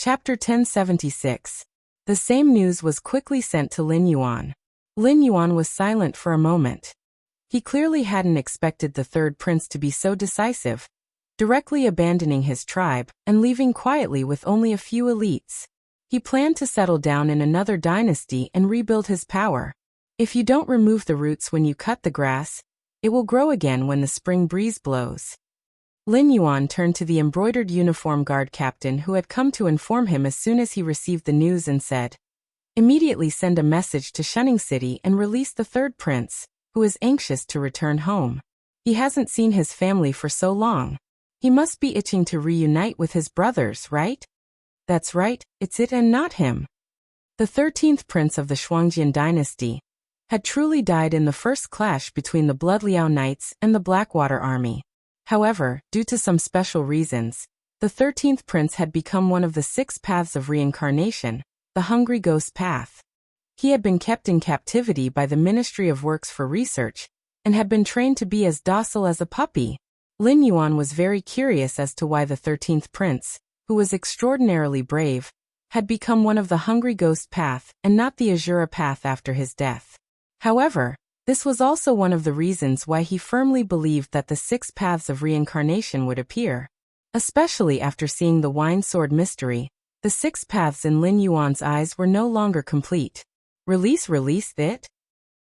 Chapter 1076. The same news was quickly sent to Lin Yuan. Lin Yuan was silent for a moment. He clearly hadn't expected the third prince to be so decisive, directly abandoning his tribe and leaving quietly with only a few elites. He planned to settle down in another dynasty and rebuild his power. If you don't remove the roots when you cut the grass, it will grow again when the spring breeze blows. Lin Yuan turned to the embroidered uniform guard captain who had come to inform him as soon as he received the news and said, "Immediately send a message to Shunning City and release the third prince, who is anxious to return home. He hasn't seen his family for so long. He must be itching to reunite with his brothers, right?" "That's right, it's it and not him." The 13th prince of the Shuangjian dynasty had truly died in the first clash between the Blood Liao Knights and the Blackwater Army. However, due to some special reasons, the 13th prince had become one of the 6 paths of reincarnation, the Hungry Ghost Path. He had been kept in captivity by the Ministry of Works for research, and had been trained to be as docile as a puppy. Lin Yuan was very curious as to why the 13th prince, who was extraordinarily brave, had become one of the Hungry Ghost Path and not the Azura Path after his death. However, this was also one of the reasons why he firmly believed that the 6 paths of reincarnation would appear. Especially after seeing the Wine Sword mystery, the 6 paths in Lin Yuan's eyes were no longer complete. Release it?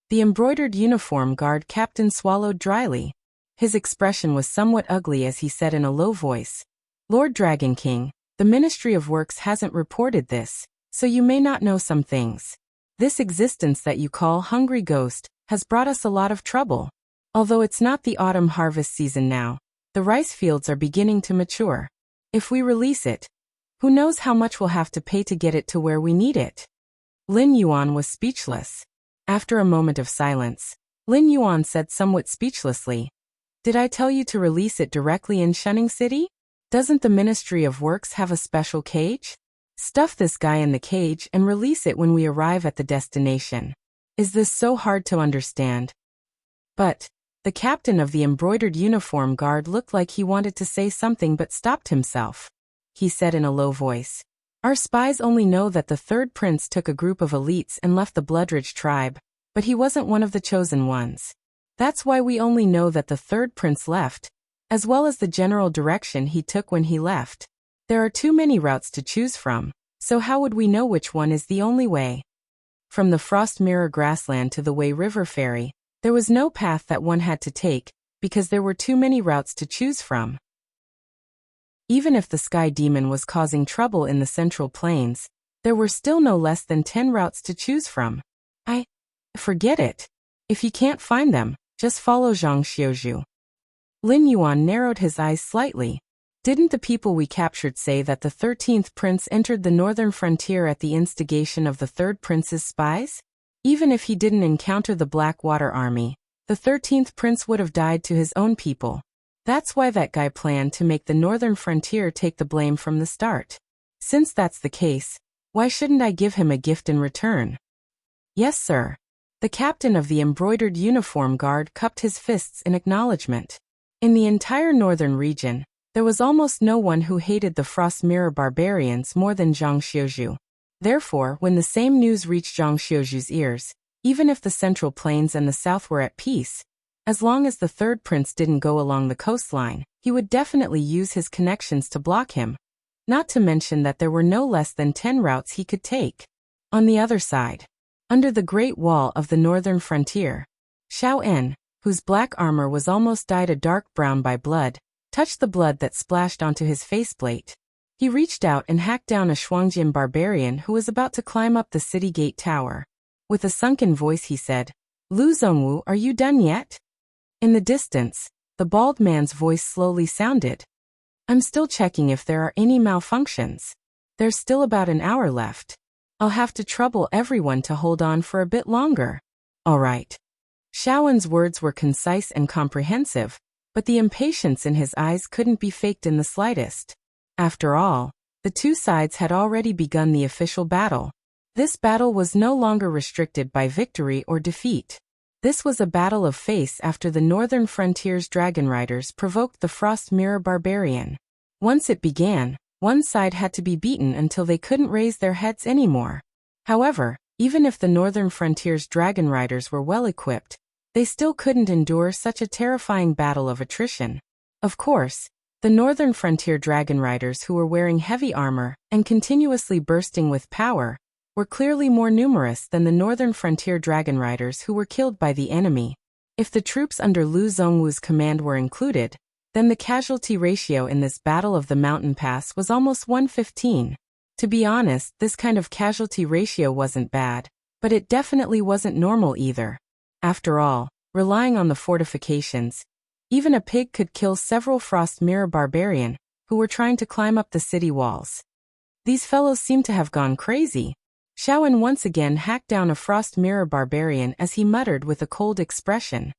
The embroidered uniform guard captain swallowed dryly. His expression was somewhat ugly as he said in a low voice, "Lord Dragon King, the Ministry of Works hasn't reported this, so you may not know some things. This existence that you call Hungry Ghost has brought us a lot of trouble. Although it's not the autumn harvest season now, the rice fields are beginning to mature. If we release it, who knows how much we'll have to pay to get it to where we need it." Lin Yuan was speechless. After a moment of silence, Lin Yuan said somewhat speechlessly, "Did I tell you to release it directly in Shunning City? Doesn't the Ministry of Works have a special cage? Stuff this guy in the cage and release it when we arrive at the destination. Is this so hard to understand?" But the captain of the embroidered uniform guard looked like he wanted to say something but stopped himself. He said in a low voice, "Our spies only know that the third prince took a group of elites and left the Bloodridge tribe, but he wasn't one of the chosen ones. That's why we only know that the third prince left, as well as the general direction he took when he left. There are too many routes to choose from, so how would we know which one is the only way? From the Frost Mirror grassland to the Wei River ferry, there was no path that one had to take, because there were too many routes to choose from. Even if the Sky Demon was causing trouble in the Central Plains, there were still no less than 10 routes to choose from. Forget it. If you can't find them, just follow Zhang Xiuzhu." Lin Yuan narrowed his eyes slightly. Didn't the people we captured say that the 13th prince entered the northern frontier at the instigation of the third prince's spies? Even if he didn't encounter the Blackwater Army, the 13th prince would have died to his own people. That's why that guy planned to make the northern frontier take the blame from the start. Since that's the case, why shouldn't I give him a gift in return? "Yes, sir." The captain of the embroidered uniform guard cupped his fists in acknowledgement. In the entire northern region, there was almost no one who hated the Frost Mirror barbarians more than Zhang Xiuzhu. Therefore, when the same news reached Zhang Xiuzhu's ears, even if the Central Plains and the South were at peace, as long as the third prince didn't go along the coastline, he would definitely use his connections to block him. Not to mention that there were no less than 10 routes he could take. On the other side, under the Great Wall of the northern frontier, Xiao En, whose black armor was almost dyed a dark brown by blood, touched the blood that splashed onto his faceplate. He reached out and hacked down a Shuangjian barbarian who was about to climb up the city gate tower. With a sunken voice he said, "Lu Zhongwu, are you done yet?" In the distance, the bald man's voice slowly sounded. "I'm still checking if there are any malfunctions. There's still about an hour left. I'll have to trouble everyone to hold on for a bit longer." "All right." Xiaowen's words were concise and comprehensive, but the impatience in his eyes couldn't be faked in the slightest. After all, the two sides had already begun the official battle. This battle was no longer restricted by victory or defeat. This was a battle of face after the northern frontier's dragon riders provoked the Frost Mirror barbarian. Once it began, One side had to be beaten until they couldn't raise their heads anymore. However, even if the northern frontier's dragon riders were well equipped, they still couldn't endure such a terrifying battle of attrition. Of course, the northern frontier dragon riders who were wearing heavy armor and continuously bursting with power were clearly more numerous than the northern frontier dragon riders who were killed by the enemy. If the troops under Lu Zongwu's command were included, then the casualty ratio in this Battle of the Mountain Pass was almost 1:15. To be honest, this kind of casualty ratio wasn't bad, but it definitely wasn't normal either. After all, relying on the fortifications, even a pig could kill several Frost Mirror barbarian who were trying to climb up the city walls. These fellows seemed to have gone crazy. Xiaoan once again hacked down a Frost Mirror barbarian as he muttered with a cold expression.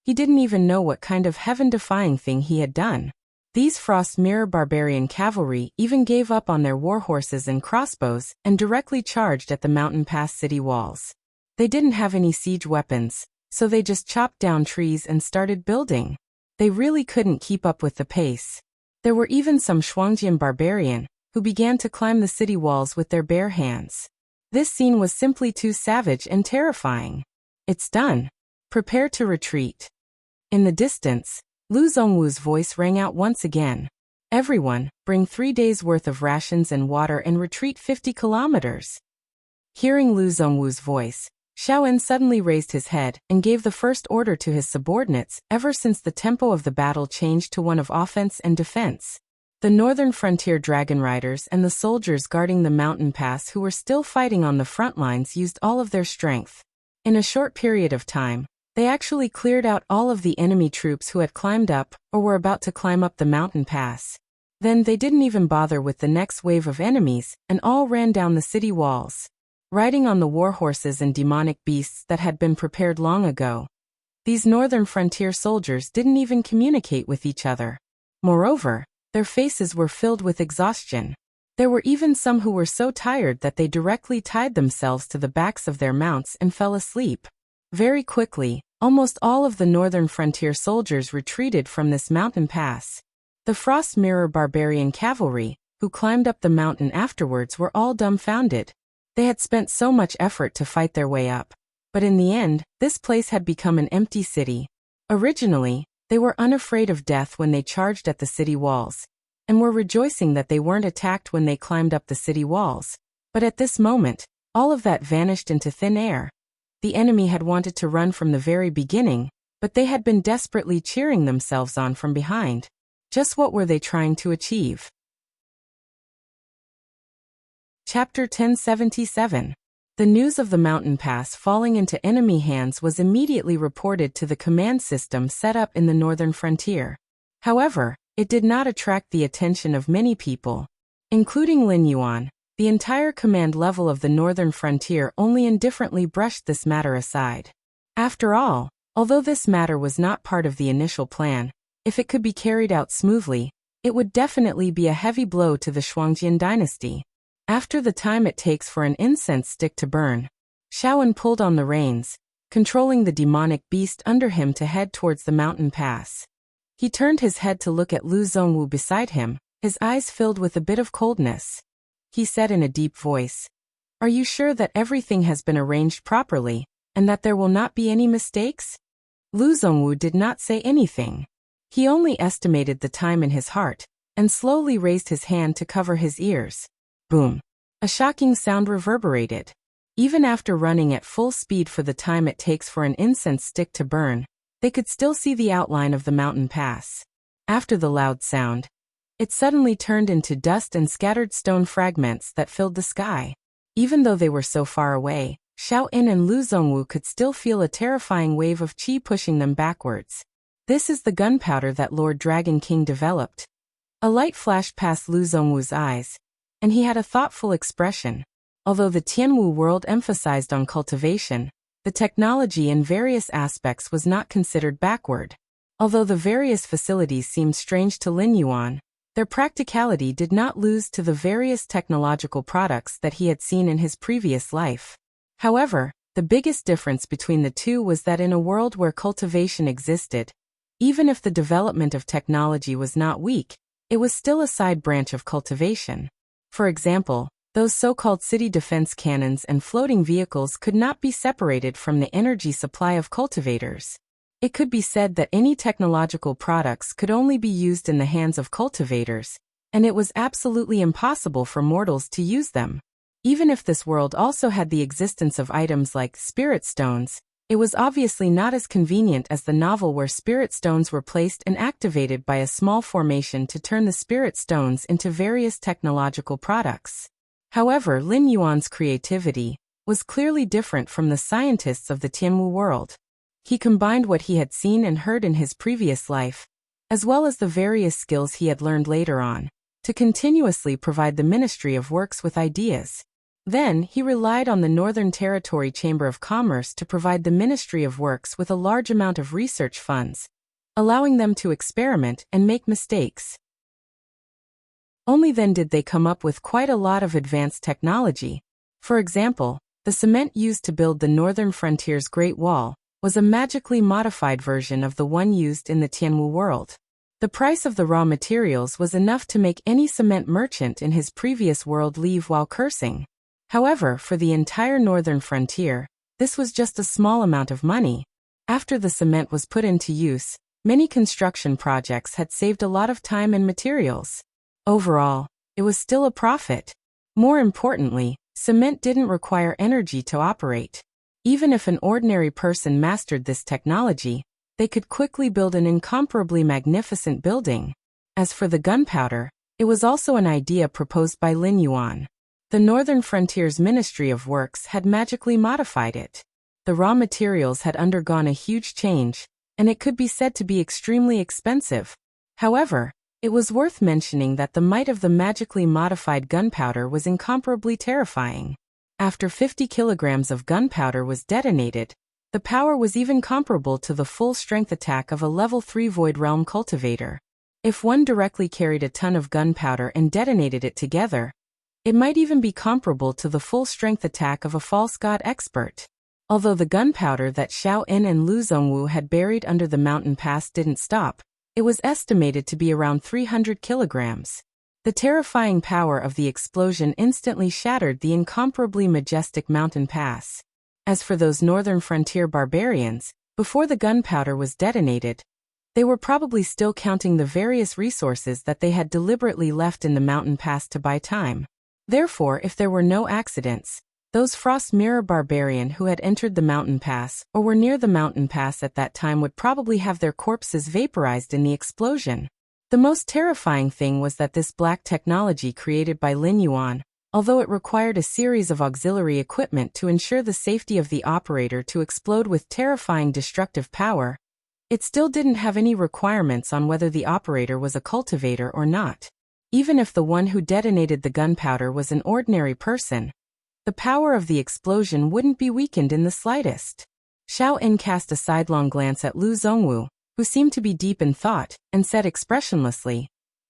He didn't even know what kind of heaven-defying thing he had done. These Frost Mirror barbarian cavalry even gave up on their warhorses and crossbows and directly charged at the mountain pass city walls. They didn't have any siege weapons, so they just chopped down trees and started building. They really couldn't keep up with the pace. There were even some Shuangjian barbarian who began to climb the city walls with their bare hands. This scene was simply too savage and terrifying. It's done. Prepare to retreat. In the distance, Lu Zongwu's voice rang out once again. Everyone, bring 3 days' worth of rations and water and retreat 50 kilometers. Hearing Lu Zongwu's voice, Xiaoan suddenly raised his head and gave the first order to his subordinates ever since the tempo of the battle changed to one of offense and defense. The northern frontier dragon riders and the soldiers guarding the mountain pass who were still fighting on the front lines used all of their strength. In a short period of time, they actually cleared out all of the enemy troops who had climbed up or were about to climb up the mountain pass. Then they didn't even bother with the next wave of enemies and all ran down the city walls, riding on the war horses and demonic beasts that had been prepared long ago. These northern frontier soldiers didn't even communicate with each other. Moreover, their faces were filled with exhaustion. There were even some who were so tired that they directly tied themselves to the backs of their mounts and fell asleep. Very quickly, almost all of the northern frontier soldiers retreated from this mountain pass. The Frost Mirror barbarian cavalry, who climbed up the mountain afterwards, were all dumbfounded. They had spent so much effort to fight their way up, but in the end, this place had become an empty city. Originally, they were unafraid of death when they charged at the city walls, and were rejoicing that they weren't attacked when they climbed up the city walls. But at this moment, all of that vanished into thin air. The enemy had wanted to run from the very beginning, but they had been desperately cheering themselves on from behind. Just what were they trying to achieve? Chapter 1077. The news of the mountain pass falling into enemy hands was immediately reported to the command system set up in the northern frontier. However, it did not attract the attention of many people, including Lin Yuan. The entire command level of the northern frontier only indifferently brushed this matter aside. After all, although this matter was not part of the initial plan, if it could be carried out smoothly, it would definitely be a heavy blow to the Shuangjian dynasty. After the time it takes for an incense stick to burn, Xiaoan pulled on the reins, controlling the demonic beast under him to head towards the mountain pass. He turned his head to look at Lu Zongwu beside him, his eyes filled with a bit of coldness. He said in a deep voice, "Are you sure that everything has been arranged properly, and that there will not be any mistakes?" Lu Zongwu did not say anything. He only estimated the time in his heart, and slowly raised his hand to cover his ears. Boom! A shocking sound reverberated. Even after running at full speed for the time it takes for an incense stick to burn, they could still see the outline of the mountain pass. After the loud sound, it suddenly turned into dust and scattered stone fragments that filled the sky. Even though they were so far away, Xiaoan and Lu Zongwu could still feel a terrifying wave of qi pushing them backwards. This is the gunpowder that Lord Dragon King developed. A light flashed past Lu Zongwu's eyes, and he had a thoughtful expression. Although the Tianwu world emphasized on cultivation, the technology in various aspects was not considered backward. Although the various facilities seemed strange to Lin Yuan, their practicality did not lose to the various technological products that he had seen in his previous life. However, the biggest difference between the two was that in a world where cultivation existed, even if the development of technology was not weak, it was still a side branch of cultivation. For example, those so-called city defense cannons and floating vehicles could not be separated from the energy supply of cultivators. It could be said that any technological products could only be used in the hands of cultivators, and it was absolutely impossible for mortals to use them. Even if this world also had the existence of items like spirit stones, it was obviously not as convenient as the novel where spirit stones were placed and activated by a small formation to turn the spirit stones into various technological products. However, Lin Yuan's creativity was clearly different from the scientists of the Tianwu world. He combined what he had seen and heard in his previous life, as well as the various skills he had learned later on, to continuously provide the Ministry of Works with ideas. Then, he relied on the Northern Territory Chamber of Commerce to provide the Ministry of Works with a large amount of research funds, allowing them to experiment and make mistakes. Only then did they come up with quite a lot of advanced technology. For example, the cement used to build the Northern Frontier's Great Wall was a magically modified version of the one used in the Tianwu world. The price of the raw materials was enough to make any cement merchant in his previous world leave while cursing. However, for the entire northern frontier, this was just a small amount of money. After the cement was put into use, many construction projects had saved a lot of time and materials. Overall, it was still a profit. More importantly, cement didn't require energy to operate. Even if an ordinary person mastered this technology, they could quickly build an incomparably magnificent building. As for the gunpowder, it was also an idea proposed by Lin Yuan. The Northern Frontier's Ministry of Works had magically modified it. The raw materials had undergone a huge change, and it could be said to be extremely expensive. However, it was worth mentioning that the might of the magically modified gunpowder was incomparably terrifying. After 50 kilograms of gunpowder was detonated, the power was even comparable to the full-strength attack of a level 3 Void Realm cultivator. If one directly carried a ton of gunpowder and detonated it together, it might even be comparable to the full-strength attack of a false god expert. Although the gunpowder that Xiao En and Lu Zongwu had buried under the mountain pass didn't stop, it was estimated to be around 300 kilograms. The terrifying power of the explosion instantly shattered the incomparably majestic mountain pass. As for those northern frontier barbarians, before the gunpowder was detonated, they were probably still counting the various resources that they had deliberately left in the mountain pass to buy time. Therefore, if there were no accidents, those Frost Mirror barbarian who had entered the mountain pass or were near the mountain pass at that time would probably have their corpses vaporized in the explosion. The most terrifying thing was that this black technology created by Lin Yuan, although it required a series of auxiliary equipment to ensure the safety of the operator to explode with terrifying destructive power, it still didn't have any requirements on whether the operator was a cultivator or not. Even if the one who detonated the gunpowder was an ordinary person, the power of the explosion wouldn't be weakened in the slightest. Xiao En cast a sidelong glance at Lu Zongwu, who seemed to be deep in thought, and said expressionlessly,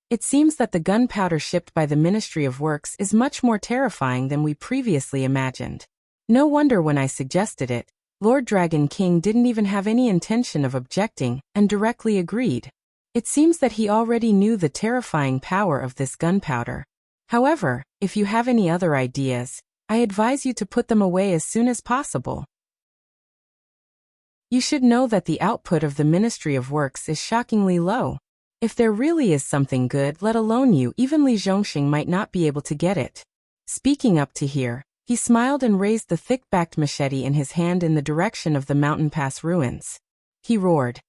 "It seems that the gunpowder shipped by the Ministry of Works is much more terrifying than we previously imagined. No wonder when I suggested it, Lord Dragon King didn't even have any intention of objecting, and directly agreed. It seems that he already knew the terrifying power of this gunpowder. However, if you have any other ideas, I advise you to put them away as soon as possible. You should know that the output of the Ministry of Works is shockingly low. If there really is something good, let alone you, even Li Zhongxing might not be able to get it." Speaking up to here, he smiled and raised the thick-backed machete in his hand in the direction of the mountain pass ruins. He roared,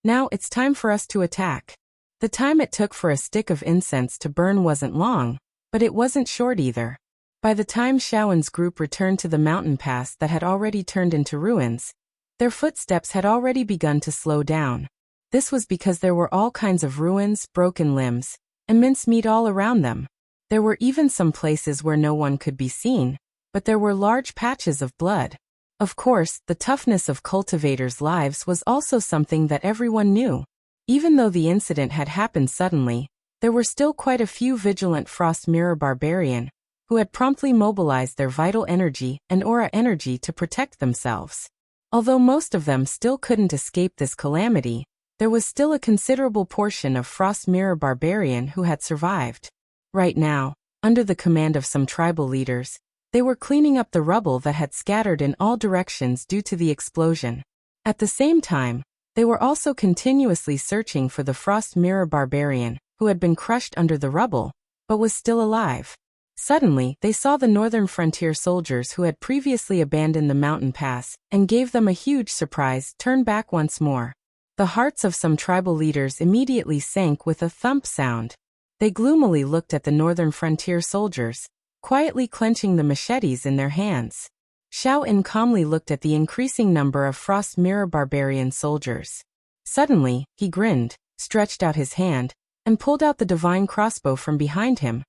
"Now it's time for us to attack." The time it took for a stick of incense to burn wasn't long, but it wasn't short either. By the time Xiaowen's group returned to the mountain pass that had already turned into ruins, their footsteps had already begun to slow down. This was because there were all kinds of ruins, broken limbs, and mincemeat all around them. There were even some places where no one could be seen, but there were large patches of blood. Of course, the toughness of cultivators' lives was also something that everyone knew. Even though the incident had happened suddenly, there were still quite a few vigilant Frost Mirror barbarian who had promptly mobilized their vital energy and aura energy to protect themselves. Although most of them still couldn't escape this calamity, there was still a considerable portion of Frost Mirror Barbarian who had survived. Right now, under the command of some tribal leaders, they were cleaning up the rubble that had scattered in all directions due to the explosion. At the same time, they were also continuously searching for the Frost Mirror Barbarian, who had been crushed under the rubble, but was still alive. Suddenly, they saw the northern frontier soldiers who had previously abandoned the mountain pass and gave them a huge surprise turn back once more. The hearts of some tribal leaders immediately sank with a thump sound. They gloomily looked at the northern frontier soldiers, quietly clenching the machetes in their hands. Xiao En calmly looked at the increasing number of Frost Mirror Barbarian soldiers. Suddenly, he grinned, stretched out his hand, and pulled out the divine crossbow from behind him,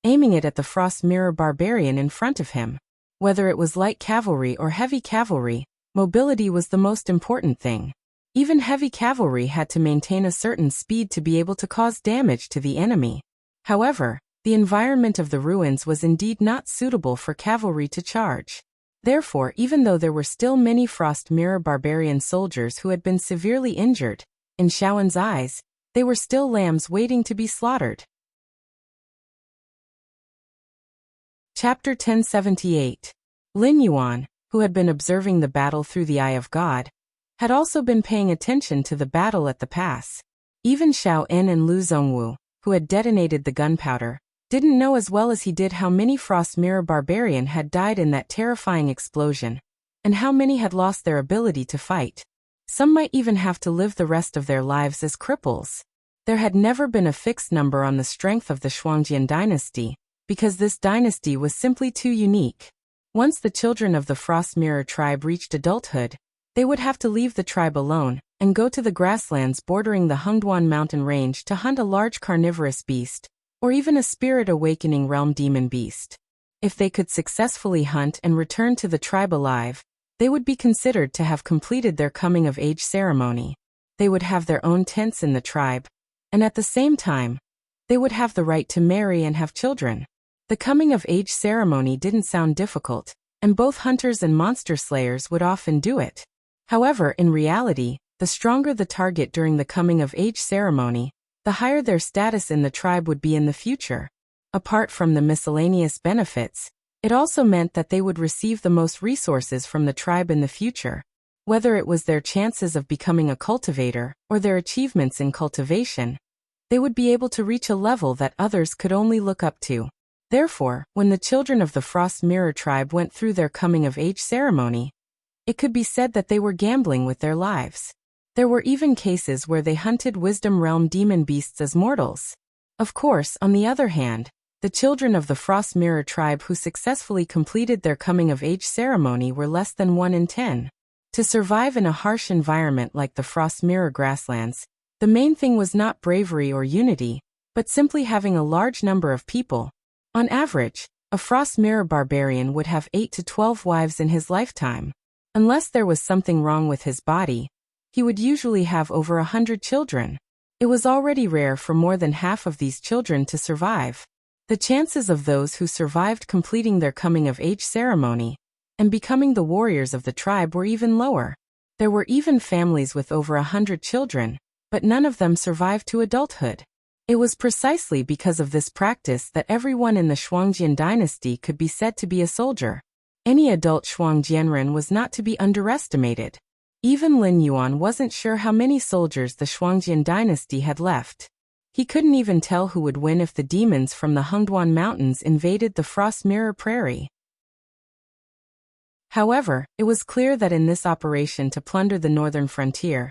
aiming it at the Frost Mirror Barbarian in front of him. Whether it was light cavalry or heavy cavalry, mobility was the most important thing. Even heavy cavalry had to maintain a certain speed to be able to cause damage to the enemy. However, the environment of the ruins was indeed not suitable for cavalry to charge. Therefore, even though there were still many Frost Mirror Barbarian soldiers who had been severely injured, in Xiaoen's eyes, they were still lambs waiting to be slaughtered. Chapter 1078. Lin Yuan, who had been observing the battle through the eye of God, had also been paying attention to the battle at the pass. Even Xiao En and Lu Zhongwu, who had detonated the gunpowder, didn't know as well as he did how many Frost Mirror Barbarian had died in that terrifying explosion, and how many had lost their ability to fight. Some might even have to live the rest of their lives as cripples. There had never been a fixed number on the strength of the Shuangjian dynasty, because this dynasty was simply too unique. Once the children of the Frost Mirror tribe reached adulthood, they would have to leave the tribe alone and go to the grasslands bordering the Hengduan mountain range to hunt a large carnivorous beast, or even a spirit awakening realm demon beast. If they could successfully hunt and return to the tribe alive, they would be considered to have completed their coming-of-age ceremony. They would have their own tents in the tribe, and at the same time, they would have the right to marry and have children. The coming-of-age ceremony didn't sound difficult, and both hunters and monster slayers would often do it. However, in reality, the stronger the target during the coming-of-age ceremony, the higher their status in the tribe would be in the future. Apart from the miscellaneous benefits, it also meant that they would receive the most resources from the tribe in the future. Whether it was their chances of becoming a cultivator or their achievements in cultivation, they would be able to reach a level that others could only look up to. Therefore, when the children of the Frost Mirror tribe went through their coming-of-age ceremony, it could be said that they were gambling with their lives. There were even cases where they hunted Wisdom Realm demon beasts as mortals. Of course, on the other hand, the children of the Frost Mirror tribe who successfully completed their coming-of-age ceremony were less than 1 in 10. To survive in a harsh environment like the Frost Mirror grasslands, the main thing was not bravery or unity, but simply having a large number of people. On average, a Frost Mirror Barbarian would have 8 to 12 wives in his lifetime. Unless there was something wrong with his body, he would usually have over 100 children. It was already rare for more than half of these children to survive. The chances of those who survived completing their coming-of-age ceremony and becoming the warriors of the tribe were even lower. There were even families with over 100 children, but none of them survived to adulthood. It was precisely because of this practice that everyone in the Shuangjian dynasty could be said to be a soldier. Any adult Shuangjianren was not to be underestimated. Even Lin Yuan wasn't sure how many soldiers the Shuangjian dynasty had left. He couldn't even tell who would win if the demons from the Hengduan mountains invaded the Frost Mirror Prairie. However, it was clear that in this operation to plunder the northern frontier,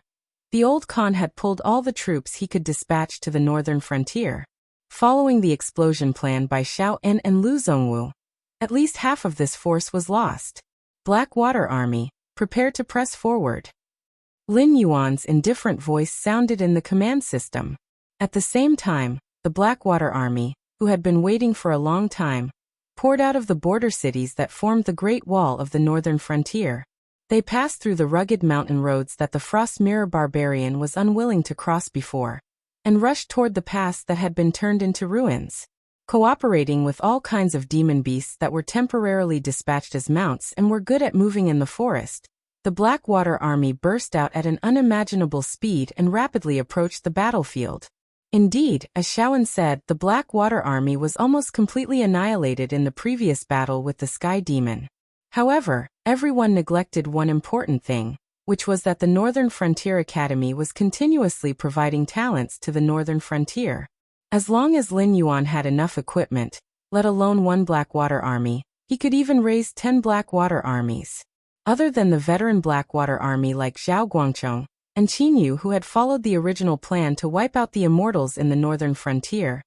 the old Khan had pulled all the troops he could dispatch to the northern frontier. Following the explosion plan by Xiao En and Lu Zhongwu, at least half of this force was lost. Blackwater Army, prepare to press forward. Lin Yuan's indifferent voice sounded in the command system. At the same time, the Blackwater Army, who had been waiting for a long time, poured out of the border cities that formed the Great Wall of the northern frontier. They passed through the rugged mountain roads that the Frost Mirror Barbarian was unwilling to cross before, and rushed toward the pass that had been turned into ruins. Cooperating with all kinds of demon beasts that were temporarily dispatched as mounts and were good at moving in the forest, the Blackwater army burst out at an unimaginable speed and rapidly approached the battlefield. Indeed, as Shaowen said, the Blackwater army was almost completely annihilated in the previous battle with the Sky Demon. However, everyone neglected one important thing, which was that the Northern Frontier Academy was continuously providing talents to the Northern Frontier. As long as Lin Yuan had enough equipment, let alone one Blackwater army, he could even raise 10 Blackwater armies. Other than the veteran Blackwater army like Zhao Guangchong and Qin Yu, who had followed the original plan to wipe out the Immortals in the Northern Frontier,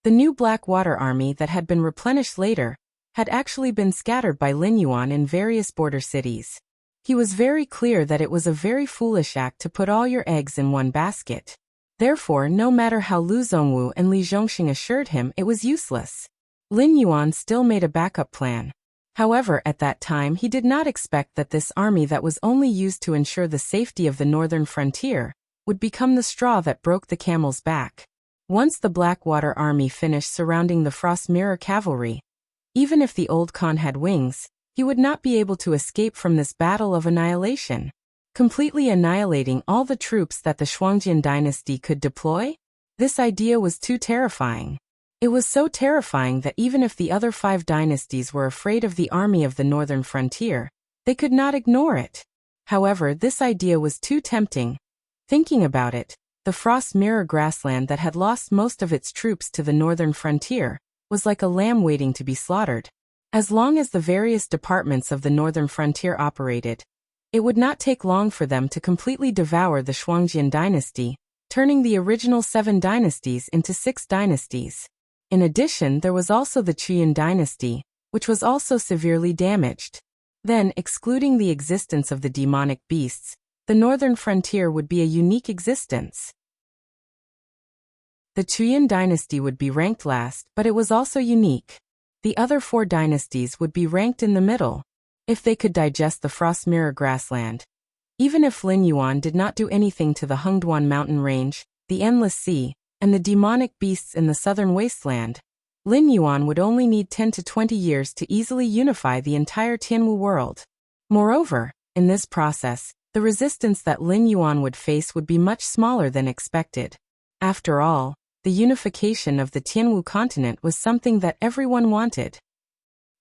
the new Blackwater army that had been replenished later had actually been scattered by Lin Yuan in various border cities. He was very clear that it was a very foolish act to put all your eggs in one basket. Therefore, no matter how Lu Zhongwu and Li Zhongxing assured him it was useless, Lin Yuan still made a backup plan. However, at that time he did not expect that this army that was only used to ensure the safety of the Northern Frontier would become the straw that broke the camel's back. Once the Blackwater army finished surrounding the Frost Mirror cavalry, even if the old Khan had wings, he would not be able to escape from this battle of annihilation. Completely annihilating all the troops that the Shuangjian dynasty could deploy? This idea was too terrifying. It was so terrifying that even if the other 5 dynasties were afraid of the army of the Northern Frontier, they could not ignore it. However, this idea was too tempting. Thinking about it, the Frost Mirror grassland that had lost most of its troops to the Northern Frontier was like a lamb waiting to be slaughtered. As long as the various departments of the Northern Frontier operated, it would not take long for them to completely devour the Shuangjian dynasty, turning the original 7 dynasties into 6 dynasties. In addition, there was also the Qian dynasty, which was also severely damaged. Then, excluding the existence of the demonic beasts, the Northern Frontier would be a unique existence. The Qian dynasty would be ranked last, but it was also unique. The other 4 dynasties would be ranked in the middle, if they could digest the Frost Mirror grassland. Even if Lin Yuan did not do anything to the Hengduan mountain range, the Endless Sea, and the demonic beasts in the southern wasteland, Lin Yuan would only need 10 to 20 years to easily unify the entire Tianwu world. Moreover, in this process, the resistance that Lin Yuan would face would be much smaller than expected. After all, the unification of the Tianwu continent was something that everyone wanted.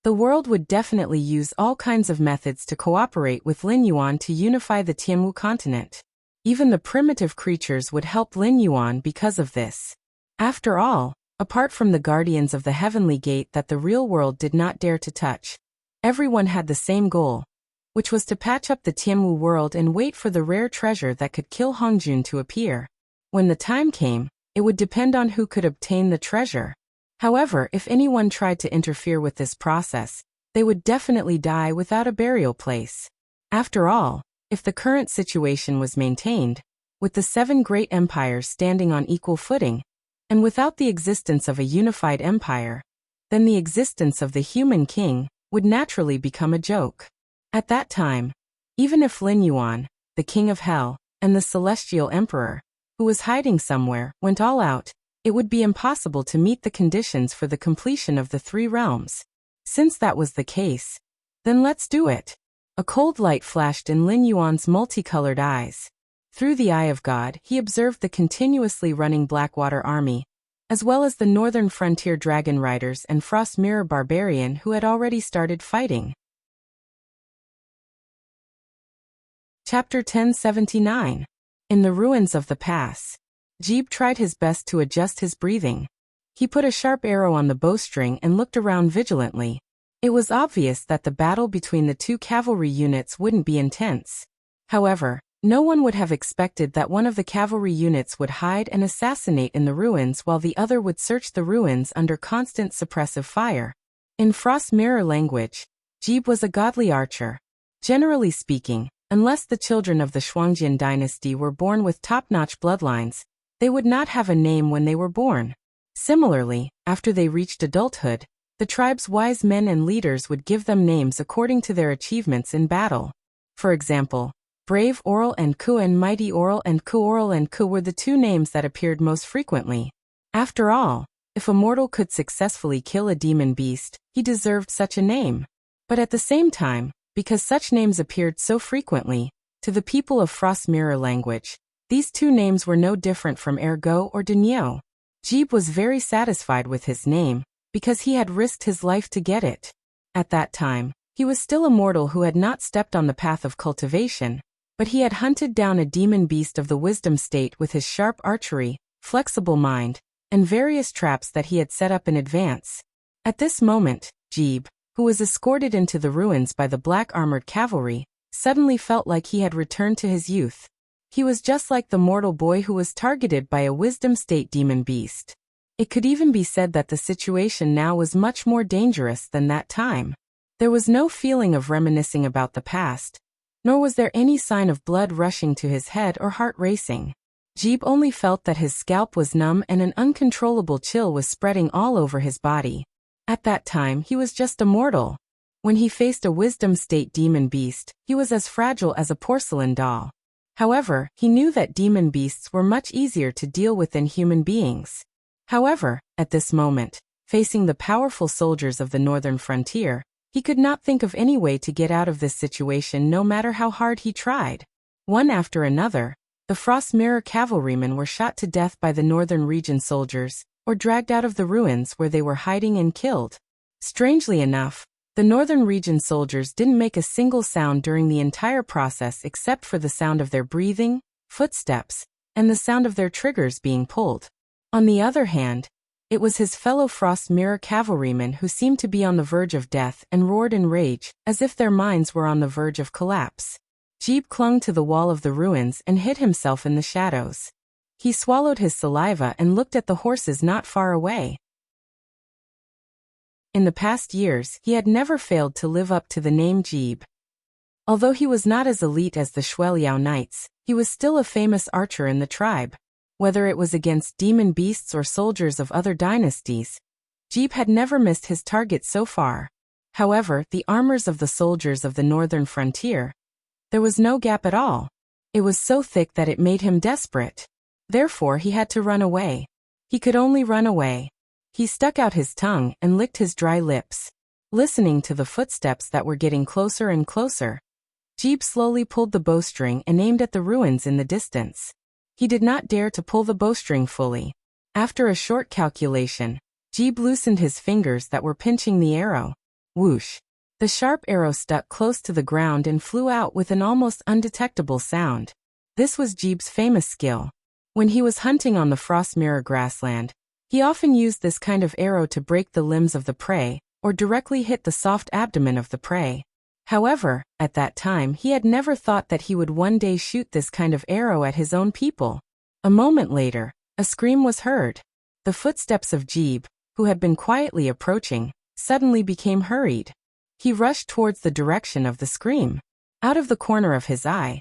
The world would definitely use all kinds of methods to cooperate with Lin Yuan to unify the Tianwu continent. Even the primitive creatures would help Lin Yuan because of this. After all, apart from the guardians of the heavenly gate that the real world did not dare to touch, everyone had the same goal, which was to patch up the Tianwu world and wait for the rare treasure that could kill Hongjun to appear. When the time came, it would depend on who could obtain the treasure. However, if anyone tried to interfere with this process, they would definitely die without a burial place. After all, if the current situation was maintained, with the 7 great empires standing on equal footing, and without the existence of a unified empire, then the existence of the human king would naturally become a joke. At that time, even if Lin Yuan, the king of hell, and the celestial emperor, who was hiding somewhere, went all out, it would be impossible to meet the conditions for the completion of the 3 realms. Since that was the case, then let's do it. A cold light flashed in Lin Yuan's multicolored eyes. Through the eye of God, he observed the continuously running Blackwater army, as well as the Northern Frontier Dragon Riders and Frost Mirror Barbarian who had already started fighting. Chapter 1079. In the ruins of the pass. Jeeb tried his best to adjust his breathing. He put a sharp arrow on the bowstring and looked around vigilantly. It was obvious that the battle between the 2 cavalry units wouldn't be intense. However, no one would have expected that one of the cavalry units would hide and assassinate in the ruins while the other would search the ruins under constant suppressive fire. In Frost Mirror language, Jeeb was a godly archer. Generally speaking, unless the children of the Shuangjian dynasty were born with top-notch bloodlines, they would not have a name when they were born. Similarly, after they reached adulthood, the tribe's wise men and leaders would give them names according to their achievements in battle. For example, Brave Oral and Ku and Mighty Oral and Ku Oral and Ku were the 2 names that appeared most frequently. After all, if a mortal could successfully kill a demon beast, he deserved such a name. But at the same time, because such names appeared so frequently. To the people of Frost Mirror language, these two names were no different from Ergo or Denio. Jeeb was very satisfied with his name, because he had risked his life to get it. At that time, he was still a mortal who had not stepped on the path of cultivation, but he had hunted down a demon beast of the wisdom state with his sharp archery, flexible mind, and various traps that he had set up in advance. At this moment, Jeeb, who was escorted into the ruins by the black-armored cavalry, suddenly felt like he had returned to his youth. He was just like the mortal boy who was targeted by a wisdom state demon beast. It could even be said that the situation now was much more dangerous than that time. There was no feeling of reminiscing about the past, nor was there any sign of blood rushing to his head or heart racing. Jeeb only felt that his scalp was numb and an uncontrollable chill was spreading all over his body. At that time he was just a mortal. When he faced a wisdom state demon beast, he was as fragile as a porcelain doll. However, he knew that demon beasts were much easier to deal with than human beings. However, at this moment, facing the powerful soldiers of the northern frontier, he could not think of any way to get out of this situation no matter how hard he tried. One after another, the Frost Mirror cavalrymen were shot to death by the northern region soldiers, or dragged out of the ruins where they were hiding and killed. Strangely enough, the northern region soldiers didn't make a single sound during the entire process except for the sound of their breathing, footsteps, and the sound of their triggers being pulled. On the other hand, it was his fellow Frost Mirror cavalrymen who seemed to be on the verge of death and roared in rage, as if their minds were on the verge of collapse. Jeeb clung to the wall of the ruins and hid himself in the shadows. He swallowed his saliva and looked at the horses not far away. In the past years, he had never failed to live up to the name Jeeb. Although he was not as elite as the Xueliao Knights, he was still a famous archer in the tribe. Whether it was against demon beasts or soldiers of other dynasties, Jeeb had never missed his target so far. However, the armors of the soldiers of the northern frontier, there was no gap at all. It was so thick that it made him desperate. Therefore he had to run away. He could only run away. He stuck out his tongue and licked his dry lips. Listening to the footsteps that were getting closer and closer, Jeeb slowly pulled the bowstring and aimed at the ruins in the distance. He did not dare to pull the bowstring fully. After a short calculation, Jeeb loosened his fingers that were pinching the arrow. Whoosh! The sharp arrow stuck close to the ground and flew out with an almost undetectable sound. This was Jeeb's famous skill. When he was hunting on the Frost Mirror grassland, he often used this kind of arrow to break the limbs of the prey, or directly hit the soft abdomen of the prey. However, at that time he had never thought that he would one day shoot this kind of arrow at his own people. A moment later, a scream was heard. The footsteps of Jeeb, who had been quietly approaching, suddenly became hurried. He rushed towards the direction of the scream. Out of the corner of his eye,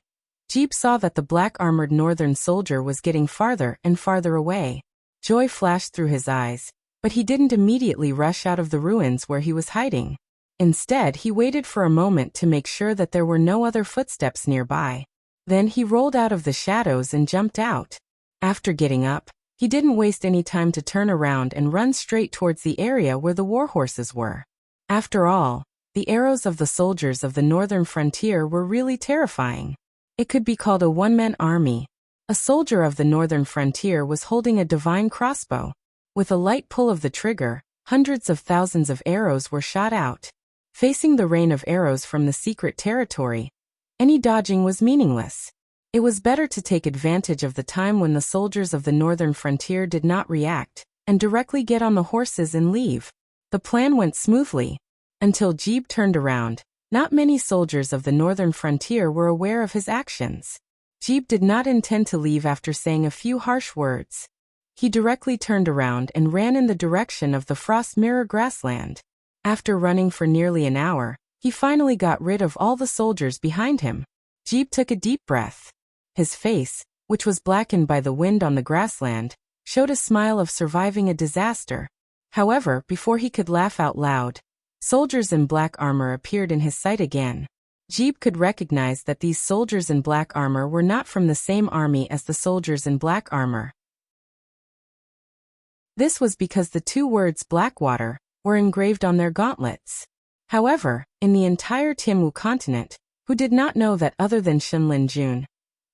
Jeeb saw that the black-armored northern soldier was getting farther and farther away. Joy flashed through his eyes, but he didn't immediately rush out of the ruins where he was hiding. Instead, he waited for a moment to make sure that there were no other footsteps nearby. Then he rolled out of the shadows and jumped out. After getting up, he didn't waste any time to turn around and run straight towards the area where the warhorses were. After all, the arrows of the soldiers of the northern frontier were really terrifying. It could be called a one-man army. A soldier of the northern frontier was holding a divine crossbow. With a light pull of the trigger, hundreds of thousands of arrows were shot out. Facing the rain of arrows from the secret territory, any dodging was meaningless. It was better to take advantage of the time when the soldiers of the northern frontier did not react, and directly get on the horses and leave. The plan went smoothly. Until Jeeb turned around, not many soldiers of the northern frontier were aware of his actions. Jeeb did not intend to leave after saying a few harsh words. He directly turned around and ran in the direction of the Frost Mirror grassland. After running for nearly an hour, he finally got rid of all the soldiers behind him. Jeeb took a deep breath. His face, which was blackened by the wind on the grassland, showed a smile of surviving a disaster. However, before he could laugh out loud, soldiers in black armor appeared in his sight again. Jeeb could recognize that these soldiers in black armor were not from the same army as the soldiers in black armor. This was because the two words Blackwater were engraved on their gauntlets. However, in the entire Tianwu continent, who did not know that other than Shenlin Jun,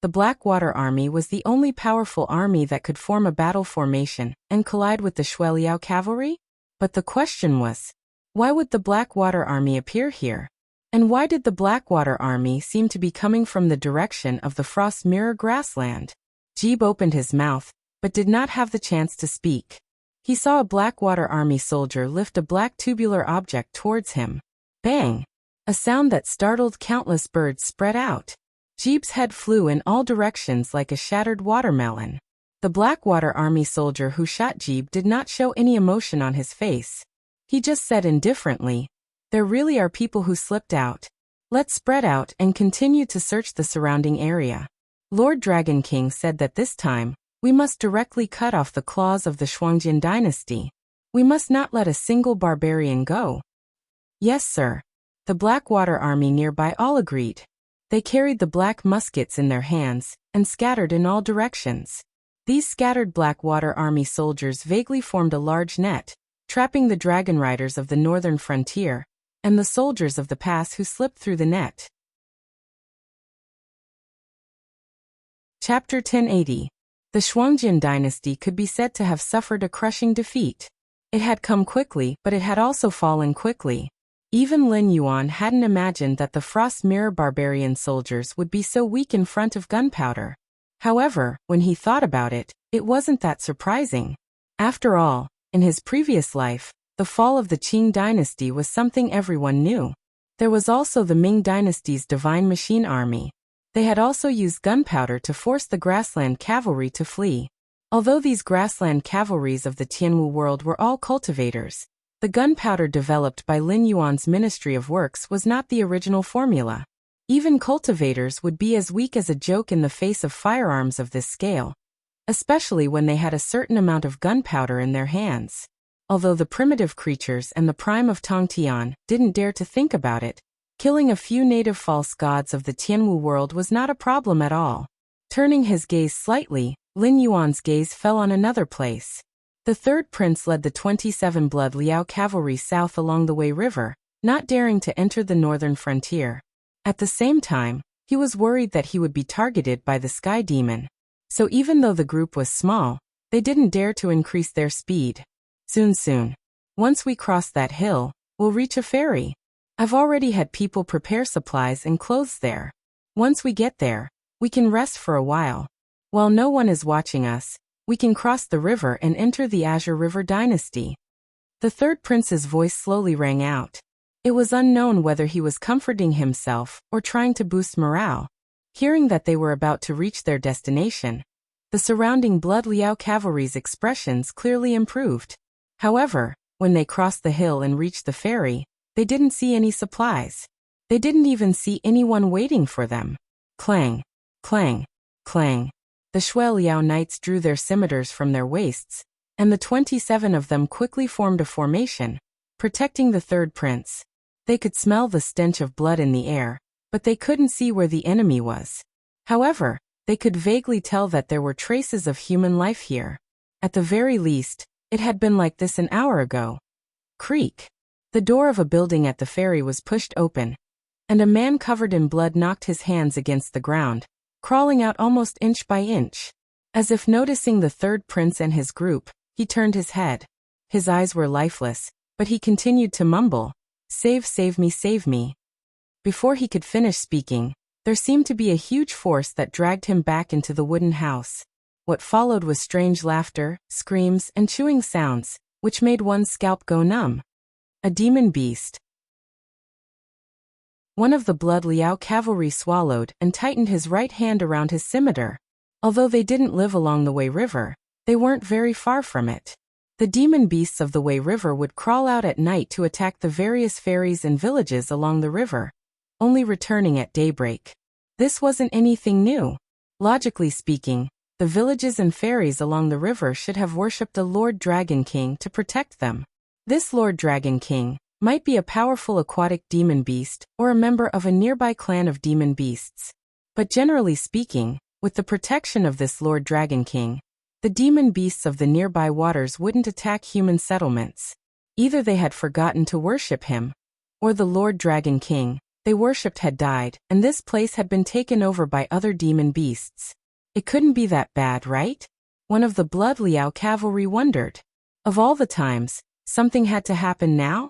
the Blackwater Army was the only powerful army that could form a battle formation and collide with the Shueliao cavalry? But the question was, why would the Blackwater Army appear here? And why did the Blackwater Army seem to be coming from the direction of the Frost Mirror grassland? Jeeb opened his mouth, but did not have the chance to speak. He saw a Blackwater Army soldier lift a black tubular object towards him. Bang! A sound that startled countless birds spread out. Jeeb's head flew in all directions like a shattered watermelon. The Blackwater Army soldier who shot Jeeb did not show any emotion on his face. He just said indifferently, "There really are people who slipped out. Let's spread out and continue to search the surrounding area." Lord Dragon King said that this time, we must directly cut off the claws of the Shuangjin dynasty. We must not let a single barbarian go. Yes, sir. The Blackwater Army nearby all agreed. They carried the black muskets in their hands and scattered in all directions. These scattered Blackwater Army soldiers vaguely formed a large net, trapping the dragon riders of the northern frontier and the soldiers of the pass who slipped through the net. Chapter 1080. The Shuangjin dynasty could be said to have suffered a crushing defeat. It had come quickly, but it had also fallen quickly. Even Lin Yuan hadn't imagined that the Frost Mirror barbarian soldiers would be so weak in front of gunpowder. However, when he thought about it, it wasn't that surprising. After all, in his previous life, the fall of the Qing dynasty was something everyone knew. There was also the Ming dynasty's Divine Machine Army. They had also used gunpowder to force the grassland cavalry to flee. Although these grassland cavalries of the Tianwu world were all cultivators, the gunpowder developed by Lin Yuan's Ministry of Works was not the original formula. Even cultivators would be as weak as a joke in the face of firearms of this scale, especially when they had a certain amount of gunpowder in their hands. Although the primitive creatures and the prime of Tongtian didn't dare to think about it, killing a few native false gods of the Tianwu world was not a problem at all. Turning his gaze slightly, Lin Yuan's gaze fell on another place. The third prince led the 27 Blood Liao cavalry south along the Wei River, not daring to enter the northern frontier. At the same time, he was worried that he would be targeted by the Sky Demon. So even though the group was small, they didn't dare to increase their speed. Soon. Once we cross that hill, we'll reach a ferry. I've already had people prepare supplies and clothes there. Once we get there, we can rest for a while. While no one is watching us, we can cross the river and enter the Azure River dynasty. The third prince's voice slowly rang out. It was unknown whether he was comforting himself or trying to boost morale. Hearing that they were about to reach their destination, the surrounding Blood Liao cavalry's expressions clearly improved. However, when they crossed the hill and reached the ferry, they didn't see any supplies. They didn't even see anyone waiting for them. Clang, clang, clang. The Shueliao knights drew their scimitars from their waists, and the 27 of them quickly formed a formation, protecting the third prince. They could smell the stench of blood in the air, but they couldn't see where the enemy was. However, they could vaguely tell that there were traces of human life here. At the very least, it had been like this an hour ago. Creak. The door of a building at the ferry was pushed open, and a man covered in blood knocked his hands against the ground, crawling out almost inch by inch. As if noticing the third prince and his group, he turned his head. His eyes were lifeless, but he continued to mumble, save me, save me." Before he could finish speaking, there seemed to be a huge force that dragged him back into the wooden house. What followed was strange laughter, screams, and chewing sounds, which made one's scalp go numb. A demon beast. One of the Blood Liao cavalry swallowed and tightened his right hand around his scimitar. Although they didn't live along the Wei River, they weren't very far from it. The demon beasts of the Wei River would crawl out at night to attack the various ferries and villages along the river, only returning at daybreak. This wasn't anything new. Logically speaking, the villages and ferries along the river should have worshipped a Lord Dragon King to protect them. This Lord Dragon King might be a powerful aquatic demon beast or a member of a nearby clan of demon beasts. But generally speaking, with the protection of this Lord Dragon King, the demon beasts of the nearby waters wouldn't attack human settlements. Either they had forgotten to worship him, or the Lord Dragon King they worshipped had died, and this place had been taken over by other demon beasts. It couldn't be that bad, right? One of the Blood Liao cavalry wondered. Of all the times, something had to happen now?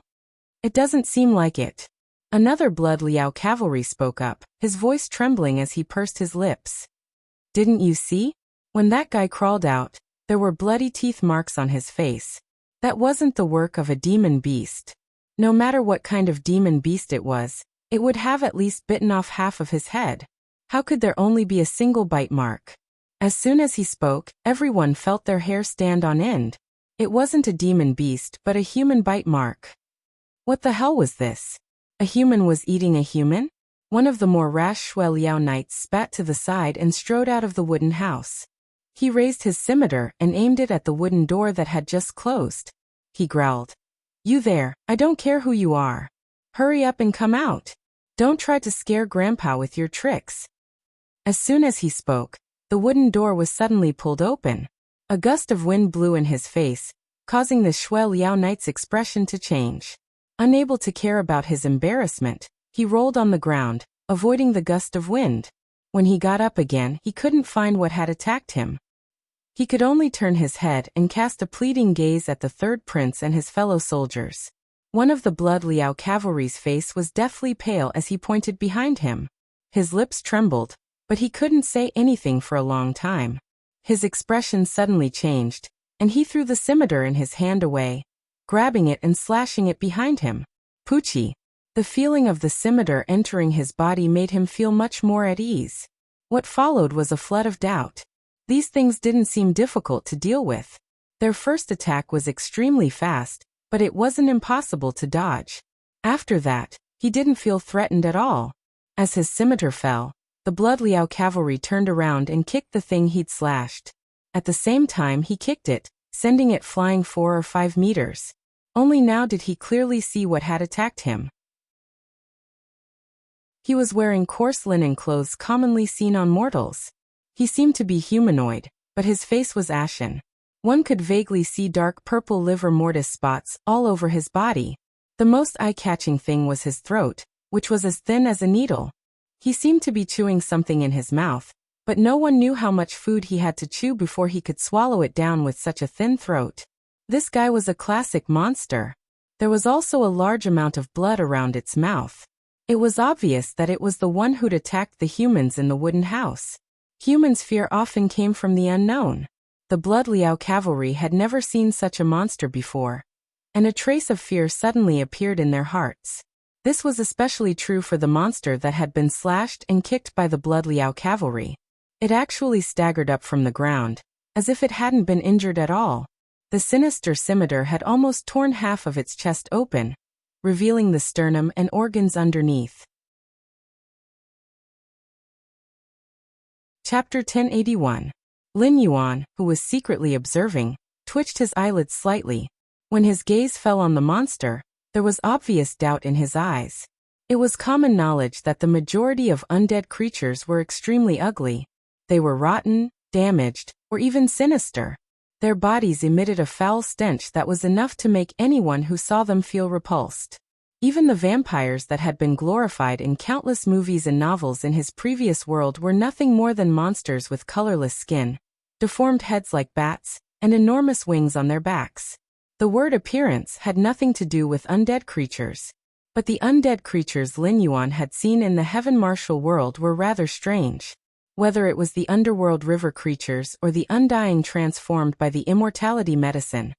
It doesn't seem like it. Another Blood Liao cavalry spoke up, his voice trembling as he pursed his lips. Didn't you see? When that guy crawled out, there were bloody teeth marks on his face. That wasn't the work of a demon beast. No matter what kind of demon beast it would have at least bitten off half of his head. How could there only be a single bite mark? As soon as he spoke, everyone felt their hair stand on end. It wasn't a demon beast but a human bite mark. What the hell was this? A human was eating a human? One of the more rash Shui Liao knights spat to the side and strode out of the wooden house. He raised his scimitar and aimed it at the wooden door that had just closed. He growled. You there, I don't care who you are. Hurry up and come out. Don't try to scare Grandpa with your tricks. As soon as he spoke, the wooden door was suddenly pulled open. A gust of wind blew in his face, causing the Shui Liao knight's expression to change. Unable to care about his embarrassment, he rolled on the ground, avoiding the gust of wind. When he got up again, he couldn't find what had attacked him. He could only turn his head and cast a pleading gaze at the third prince and his fellow soldiers. One of the Blood Liao cavalry's face was deathly pale as he pointed behind him. His lips trembled, but he couldn't say anything for a long time. His expression suddenly changed, and he threw the scimitar in his hand away, grabbing it and slashing it behind him. Poochie! The feeling of the scimitar entering his body made him feel much more at ease. What followed was a flood of doubt. These things didn't seem difficult to deal with. Their first attack was extremely fast, but it wasn't impossible to dodge. After that, he didn't feel threatened at all. As his scimitar fell, the Blood Liao cavalry turned around and kicked the thing he'd slashed. At the same time he kicked it, sending it flying 4 or 5 meters. Only now did he clearly see what had attacked him. He was wearing coarse linen clothes commonly seen on mortals. He seemed to be humanoid, but his face was ashen. One could vaguely see dark purple livor mortis spots all over his body. The most eye-catching thing was his throat, which was as thin as a needle. He seemed to be chewing something in his mouth, but no one knew how much food he had to chew before he could swallow it down with such a thin throat. This guy was a classic monster. There was also a large amount of blood around its mouth. It was obvious that it was the one who'd attacked the humans in the wooden house. Humans' fear often came from the unknown. The Blood Liao cavalry had never seen such a monster before, and a trace of fear suddenly appeared in their hearts. This was especially true for the monster that had been slashed and kicked by the Blood Liao cavalry. It actually staggered up from the ground, as if it hadn't been injured at all. The sinister scimitar had almost torn half of its chest open, revealing the sternum and organs underneath. Chapter 1081. Lin Yuan, who was secretly observing, twitched his eyelids slightly. When his gaze fell on the monster, there was obvious doubt in his eyes. It was common knowledge that the majority of undead creatures were extremely ugly. They were rotten, damaged, or even sinister. Their bodies emitted a foul stench that was enough to make anyone who saw them feel repulsed. Even the vampires that had been glorified in countless movies and novels in his previous world were nothing more than monsters with colorless skin, deformed heads like bats, and enormous wings on their backs. The word appearance had nothing to do with undead creatures. But the undead creatures Lin Yuan had seen in the heaven martial world were rather strange. Whether it was the underworld river creatures or the undying transformed by the immortality medicine,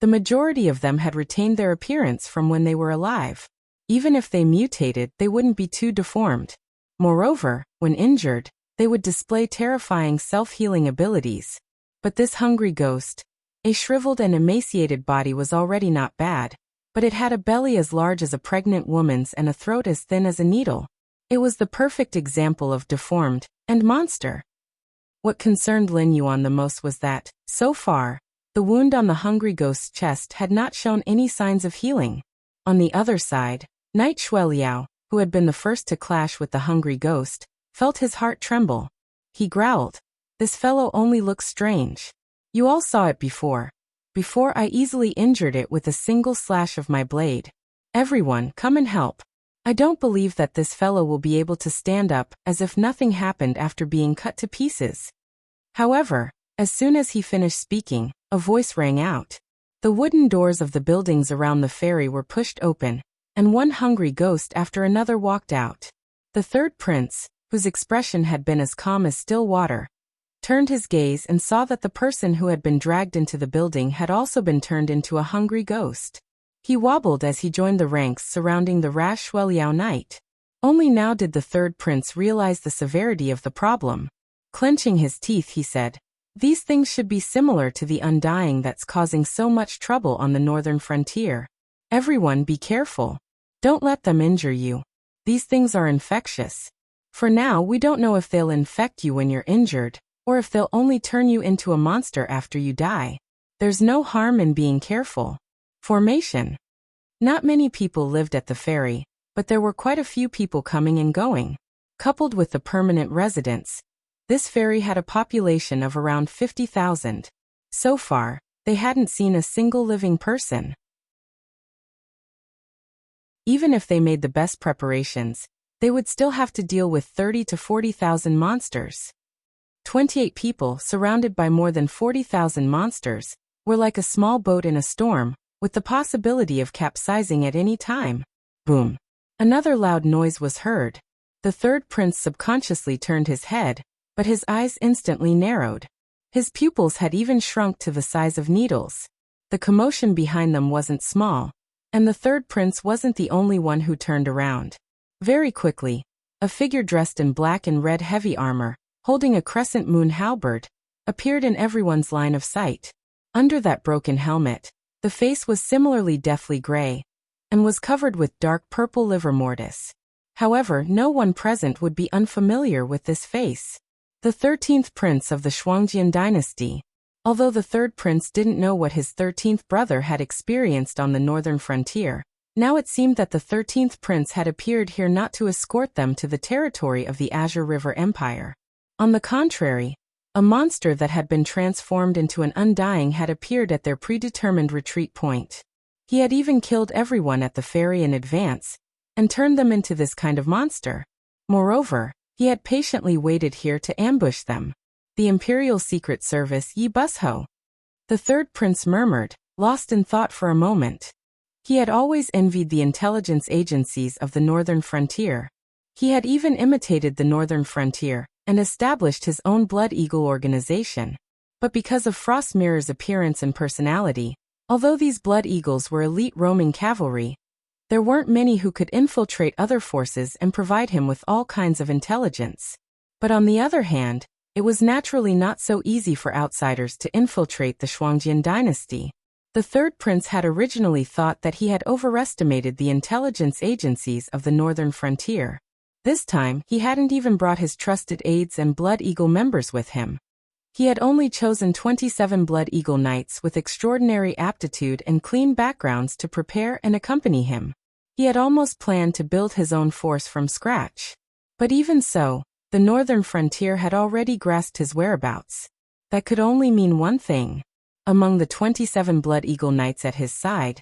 the majority of them had retained their appearance from when they were alive. Even if they mutated, they wouldn't be too deformed. Moreover, when injured, they would display terrifying self-healing abilities. But this hungry ghost, a shriveled and emaciated body was already not bad, but it had a belly as large as a pregnant woman's and a throat as thin as a needle. It was the perfect example of deformed and monster. What concerned Lin Yuan the most was that, so far, the wound on the hungry ghost's chest had not shown any signs of healing. On the other side, Knight Shui Liao, who had been the first to clash with the hungry ghost, felt his heart tremble. He growled, "This fellow only looks strange. You all saw it before. Before I easily injured it with a single slash of my blade. Everyone, come and help. I don't believe that this fellow will be able to stand up, as if nothing happened after being cut to pieces. However, as soon as he finished speaking, a voice rang out. The wooden doors of the buildings around the ferry were pushed open, and one hungry ghost after another walked out. The third prince, whose expression had been as calm as still water, turned his gaze and saw that the person who had been dragged into the building had also been turned into a hungry ghost. He wobbled as he joined the ranks surrounding the rash Shueliao knight. Only now did the third prince realize the severity of the problem. Clenching his teeth, he said, "These things should be similar to the undying that's causing so much trouble on the northern frontier. Everyone be careful. Don't let them injure you. These things are infectious. For now we don't know if they'll infect you when you're injured, or if they'll only turn you into a monster after you die. There's no harm in being careful." Formation. Not many people lived at the ferry, but there were quite a few people coming and going. Coupled with the permanent residents, this ferry had a population of around 50,000. So far, they hadn't seen a single living person. Even if they made the best preparations, they would still have to deal with 30 to 40,000 monsters. 28 people, surrounded by more than 40,000 monsters, were like a small boat in a storm, with the possibility of capsizing at any time. Boom. Another loud noise was heard. The third prince subconsciously turned his head, but his eyes instantly narrowed. His pupils had even shrunk to the size of needles. The commotion behind them wasn't small, and the third prince wasn't the only one who turned around. Very quickly, a figure dressed in black and red heavy armor, holding a crescent moon halberd, appeared in everyone's line of sight. Under that broken helmet, the face was similarly deathly gray, and was covered with dark purple livor mortis. However, no one present would be unfamiliar with this face. The 13th prince of the Shuangjian dynasty. Although the third prince didn't know what his 13th brother had experienced on the northern frontier, now it seemed that the 13th prince had appeared here not to escort them to the territory of the Azure River Empire. On the contrary, a monster that had been transformed into an undying had appeared at their predetermined retreat point. He had even killed everyone at the ferry in advance, and turned them into this kind of monster. Moreover, he had patiently waited here to ambush them. The Imperial Secret Service Yi Busho. The third prince murmured, lost in thought for a moment. He had always envied the intelligence agencies of the northern frontier. He had even imitated the northern frontier, and established his own Blood Eagle organization. But because of Frostmirror's appearance and personality, although these Blood Eagles were elite roaming cavalry, there weren't many who could infiltrate other forces and provide him with all kinds of intelligence. But on the other hand, it was naturally not so easy for outsiders to infiltrate the Shuangjian dynasty. The third prince had originally thought that he had overestimated the intelligence agencies of the northern frontier. This time, he hadn't even brought his trusted aides and Blood Eagle members with him. He had only chosen 27 Blood Eagle knights with extraordinary aptitude and clean backgrounds to prepare and accompany him. He had almost planned to build his own force from scratch. But even so, the northern frontier had already grasped his whereabouts. That could only mean one thing. Among the 27 Blood Eagle knights at his side,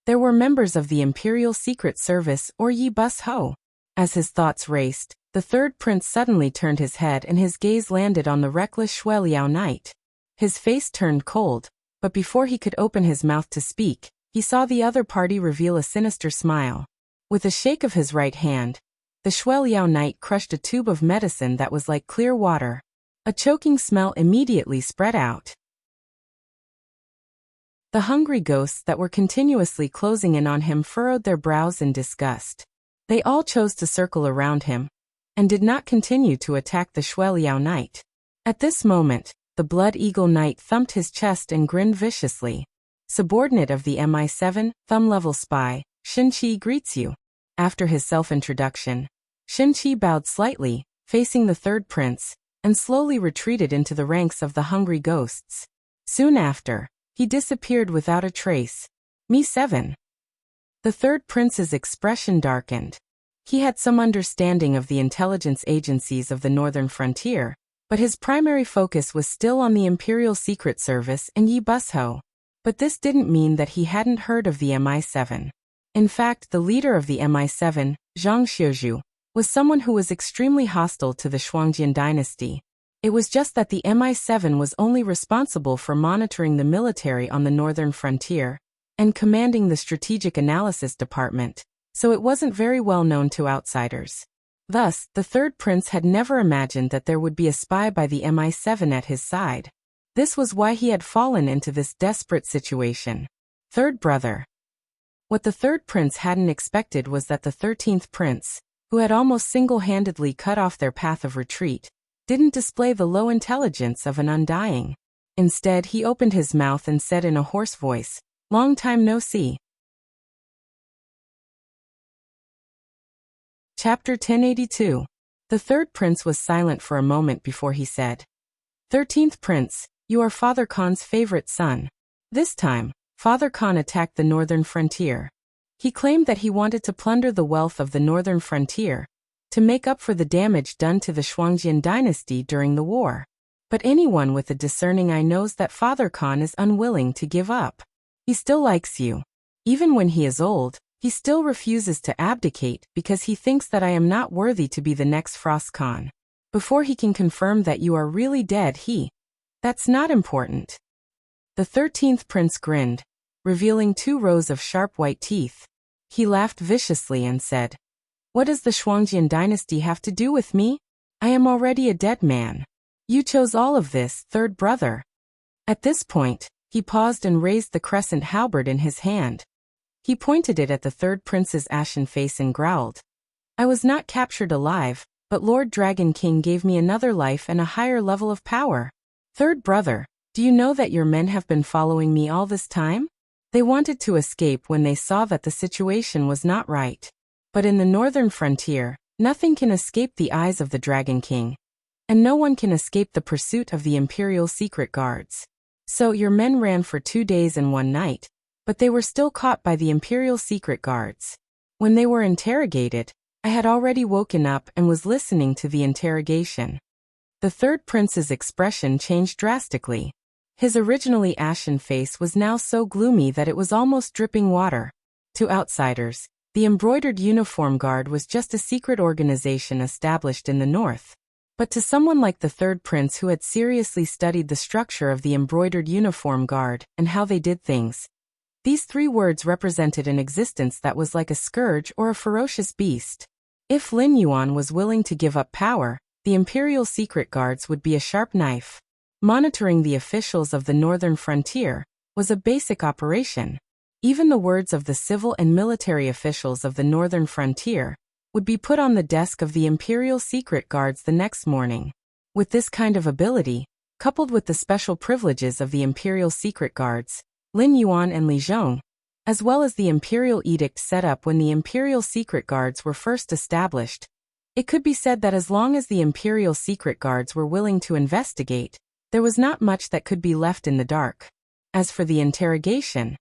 there were members of the Imperial Secret Service or Yi Busho. As his thoughts raced, the third prince suddenly turned his head and his gaze landed on the reckless Shueliao knight. His face turned cold, but before he could open his mouth to speak, he saw the other party reveal a sinister smile. With a shake of his right hand, the Shueliao knight crushed a tube of medicine that was like clear water. A choking smell immediately spread out. The hungry ghosts that were continuously closing in on him furrowed their brows in disgust. They all chose to circle around him, and did not continue to attack the Shueliao knight. At this moment, the Blood Eagle knight thumped his chest and grinned viciously. Subordinate of the MI7, thumb-level spy, Shin-Chi greets you. After his self-introduction, Shin-Chi bowed slightly, facing the third prince, and slowly retreated into the ranks of the hungry ghosts. Soon after, he disappeared without a trace. Mi-7. The third prince's expression darkened. He had some understanding of the intelligence agencies of the northern frontier, but his primary focus was still on the Imperial Secret Service and Yi Busho. But this didn't mean that he hadn't heard of the MI7. In fact, the leader of the MI7, Zhang Xiuzhu, was someone who was extremely hostile to the Shuangjian dynasty. It was just that the MI7 was only responsible for monitoring the military on the northern frontier and commanding the strategic analysis department, so it wasn't very well known to outsiders. Thus, the third prince had never imagined that there would be a spy by the MI7 at his side. This was why he had fallen into this desperate situation. Third brother. What the third prince hadn't expected was that the 13th prince, who had almost single-handedly cut off their path of retreat, didn't display the low intelligence of an undying. Instead, he opened his mouth and said in a hoarse voice, "Long time no see." Chapter 1082. The third prince was silent for a moment before he said, "13th prince, you are Father Khan's favorite son." This time, Father Khan attacked the northern frontier. He claimed that he wanted to plunder the wealth of the northern frontier to make up for the damage done to the Shuangjian dynasty during the war. But anyone with a discerning eye knows that Father Khan is unwilling to give up. He still likes you. Even when he is old, he still refuses to abdicate because he thinks that I am not worthy to be the next Frost Khan. Before he can confirm that you are really dead, that's not important. The 13th prince grinned, revealing 2 rows of sharp white teeth. He laughed viciously and said, "What does the Shuangjian dynasty have to do with me? I am already a dead man. You chose all of this, third brother." At this point, he paused and raised the crescent halberd in his hand. He pointed it at the third prince's ashen face and growled, "I was not captured alive, but Lord Dragon King gave me another life and a higher level of power. Third brother, do you know that your men have been following me all this time? They wanted to escape when they saw that the situation was not right. But in the northern frontier, nothing can escape the eyes of the Dragon King, and no one can escape the pursuit of the Imperial Secret Guards. So your men ran for 2 days and 1 night, but they were still caught by the Imperial Secret Guards. When they were interrogated, I had already woken up and was listening to the interrogation." The third prince's expression changed drastically. His originally ashen face was now so gloomy that it was almost dripping water. To outsiders, the Embroidered Uniform Guard was just a secret organization established in the north. But to someone like the third prince who had seriously studied the structure of the Embroidered Uniform Guard and how they did things, these 3 words represented an existence that was like a scourge or a ferocious beast. If Lin Yuan was willing to give up power, the Imperial Secret Guards would be a sharp knife. Monitoring the officials of the northern frontier was a basic operation. Even the words of the civil and military officials of the northern frontier would be put on the desk of the Imperial Secret Guards the next morning. With this kind of ability, coupled with the special privileges of the Imperial Secret Guards, Lin Yuan and Li Zhong, as well as the Imperial Edict set up when the Imperial Secret Guards were first established, it could be said that as long as the Imperial Secret Guards were willing to investigate, there was not much that could be left in the dark. As for the interrogation,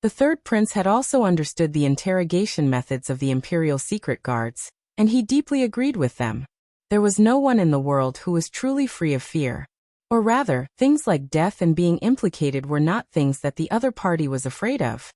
the third prince had also understood the interrogation methods of the Imperial Secret Guards, and he deeply agreed with them. There was no one in the world who was truly free of fear. Or rather, things like death and being implicated were not things that the other party was afraid of.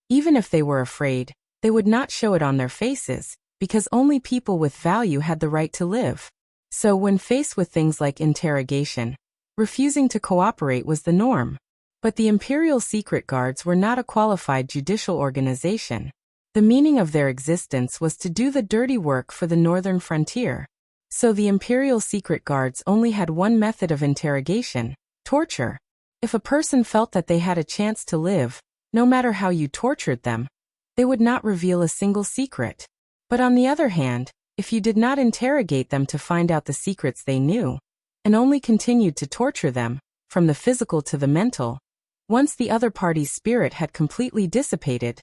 Even if they were afraid, they would not show it on their faces, because only people with value had the right to live. So when faced with things like interrogation, refusing to cooperate was the norm. But the Imperial Secret Guards were not a qualified judicial organization. The meaning of their existence was to do the dirty work for the northern frontier. So the Imperial Secret Guards only had one method of interrogation: torture. If a person felt that they had a chance to live, no matter how you tortured them, they would not reveal a single secret. But on the other hand, if you did not interrogate them to find out the secrets they knew, and only continued to torture them, from the physical to the mental, once the other party's spirit had completely dissipated,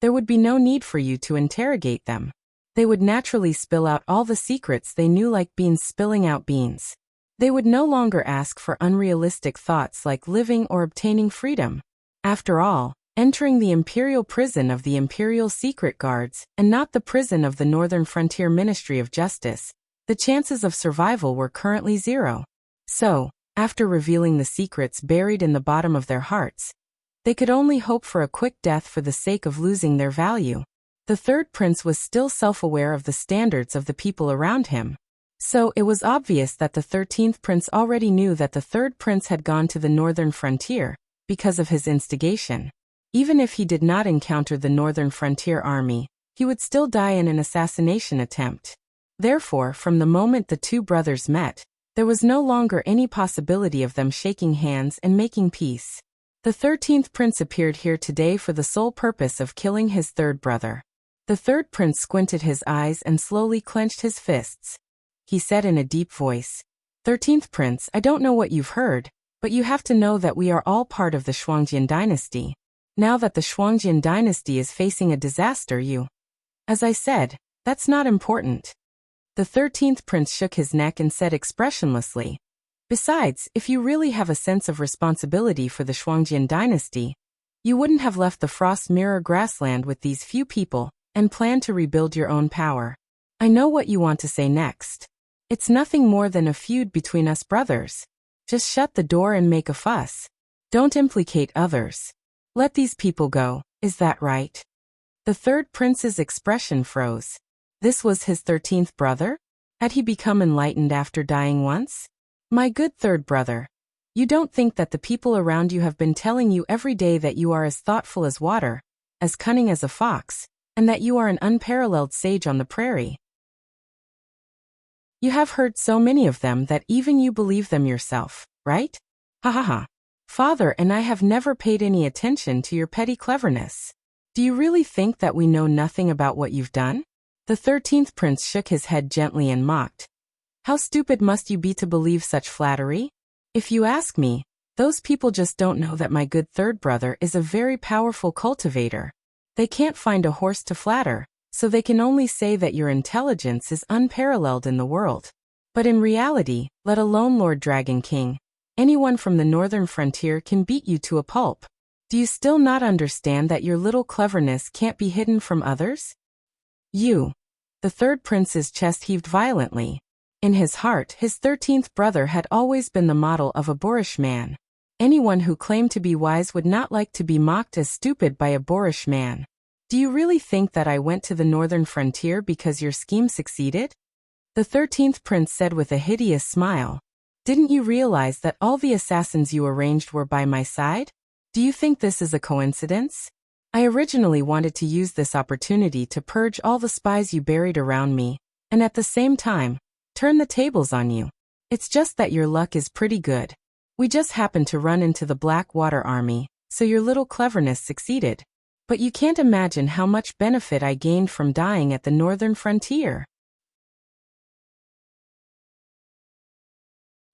there would be no need for you to interrogate them. They would naturally spill out all the secrets they knew, like beans spilling out beans. They would no longer ask for unrealistic thoughts like living or obtaining freedom. After all, entering the imperial prison of the Imperial Secret Guards, and not the prison of the Northern Frontier Ministry of Justice, the chances of survival were currently 0. So, after revealing the secrets buried in the bottom of their hearts, They could only hope for a quick death for the sake of losing their value. The third prince was still self-aware of the standards of the people around him. So it was obvious that the 13th prince already knew that the third prince had gone to the northern frontier, because of his instigation. Even if he did not encounter the northern frontier army, he would still die in an assassination attempt. Therefore, from the moment the two brothers met, there was no longer any possibility of them shaking hands and making peace. The 13th prince appeared here today for the sole purpose of killing his third brother. The third prince squinted his eyes and slowly clenched his fists. He said in a deep voice, 13th prince, I don't know what you've heard, but you have to know that we are all part of the Shuangjian dynasty. Now that the Shuangjian dynasty is facing a disaster, As I said, that's not important. The 13th prince shook his neck and said expressionlessly, besides, if you really have a sense of responsibility for the Shuangjian dynasty, you wouldn't have left the Frost Mirror grassland with these few people and planned to rebuild your own power. I know what you want to say next. It's nothing more than a feud between us brothers. Just shut the door and make a fuss. Don't implicate others. Let these people go, is that right? The third prince's expression froze. This was his 13th brother? Had he become enlightened after dying once? My good third brother, you don't think that the people around you have been telling you every day that you are as thoughtful as water, as cunning as a fox, and that you are an unparalleled sage on the prairie? You have heard so many of them that even you believe them yourself, right? Ha ha ha. Father and I have never paid any attention to your petty cleverness. Do you really think that we know nothing about what you've done? The 13th prince shook his head gently and mocked. How stupid must you be to believe such flattery? If you ask me, those people just don't know that my good third brother is a very powerful cultivator. They can't find a horse to flatter, so they can only say that your intelligence is unparalleled in the world. But in reality, let alone Lord Dragon King, anyone from the northern frontier can beat you to a pulp. Do you still not understand that your little cleverness can't be hidden from others? The third prince's chest heaved violently. In his heart, his 13th brother had always been the model of a boorish man. Anyone who claimed to be wise would not like to be mocked as stupid by a boorish man. Do you really think that I went to the northern frontier because your scheme succeeded? The 13th prince said with a hideous smile. Didn't you realize that all the assassins you arranged were by my side? Do you think this is a coincidence? I originally wanted to use this opportunity to purge all the spies you buried around me, and at the same time, turn the tables on you. It's just that your luck is pretty good. We just happened to run into the Blackwater army, so your little cleverness succeeded. But you can't imagine how much benefit I gained from dying at the northern frontier.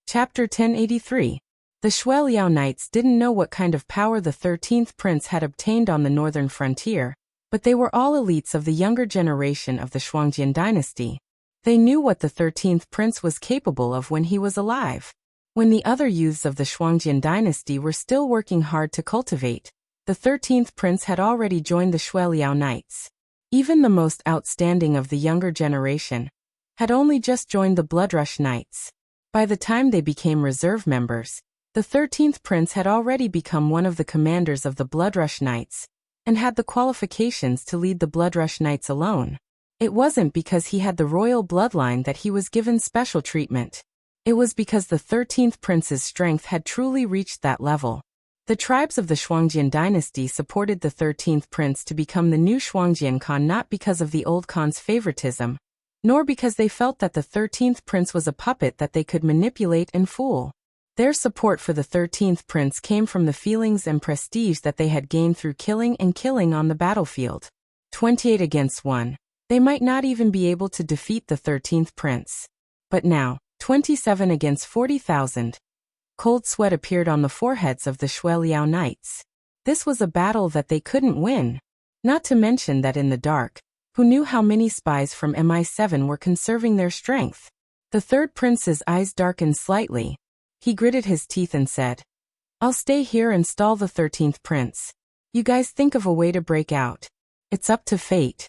Chapter 1083. The Shueliao Knights didn't know what kind of power the 13th prince had obtained on the northern frontier, but they were all elites of the younger generation of the Shuangjian dynasty. They knew what the 13th prince was capable of when he was alive. When the other youths of the Shuangjian dynasty were still working hard to cultivate, the 13th prince had already joined the Shueliao Knights. Even the most outstanding of the younger generation had only just joined the Bloodrush Knights. By the time they became reserve members, the 13th prince had already become one of the commanders of the Bloodrush Knights, and had the qualifications to lead the Bloodrush Knights alone. It wasn't because he had the royal bloodline that he was given special treatment. It was because the 13th prince's strength had truly reached that level. The tribes of the Shuangjian dynasty supported the 13th prince to become the new Shuangjian Khan not because of the old Khan's favoritism, nor because they felt that the 13th prince was a puppet that they could manipulate and fool. Their support for the 13th prince came from the feelings and prestige that they had gained through killing on the battlefield. 28 against 1. They might not even be able to defeat the 13th prince. But now, 27 against 40,000. Cold sweat appeared on the foreheads of the Shueliao Knights. This was a battle that they couldn't win. Not to mention that in the dark, who knew how many spies from MI7 were conserving their strength? The third prince's eyes darkened slightly. He gritted his teeth and said, I'll stay here and stall the 13th prince. You guys think of a way to break out. It's up to fate.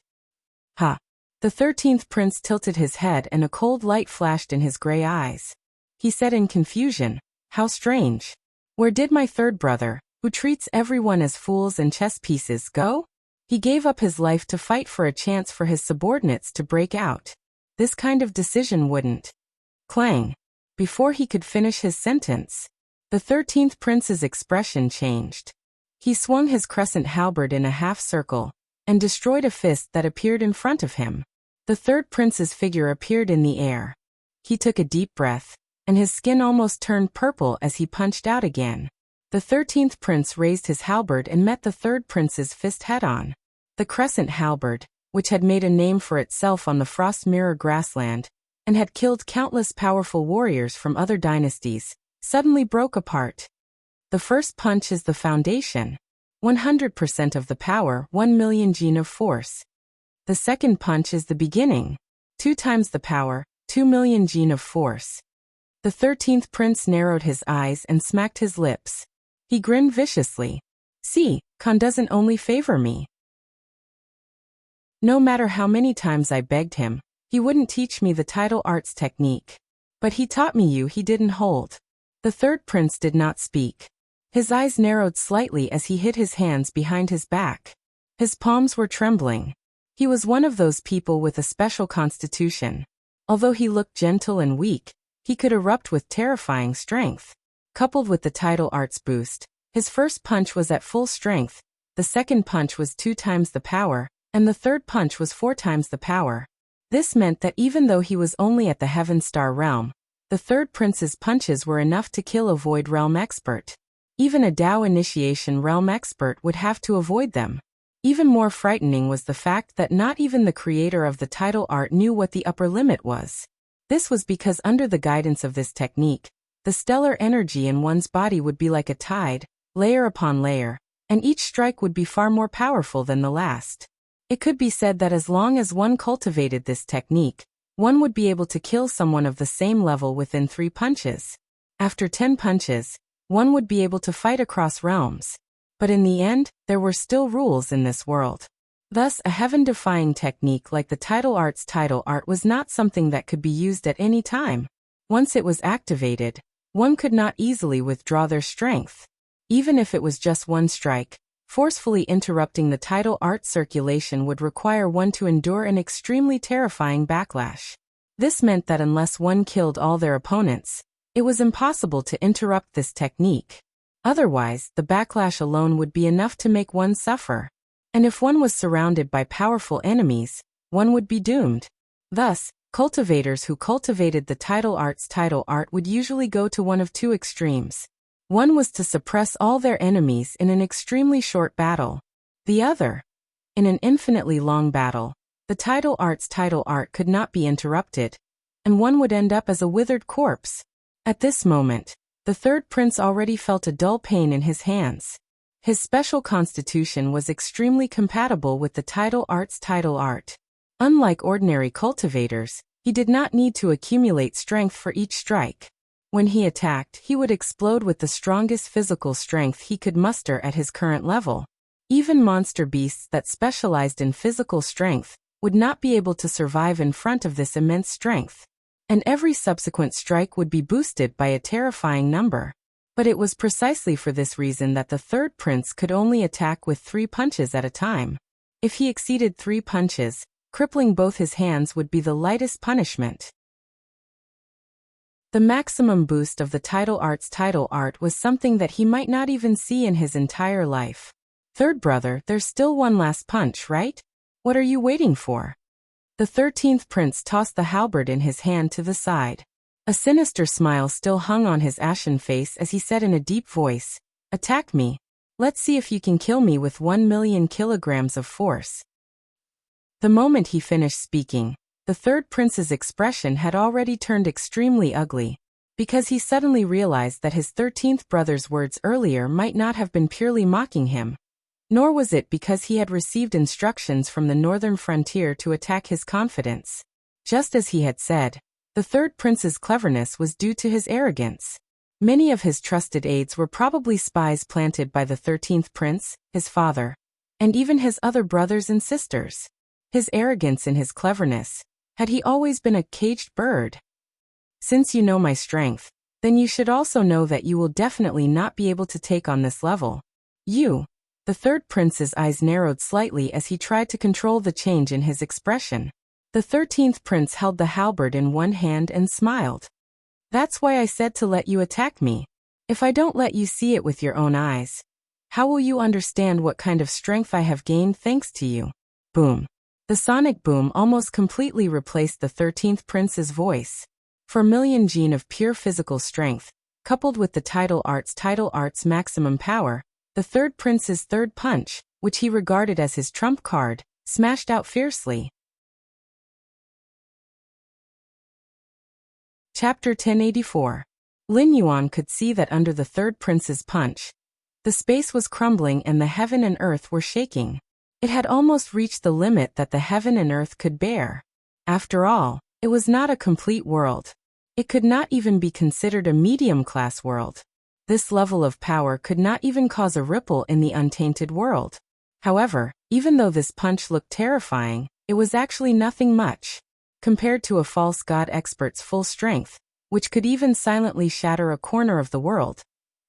Ha! The 13th prince tilted his head and a cold light flashed in his gray eyes. He said in confusion, How strange. Where did my third brother, who treats everyone as fools and chess pieces. Go? He gave up his life to fight for a chance for his subordinates to break out. This kind of decision wouldn't. Clang. Before he could finish his sentence, the 13th prince's expression changed. He swung his crescent halberd in a half circle and destroyed a fist that appeared in front of him. The third prince's figure appeared in the air. He took a deep breath, and his skin almost turned purple as he punched out again. The 13th prince raised his halberd and met the third prince's fist head-on. The crescent halberd, which had made a name for itself on the Frost Mirror grassland, and had killed countless powerful warriors from other dynasties, suddenly broke apart. The first punch is the foundation. 100% of the power, 1 million gene of force. The second punch is the beginning. 2 times the power, 2 million gene of force. The 13th prince narrowed his eyes and smacked his lips. He grinned viciously. See, Khan doesn't only favor me. No matter how many times I begged him, he wouldn't teach me the title arts technique. But he taught me he didn't hold. The third prince did not speak. His eyes narrowed slightly as he hid his hands behind his back. His palms were trembling. He was one of those people with a special constitution. Although he looked gentle and weak, he could erupt with terrifying strength. Coupled with the title arts boost, his first punch was at full strength, the second punch was 2 times the power, and the third punch was 4 times the power. This meant that even though he was only at the Heaven Star realm, the third prince's punches were enough to kill a Void Realm expert. Even a Dao Initiation Realm expert would have to avoid them. Even more frightening was the fact that not even the creator of the title art knew what the upper limit was. This was because under the guidance of this technique, the stellar energy in one's body would be like a tide, layer upon layer, and each strike would be far more powerful than the last. It could be said that as long as one cultivated this technique, one would be able to kill someone of the same level within 3 punches. After 10 punches, one would be able to fight across realms. But in the end, there were still rules in this world. Thus, a heaven-defying technique like the title art's title art was not something that could be used at any time. Once it was activated, one could not easily withdraw their strength. Even if it was just 1 strike, forcefully interrupting the title art circulation would require one to endure an extremely terrifying backlash. This meant that unless one killed all their opponents, it was impossible to interrupt this technique. Otherwise, the backlash alone would be enough to make one suffer. And if one was surrounded by powerful enemies, one would be doomed. Thus, cultivators who cultivated the title art's title art would usually go to one of 2 extremes. One was to suppress all their enemies in an extremely short battle. The other, in an infinitely long battle. The title art's title art could not be interrupted, and one would end up as a withered corpse. At this moment, the third prince already felt a dull pain in his hands. His special constitution was extremely compatible with the title art's title art. Unlike ordinary cultivators, he did not need to accumulate strength for each strike. When he attacked, he would explode with the strongest physical strength he could muster at his current level. Even monster beasts that specialized in physical strength would not be able to survive in front of this immense strength. And every subsequent strike would be boosted by a terrifying number. But it was precisely for this reason that the third prince could only attack with 3 punches at a time. If he exceeded 3 punches, crippling both his hands would be the lightest punishment. The maximum boost of the title art's title art was something that he might not even see in his entire life. Third brother, there's still one last punch, right? What are you waiting for? The 13th prince tossed the halberd in his hand to the side. A sinister smile still hung on his ashen face as he said in a deep voice, "Attack me. Let's see if you can kill me with 1 million kilograms of force." The moment he finished speaking, the third prince's expression had already turned extremely ugly, because he suddenly realized that his 13th brother's words earlier might not have been purely mocking him. Nor was it because he had received instructions from the northern frontier to attack his confidence. Just as he had said, the third prince's cleverness was due to his arrogance. Many of his trusted aides were probably spies planted by the 13th prince, his father, and even his other brothers and sisters. His arrogance and his cleverness. Had he always been a caged bird? Since you know my strength, then you should also know that you will definitely not be able to take on this level. You. The third prince's eyes narrowed slightly as he tried to control the change in his expression. The 13th prince held the halberd in one hand and smiled. That's why I said to let you attack me. If I don't let you see it with your own eyes, how will you understand what kind of strength I have gained thanks to you? Boom. The sonic boom almost completely replaced the 13th prince's voice. 4,000,000 gene of pure physical strength, coupled with the Tidal Art's maximum power, the third prince's third punch, which he regarded as his trump card, smashed out fiercely. Chapter 1084. Lin Yuan could see that under the third prince's punch, the space was crumbling and the heaven and earth were shaking. It had almost reached the limit that the heaven and earth could bear. After all, it was not a complete world. It could not even be considered a medium-class world. This level of power could not even cause a ripple in the untainted world. However, even though this punch looked terrifying, it was actually nothing much compared to a false god expert's full strength, which could even silently shatter a corner of the world.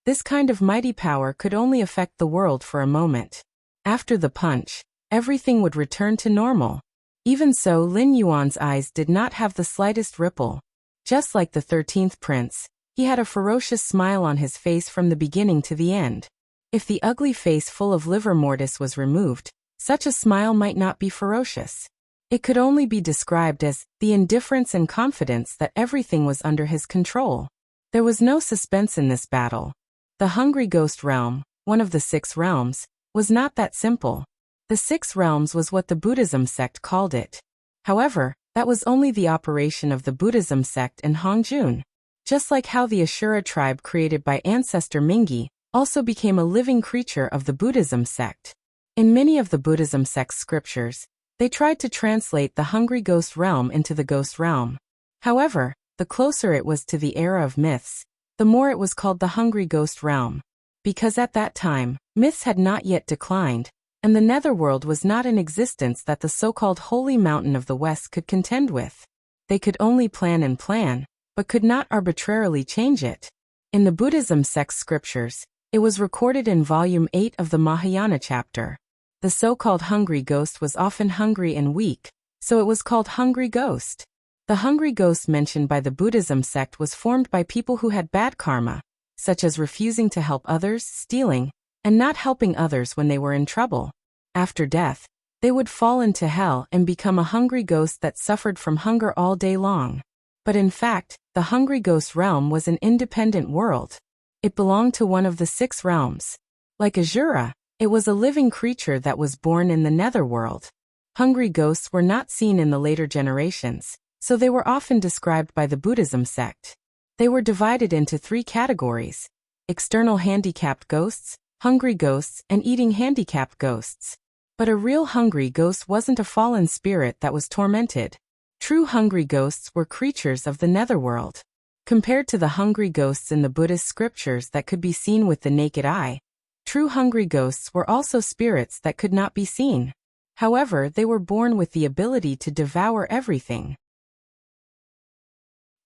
This kind of mighty power could only affect the world for a moment. After the punch, everything would return to normal. Even so, Lin Yuan's eyes did not have the slightest ripple. Just like the 13th prince, he had a ferocious smile on his face from the beginning to the end. If the ugly face full of livor mortis was removed, such a smile might not be ferocious. It could only be described as the indifference and confidence that everything was under his control. There was no suspense in this battle. The Hungry Ghost Realm, one of the 6 realms, was not that simple. The 6 realms was what the Buddhism sect called it. However, that was only the operation of the Buddhism sect in Hongjun. Just like how the Ashura tribe created by ancestor Mingi also became a living creature of the Buddhism sect. In many of the Buddhism sect's scriptures, they tried to translate the Hungry Ghost Realm into the Ghost Realm. However, the closer it was to the era of myths, the more it was called the Hungry Ghost Realm. Because at that time, myths had not yet declined, and the netherworld was not in existence that the so-called Holy Mountain of the West could contend with. They could only plan and plan, but could not arbitrarily change it. In the Buddhism sect's scriptures, it was recorded in Volume 8 of the Mahayana chapter. The so-called hungry ghost was often hungry and weak, so it was called Hungry Ghost. The hungry ghost mentioned by the Buddhism sect was formed by people who had bad karma, such as refusing to help others, stealing, and not helping others when they were in trouble. After death, they would fall into hell and become a hungry ghost that suffered from hunger all day long. But in fact, the Hungry Ghost Realm was an independent world. It belonged to one of the 6 realms. Like Ashura, it was a living creature that was born in the netherworld. Hungry ghosts were not seen in the later generations, so they were often described by the Buddhism sect. They were divided into 3 categories: external handicapped ghosts, hungry ghosts, and eating handicapped ghosts. But a real hungry ghost wasn't a fallen spirit that was tormented. True hungry ghosts were creatures of the netherworld. Compared to the hungry ghosts in the Buddhist scriptures that could be seen with the naked eye, true hungry ghosts were also spirits that could not be seen. However, they were born with the ability to devour everything.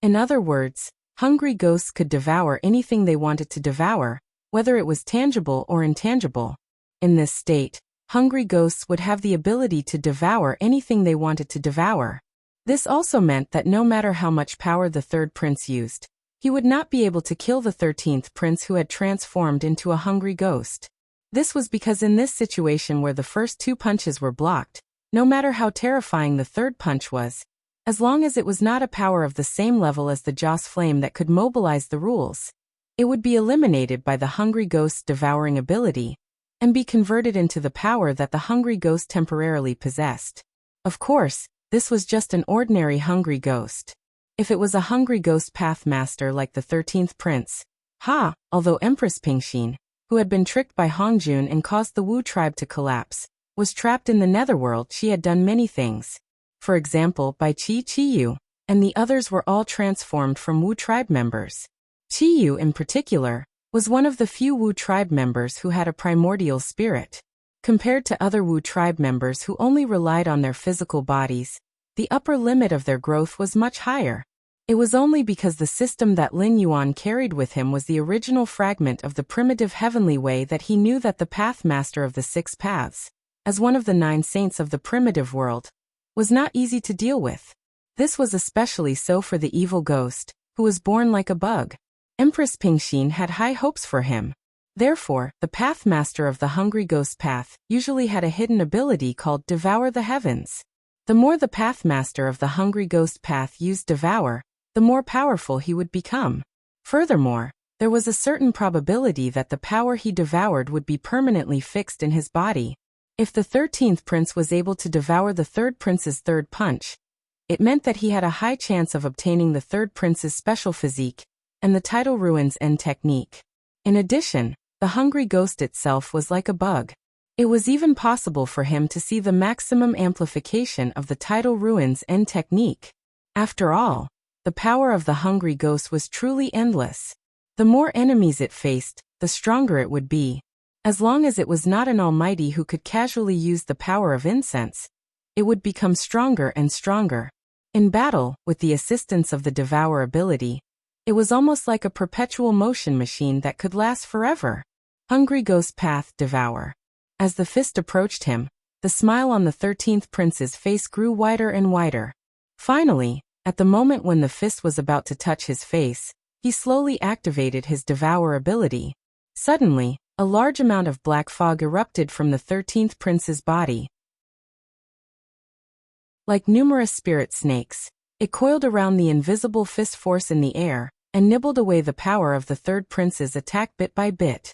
In other words, hungry ghosts could devour anything they wanted to devour, whether it was tangible or intangible. In this state, hungry ghosts would have the ability to devour anything they wanted to devour. This also meant that no matter how much power the third prince used, he would not be able to kill the 13th prince who had transformed into a hungry ghost. This was because in this situation where the first 2 punches were blocked, no matter how terrifying the third punch was, as long as it was not a power of the same level as the Joss flame that could mobilize the rules, it would be eliminated by the hungry ghost's devouring ability, and be converted into the power that the hungry ghost temporarily possessed. Of course, this was just an ordinary hungry ghost. If it was a hungry ghost pathmaster like the 13th prince, although Empress Pingxin, who had been tricked by Hongjun and caused the Wu tribe to collapse, was trapped in the netherworld, she had done many things. For example, by Qiyu, and the others were all transformed from Wu tribe members. Qiyu in particular was one of the few Wu tribe members who had a primordial spirit. Compared to other Wu tribe members who only relied on their physical bodies, the upper limit of their growth was much higher. It was only because the system that Lin Yuan carried with him was the original fragment of the primitive heavenly way that he knew that the path master of the 6 paths, as one of the 9 saints of the primitive world, was not easy to deal with. This was especially so for the evil ghost, who was born like a bug. Empress Pingxin had high hopes for him. Therefore, the path master of the hungry ghost path usually had a hidden ability called Devour the Heavens. The more the path master of the hungry ghost path used Devour, the more powerful he would become. Furthermore, there was a certain probability that the power he devoured would be permanently fixed in his body. If the 13th prince was able to devour the 3rd prince's 3rd punch, it meant that he had a high chance of obtaining the 3rd prince's special physique and the tidal ruins end technique. In addition, the hungry ghost itself was like a bug. It was even possible for him to see the maximum amplification of the tidal ruins end technique. After all, the power of the hungry ghost was truly endless. The more enemies it faced, the stronger it would be. As long as it was not an almighty who could casually use the power of incense, it would become stronger and stronger. In battle, with the assistance of the Devour ability, it was almost like a perpetual motion machine that could last forever. Hungry Ghost Path Devour. As the fist approached him, the smile on the 13th prince's face grew wider and wider. Finally, at the moment when the fist was about to touch his face, he slowly activated his Devour ability. Suddenly, a large amount of black fog erupted from the 13th prince's body. Like numerous spirit snakes, it coiled around the invisible fist force in the air, and nibbled away the power of the 3rd prince's attack bit by bit.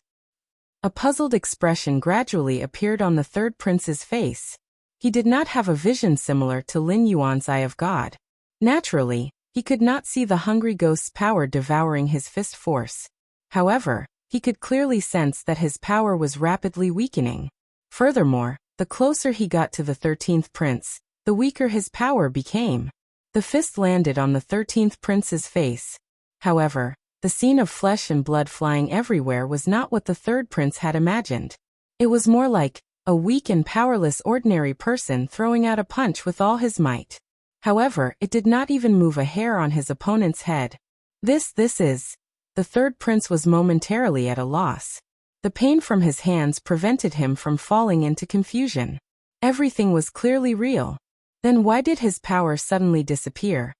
A puzzled expression gradually appeared on the 3rd prince's face. He did not have a vision similar to Lin Yuan's Eye of God. Naturally, he could not see the hungry ghost's power devouring his fist force. However, he could clearly sense that his power was rapidly weakening. Furthermore, the closer he got to the 13th prince, the weaker his power became. The fist landed on the 13th prince's face. However, the scene of flesh and blood flying everywhere was not what the 3rd prince had imagined. It was more like a weak and powerless ordinary person throwing out a punch with all his might. However, it did not even move a hair on his opponent's head. This is. The 3rd prince was momentarily at a loss. The pain from his hands prevented him from falling into confusion. Everything was clearly real. Then why did his power suddenly disappear?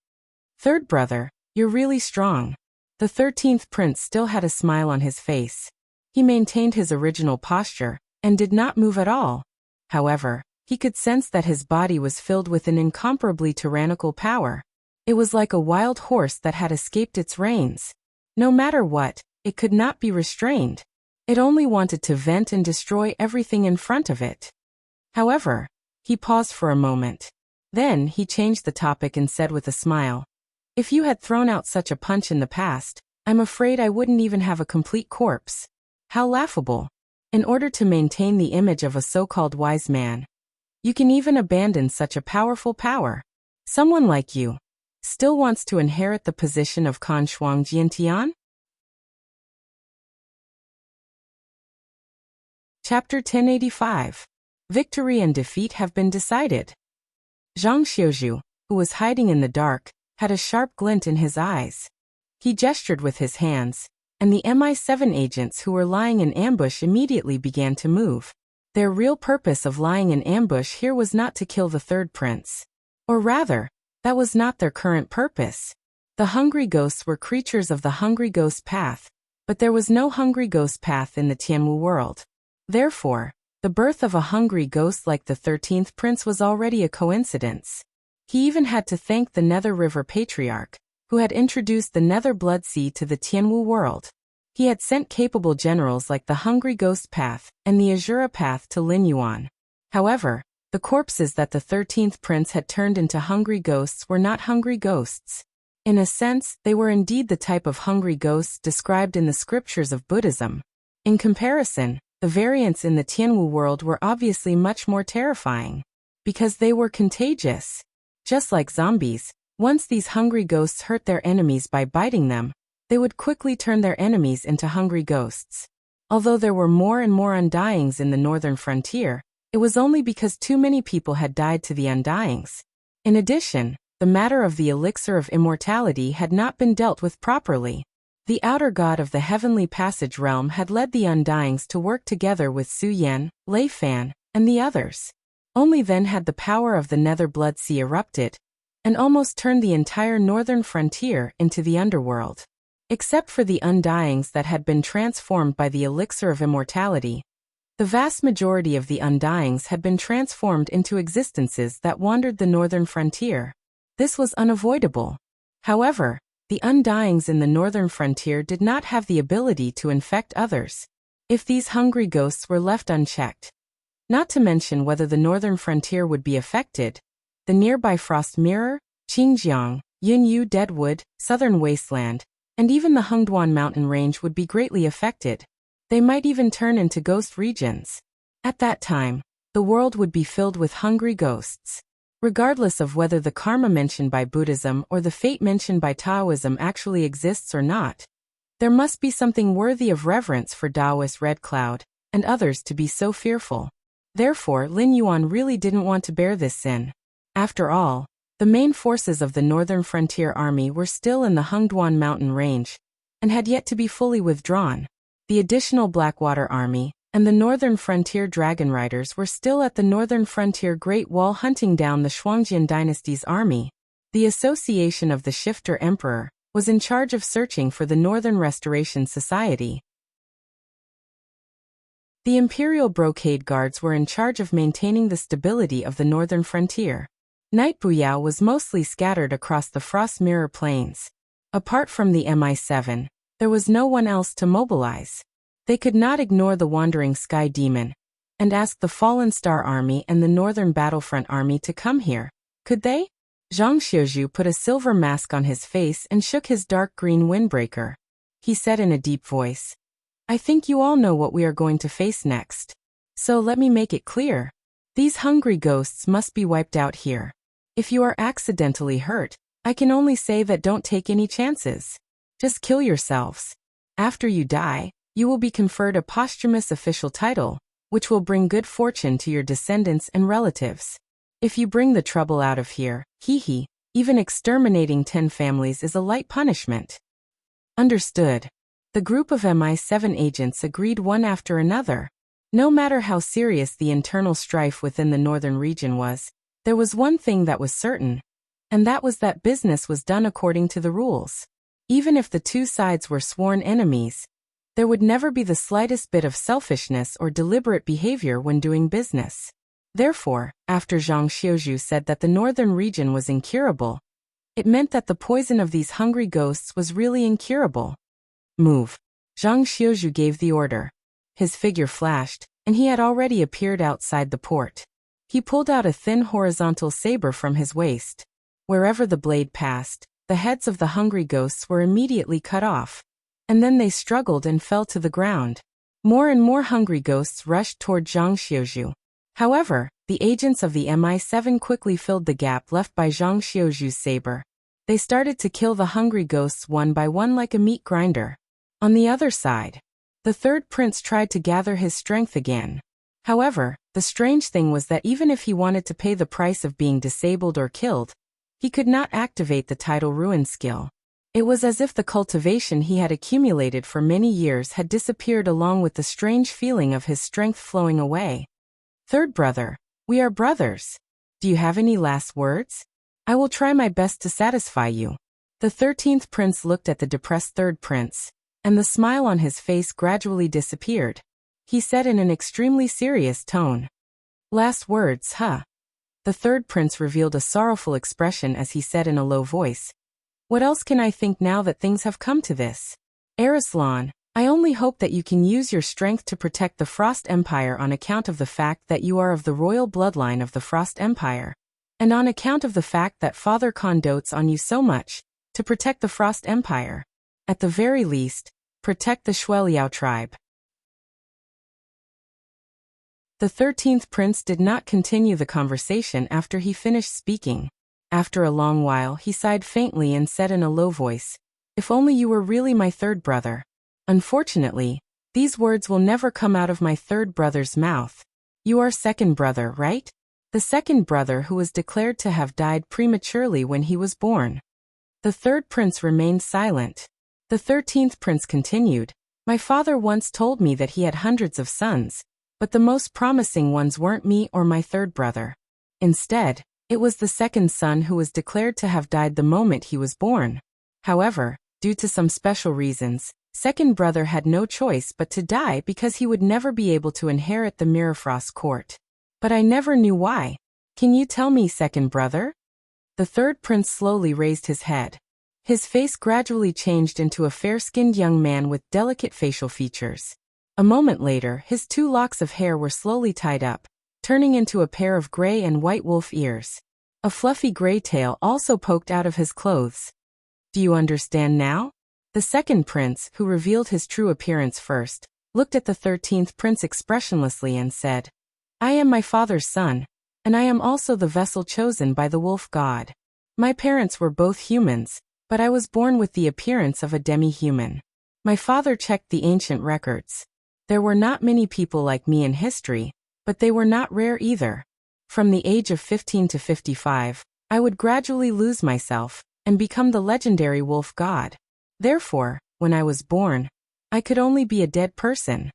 3rd brother, you're really strong. The 13th prince still had a smile on his face. He maintained his original posture, and did not move at all. However, he could sense that his body was filled with an incomparably tyrannical power. It was like a wild horse that had escaped its reins. No matter what, it could not be restrained. It only wanted to vent and destroy everything in front of it. However, he paused for a moment. Then he changed the topic and said with a smile, "If you had thrown out such a punch in the past, I'm afraid I wouldn't even have a complete corpse." How laughable. In order to maintain the image of a so-called wise man, you can even abandon such a powerful power. Someone like you still wants to inherit the position of Kan Shuang Jiantian? Chapter 1085. Victory and defeat have been decided. Zhang Xiuzhu, who was hiding in the dark, had a sharp glint in his eyes. He gestured with his hands, and the MI7 agents who were lying in ambush immediately began to move. Their real purpose of lying in ambush here was not to kill the 3rd prince. Or rather, that was not their current purpose. The hungry ghosts were creatures of the hungry ghost path, but there was no hungry ghost path in the Tianwu world. Therefore, the birth of a hungry ghost like the 13th prince was already a coincidence. He even had to thank the Nether River Patriarch, who had introduced the Nether Blood Sea to the Tianwu world. He had sent capable generals like the Hungry Ghost Path and the Azura Path to Lin Yuan. However, the corpses that the 13th prince had turned into hungry ghosts were not hungry ghosts. In a sense, they were indeed the type of hungry ghosts described in the scriptures of Buddhism. In comparison, the variants in the Tianwu world were obviously much more terrifying, because they were contagious. Just like zombies, once these hungry ghosts hurt their enemies by biting them, they would quickly turn their enemies into hungry ghosts. Although there were more and more undyings in the northern frontier, it was only because too many people had died to the undyings. In addition, the matter of the elixir of immortality had not been dealt with properly. The outer god of the heavenly passage realm had led the Undyings to work together with Su Yan, Lei Fan, and the others. Only then had the power of the Nether Blood Sea erupted, and almost turned the entire northern frontier into the underworld. Except for the Undyings that had been transformed by the elixir of immortality, the vast majority of the Undyings had been transformed into existences that wandered the northern frontier. This was unavoidable. However, the Undyings in the northern frontier did not have the ability to infect others, if these hungry ghosts were left unchecked. Not to mention whether the northern frontier would be affected, the nearby Frost Mirror, Qingjiang, Yunyu Deadwood, Southern Wasteland, and even the Hengduan mountain range would be greatly affected. They might even turn into ghost regions. At that time, the world would be filled with hungry ghosts. Regardless of whether the karma mentioned by Buddhism or the fate mentioned by Taoism actually exists or not, there must be something worthy of reverence for Taoist Red Cloud and others to be so fearful. Therefore, Lin Yuan really didn't want to bear this sin. After all, the main forces of the Northern Frontier Army were still in the Hengduan mountain range and had yet to be fully withdrawn. The additional Blackwater Army and the Northern Frontier Dragon Riders were still at the Northern Frontier Great Wall hunting down the Shuangjian dynasty's army. The Association of the Shifter Emperor was in charge of searching for the Northern Restoration Society. The Imperial Brocade Guards were in charge of maintaining the stability of the northern frontier. Night Buyao was mostly scattered across the Frost Mirror Plains. Apart from the MI7, there was no one else to mobilize. They could not ignore the Wandering Sky Demon and ask the Fallen Star Army and the Northern Battlefront Army to come here, could they? Zhang Xiuzhu put a silver mask on his face and shook his dark green windbreaker. He said in a deep voice, I think you all know what we are going to face next. So let me make it clear. These hungry ghosts must be wiped out here. If you are accidentally hurt, I can only say that don't take any chances. Just kill yourselves. After you die, you will be conferred a posthumous official title, which will bring good fortune to your descendants and relatives. If you bring the trouble out of here, even exterminating 10 families is a light punishment. Understood. The group of MI7 agents agreed one after another. No matter how serious the internal strife within the northern region was, there was one thing that was certain, and that was that business was done according to the rules. Even if the two sides were sworn enemies, there would never be the slightest bit of selfishness or deliberate behavior when doing business. Therefore, after Zhang Xiuzhu said that the northern region was incurable, it meant that the poison of these hungry ghosts was really incurable. Move. Zhang Xiuzhu gave the order. His figure flashed, and he had already appeared outside the port. He pulled out a thin horizontal saber from his waist. Wherever the blade passed, the heads of the hungry ghosts were immediately cut off, and then they struggled and fell to the ground. More and more hungry ghosts rushed toward Zhang Xiuzhu. However, the agents of the MI7 quickly filled the gap left by Zhang Xiuzhu's saber. They started to kill the hungry ghosts one by one like a meat grinder. On the other side, the third prince tried to gather his strength again. However, the strange thing was that even if he wanted to pay the price of being disabled or killed, he could not activate the tidal ruin skill. It was as if the cultivation he had accumulated for many years had disappeared along with the strange feeling of his strength flowing away. Third brother, we are brothers. Do you have any last words? I will try my best to satisfy you. The 13th prince looked at the depressed third prince, and the smile on his face gradually disappeared. He said in an extremely serious tone, Last words, huh? The third prince revealed a sorrowful expression as he said in a low voice, What else can I think now that things have come to this? Arislan, I only hope that you can use your strength to protect the Frost Empire on account of the fact that you are of the royal bloodline of the Frost Empire, and on account of the fact that Father Khan dotes on you so much, to protect the Frost Empire. At the very least, protect the Shueliao tribe. The 13th prince did not continue the conversation after he finished speaking. After a long while he sighed faintly and said in a low voice, If only you were really my third brother. Unfortunately, these words will never come out of my third brother's mouth. You are second brother, right? the second brother who was declared to have died prematurely when he was born. The third prince remained silent. The 13th prince continued, "My father once told me that he had hundreds of sons, but the most promising ones weren't me or my third brother. Instead, it was the second son who was declared to have died the moment he was born. However, due to some special reasons, second brother had no choice but to die because he would never be able to inherit the Mirafrost court. But I never knew why. Can you tell me, second brother?" The third prince slowly raised his head. His face gradually changed into a fair-skinned young man with delicate facial features. A moment later, his 2 locks of hair were slowly tied up, turning into a pair of gray and white wolf ears. A fluffy gray tail also poked out of his clothes. "Do you understand now?" The second prince, who revealed his true appearance first, looked at the 13th prince expressionlessly and said, "I am my father's son, and I am also the vessel chosen by the wolf god. My parents were both humans, but I was born with the appearance of a demi-human. My father checked the ancient records. There were not many people like me in history, but they were not rare either. From the age of 15 to 55, I would gradually lose myself and become the legendary wolf god. Therefore, when I was born, I could only be a dead person."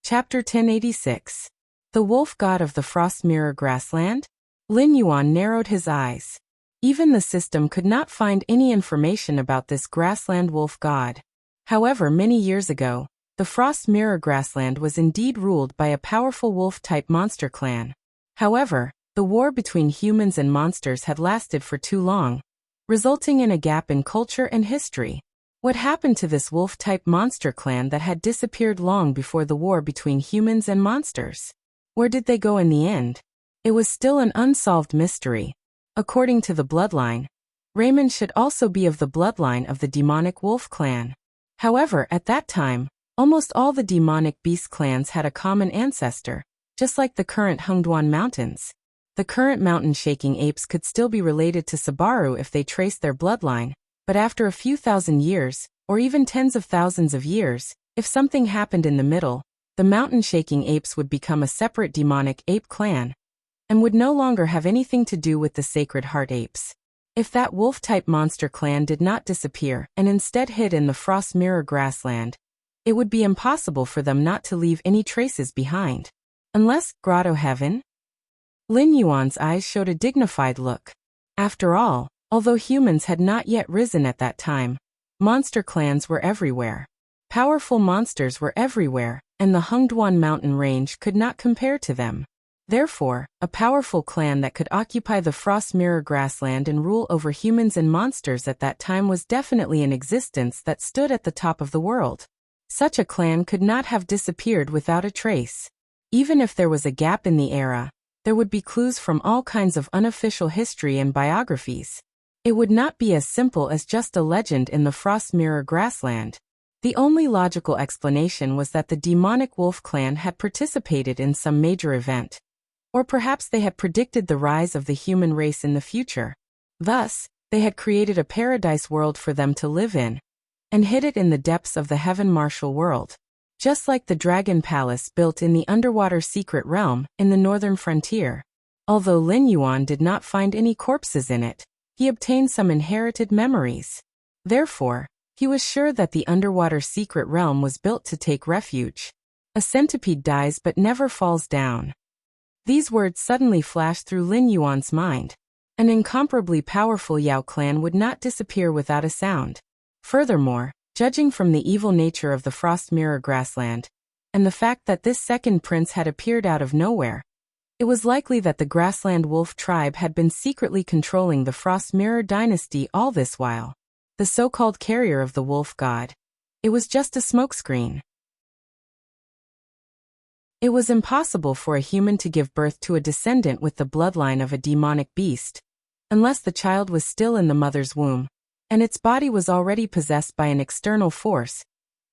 Chapter 1086. The Wolf God of the Frost Mirror Grassland? Lin Yuan narrowed his eyes. Even the system could not find any information about this grassland wolf god. However, many years ago, the Frost Mirror Grassland was indeed ruled by a powerful wolf-type monster clan. However, the war between humans and monsters had lasted for too long, resulting in a gap in culture and history. What happened to this wolf-type monster clan that had disappeared long before the war between humans and monsters? Where did they go in the end? It was still an unsolved mystery. According to the bloodline, Raymond should also be of the bloodline of the demonic wolf clan. However, at that time, almost all the demonic beast clans had a common ancestor, just like the current Hungduan Mountains. The current mountain-shaking apes could still be related to Sabaru if they traced their bloodline, but after a few thousand years, or even tens of thousands of years, if something happened in the middle, the mountain-shaking apes would become a separate demonic ape clan, and would no longer have anything to do with the sacred heart apes. If that wolf-type monster clan did not disappear and instead hid in the Frost Mirror Grassland, it would be impossible for them not to leave any traces behind. Unless, Grotto Heaven? Lin Yuan's eyes showed a dignified look. After all, although humans had not yet risen at that time, monster clans were everywhere. Powerful monsters were everywhere, and the Hungduan mountain range could not compare to them. Therefore, a powerful clan that could occupy the Frost Mirror Grassland and rule over humans and monsters at that time was definitely in existence that stood at the top of the world. Such a clan could not have disappeared without a trace. Even if there was a gap in the era, there would be clues from all kinds of unofficial history and biographies. It would not be as simple as just a legend in the Frost Mirror Grassland. The only logical explanation was that the demonic wolf clan had participated in some major event. Or perhaps they had predicted the rise of the human race in the future. Thus, they had created a paradise world for them to live in, and hid it in the depths of the Heaven Martial world. Just like the Dragon Palace built in the underwater secret realm in the northern frontier. Although Lin Yuan did not find any corpses in it, he obtained some inherited memories. Therefore, he was sure that the underwater secret realm was built to take refuge. A centipede dies but never falls down. These words suddenly flashed through Lin Yuan's mind. An incomparably powerful Yao clan would not disappear without a sound. Furthermore, judging from the evil nature of the Frost Mirror Grassland, and the fact that this second prince had appeared out of nowhere, it was likely that the Grassland Wolf tribe had been secretly controlling the Frost Mirror dynasty all this while. The so-called carrier of the wolf god. It was just a smokescreen. It was impossible for a human to give birth to a descendant with the bloodline of a demonic beast, unless the child was still in the mother's womb, and its body was already possessed by an external force,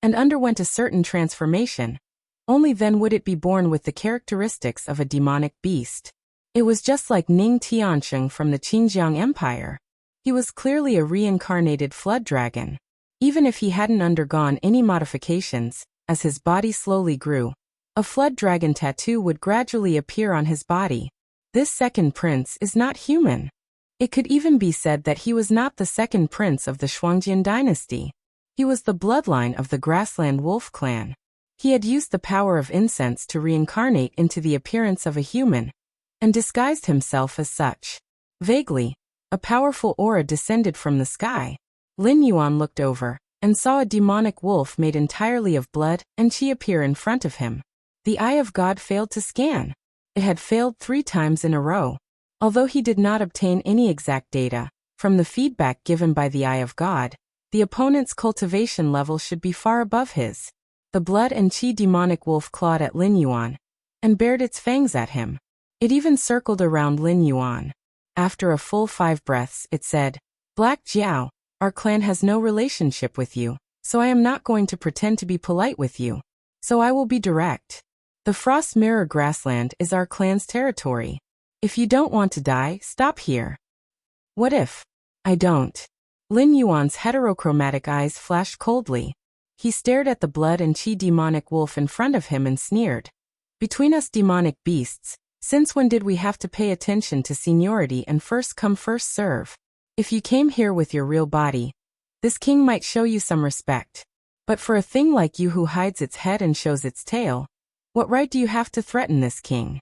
and underwent a certain transformation. Only then would it be born with the characteristics of a demonic beast. It was just like Ning Tiansheng from the Qingjiang Empire. He was clearly a reincarnated flood dragon. Even if he hadn't undergone any modifications, as his body slowly grew. A flood dragon tattoo would gradually appear on his body. This second prince is not human. It could even be said that he was not the second prince of the Shuangjian dynasty. He was the bloodline of the Grassland Wolf clan. He had used the power of incense to reincarnate into the appearance of a human, and disguised himself as such. Vaguely, a powerful aura descended from the sky. Lin Yuan looked over, and saw a demonic wolf made entirely of blood and qi appear in front of him. The Eye of God failed to scan. It had failed 3 times in a row. Although he did not obtain any exact data from the feedback given by the Eye of God, the opponent's cultivation level should be far above his. The blood and qi demonic wolf clawed at Lin Yuan and bared its fangs at him. It even circled around Lin Yuan. After a full 5 breaths, it said, "Black Jiao, our clan has no relationship with you, so I am not going to pretend to be polite with you. So I will be direct. The Frost Mirror Grassland is our clan's territory. If you don't want to die, stop here." "What if I don't?" Lin Yuan's heterochromatic eyes flashed coldly. He stared at the blood and qi demonic wolf in front of him and sneered. "Between us demonic beasts, since when did we have to pay attention to seniority and first come first serve? If you came here with your real body, this king might show you some respect. But for a thing like you who hides its head and shows its tail, what right do you have to threaten this king?"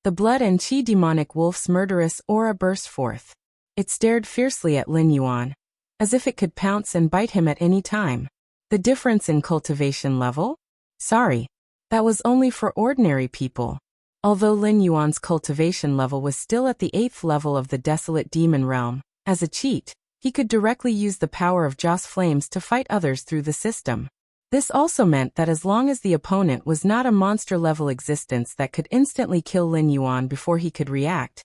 The blood and qi demonic wolf's murderous aura burst forth. It stared fiercely at Lin Yuan, as if it could pounce and bite him at any time. The difference in cultivation level? Sorry, that was only for ordinary people. Although Lin Yuan's cultivation level was still at the 8th level of the Desolate Demon Realm, as a cheat, he could directly use the power of Joss Flames to fight others through the system. This also meant that as long as the opponent was not a monster-level existence that could instantly kill Lin Yuan before he could react,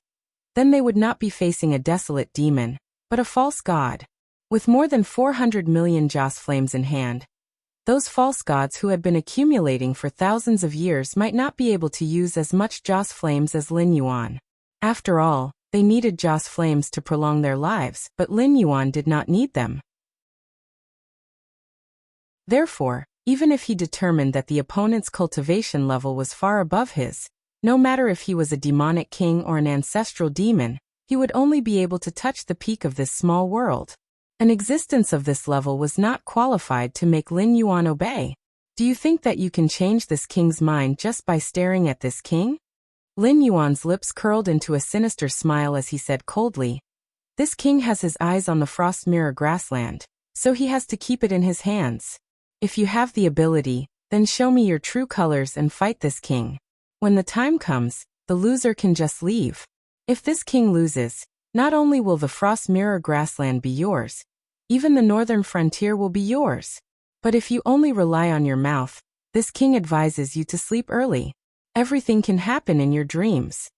then they would not be facing a desolate demon, but a false god. With more than 400 million Joss Flames in hand, those false gods who had been accumulating for thousands of years might not be able to use as much Joss Flames as Lin Yuan. After all, they needed Joss Flames to prolong their lives, but Lin Yuan did not need them. Therefore, even if he determined that the opponent's cultivation level was far above his, no matter if he was a demonic king or an ancestral demon, he would only be able to touch the peak of this small world. An existence of this level was not qualified to make Lin Yuan obey. Do you think that you can change this king's mind just by staring at this king? Lin Yuan's lips curled into a sinister smile as he said coldly, "This king has his eyes on the Frost Mirror Grassland, so he has to keep it in his hands. If you have the ability, then show me your true colors and fight this king. When the time comes, the loser can just leave. If this king loses, not only will the Frost Mirror Grassland be yours, even the northern frontier will be yours. But if you only rely on your mouth, this king advises you to sleep early. Everything can happen in your dreams."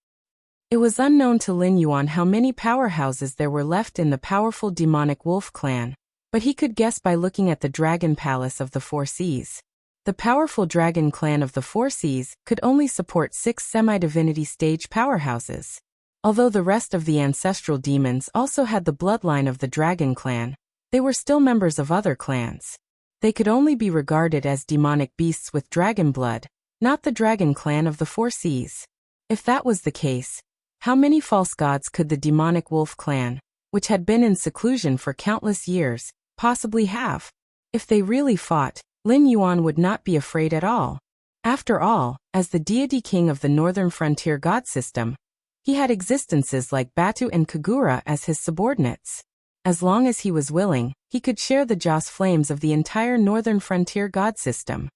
It was unknown to Lin Yuan how many powerhouses there were left in the powerful demonic wolf clan, but he could guess by looking at the Dragon Palace of the Four Seas. The powerful Dragon Clan of the Four Seas could only support 6 semi-divinity stage powerhouses. Although the rest of the ancestral demons also had the bloodline of the Dragon Clan, they were still members of other clans. They could only be regarded as demonic beasts with dragon blood, not the Dragon Clan of the Four Seas. If that was the case, how many false gods could the demonic wolf clan, which had been in seclusion for countless years, possibly have? If they really fought, Lin Yuan would not be afraid at all. After all, as the deity king of the northern frontier god system, he had existences like Batu and Kagura as his subordinates. As long as he was willing, he could share the Joss Flames of the entire northern frontier god system.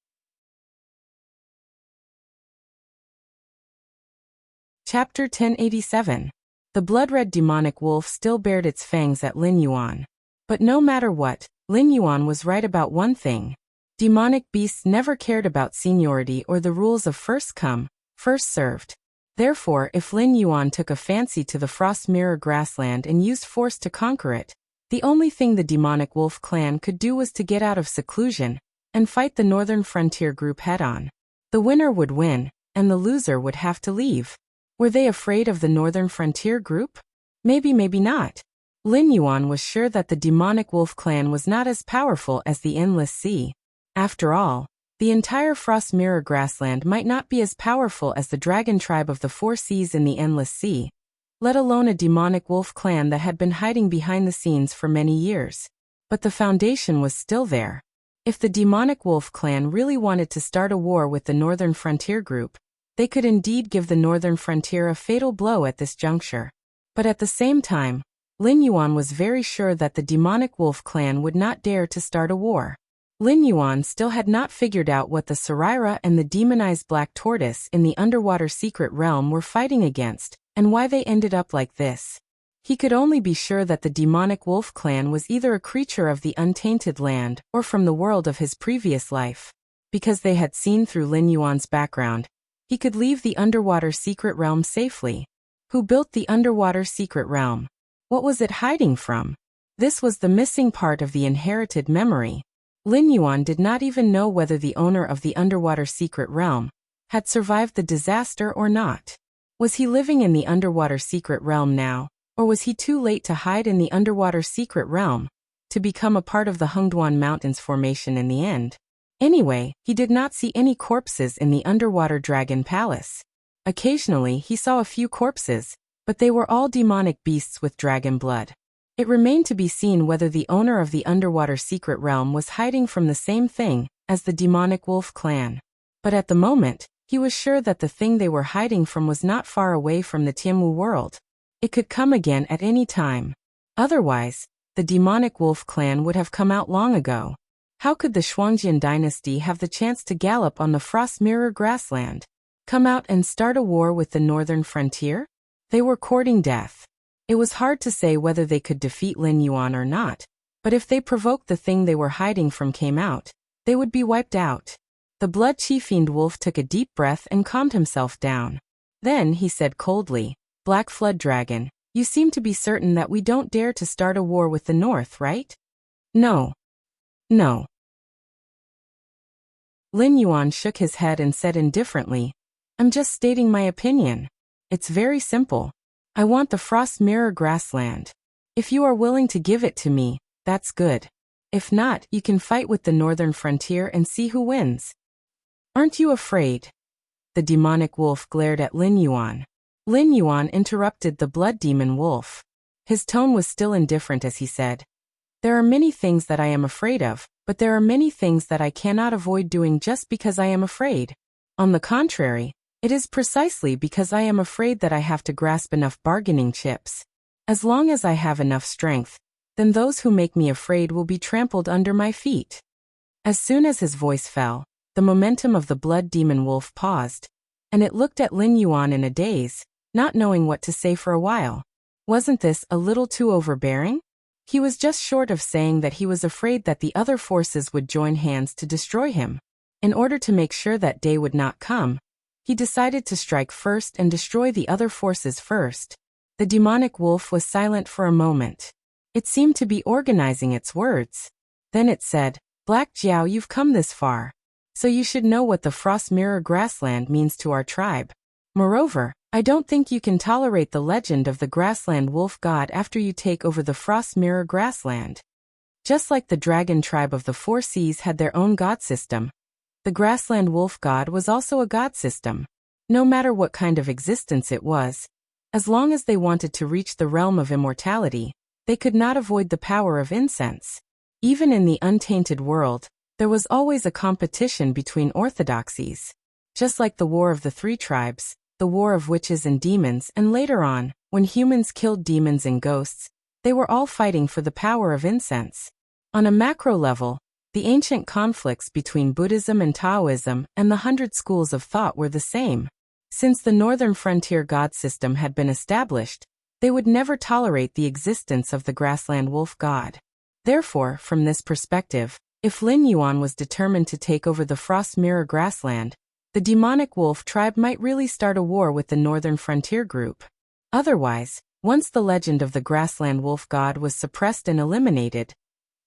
Chapter 1087. The blood-red demonic wolf still bared its fangs at Lin Yuan. But no matter what, Lin Yuan was right about one thing. Demonic beasts never cared about seniority or the rules of first come, first served. Therefore, if Lin Yuan took a fancy to the Frost Mirror Grassland and used force to conquer it, the only thing the demonic wolf clan could do was to get out of seclusion and fight the northern frontier group head-on. The winner would win, and the loser would have to leave. Were they afraid of the northern frontier group? Maybe, maybe not. Lin Yuan was sure that the demonic wolf clan was not as powerful as the Endless Sea. After all, The entire Frost Mirror grassland might not be as powerful as the dragon tribe of the Four Seas in the Endless Sea, let alone a demonic wolf clan that had been hiding behind the scenes for many years. But the foundation was still there. If the demonic wolf clan really wanted to start a war with the Northern Frontier group, they could indeed give the Northern Frontier a fatal blow at this juncture. But at the same time, Lin Yuan was very sure that the demonic wolf clan would not dare to start a war. Lin Yuan still had not figured out what the Saraira and the demonized black tortoise in the underwater secret realm were fighting against, and why they ended up like this. He could only be sure that the demonic wolf clan was either a creature of the untainted land or from the world of his previous life. Because they had seen through Lin Yuan's background, he could leave the underwater secret realm safely. Who built the underwater secret realm? What was it hiding from? This was the missing part of the inherited memory. Lin Yuan did not even know whether the owner of the underwater secret realm had survived the disaster or not. Was he living in the underwater secret realm now, or was he too late to hide in the underwater secret realm to become a part of the Hengduan Mountains formation in the end? Anyway, he did not see any corpses in the underwater dragon palace. Occasionally he saw a few corpses, but they were all demonic beasts with dragon blood. It remained to be seen whether the owner of the underwater secret realm was hiding from the same thing as the demonic wolf clan. But at the moment, he was sure that the thing they were hiding from was not far away from the Tianwu world. It could come again at any time. Otherwise, the demonic wolf clan would have come out long ago. How could the Shuangjian dynasty have the chance to gallop on the Frost Mirror grassland? Come out and start a war with the Northern Frontier? They were courting death. It was hard to say whether they could defeat Lin Yuan or not, but if they provoked the thing they were hiding from came out, they would be wiped out. The blood chi-fiend wolf took a deep breath and calmed himself down. Then he said coldly, "Black Flood Dragon, you seem to be certain that we don't dare to start a war with the North, right?" "No. No." Lin Yuan shook his head and said indifferently, "I'm just stating my opinion. It's very simple. I want the Frost Mirror grassland. If you are willing to give it to me, that's good. If not, you can fight with the Northern Frontier and see who wins." "Aren't you afraid?" The demonic wolf glared at Lin Yuan. Lin Yuan interrupted the blood demon wolf. His tone was still indifferent as he said, "There are many things that I am afraid of, but there are many things that I cannot avoid doing just because I am afraid. On the contrary, it is precisely because I am afraid that I have to grasp enough bargaining chips. As long as I have enough strength, then those who make me afraid will be trampled under my feet." As soon as his voice fell, the momentum of the blood demon wolf paused, and it looked at Lin Yuan in a daze, not knowing what to say for a while. Wasn't this a little too overbearing? He was just short of saying that he was afraid that the other forces would join hands to destroy him. In order to make sure that day would not come, he decided to strike first and destroy the other forces first. The demonic wolf was silent for a moment. It seemed to be organizing its words. Then it said, "Black Jiao, you've come this far. So you should know what the Frost Mirror grassland means to our tribe. Moreover, I don't think you can tolerate the legend of the grassland wolf god after you take over the Frost Mirror grassland." Just like the dragon tribe of the Four Seas had their own god system, the grassland wolf god was also a god system. No matter what kind of existence it was, as long as they wanted to reach the realm of immortality, they could not avoid the power of incense. Even in the untainted world, there was always a competition between orthodoxies. Just like the War of the Three Tribes, the War of Witches and Demons, and later on, when humans killed demons and ghosts, they were all fighting for the power of incense. On a macro level, the ancient conflicts between Buddhism and Taoism and the 100 schools of thought were the same. Since the Northern Frontier god system had been established, they would never tolerate the existence of the grassland wolf god. Therefore, from this perspective, if Lin Yuan was determined to take over the Frost Mirror grassland, the demonic wolf tribe might really start a war with the Northern Frontier group. Otherwise, once the legend of the grassland wolf god was suppressed and eliminated,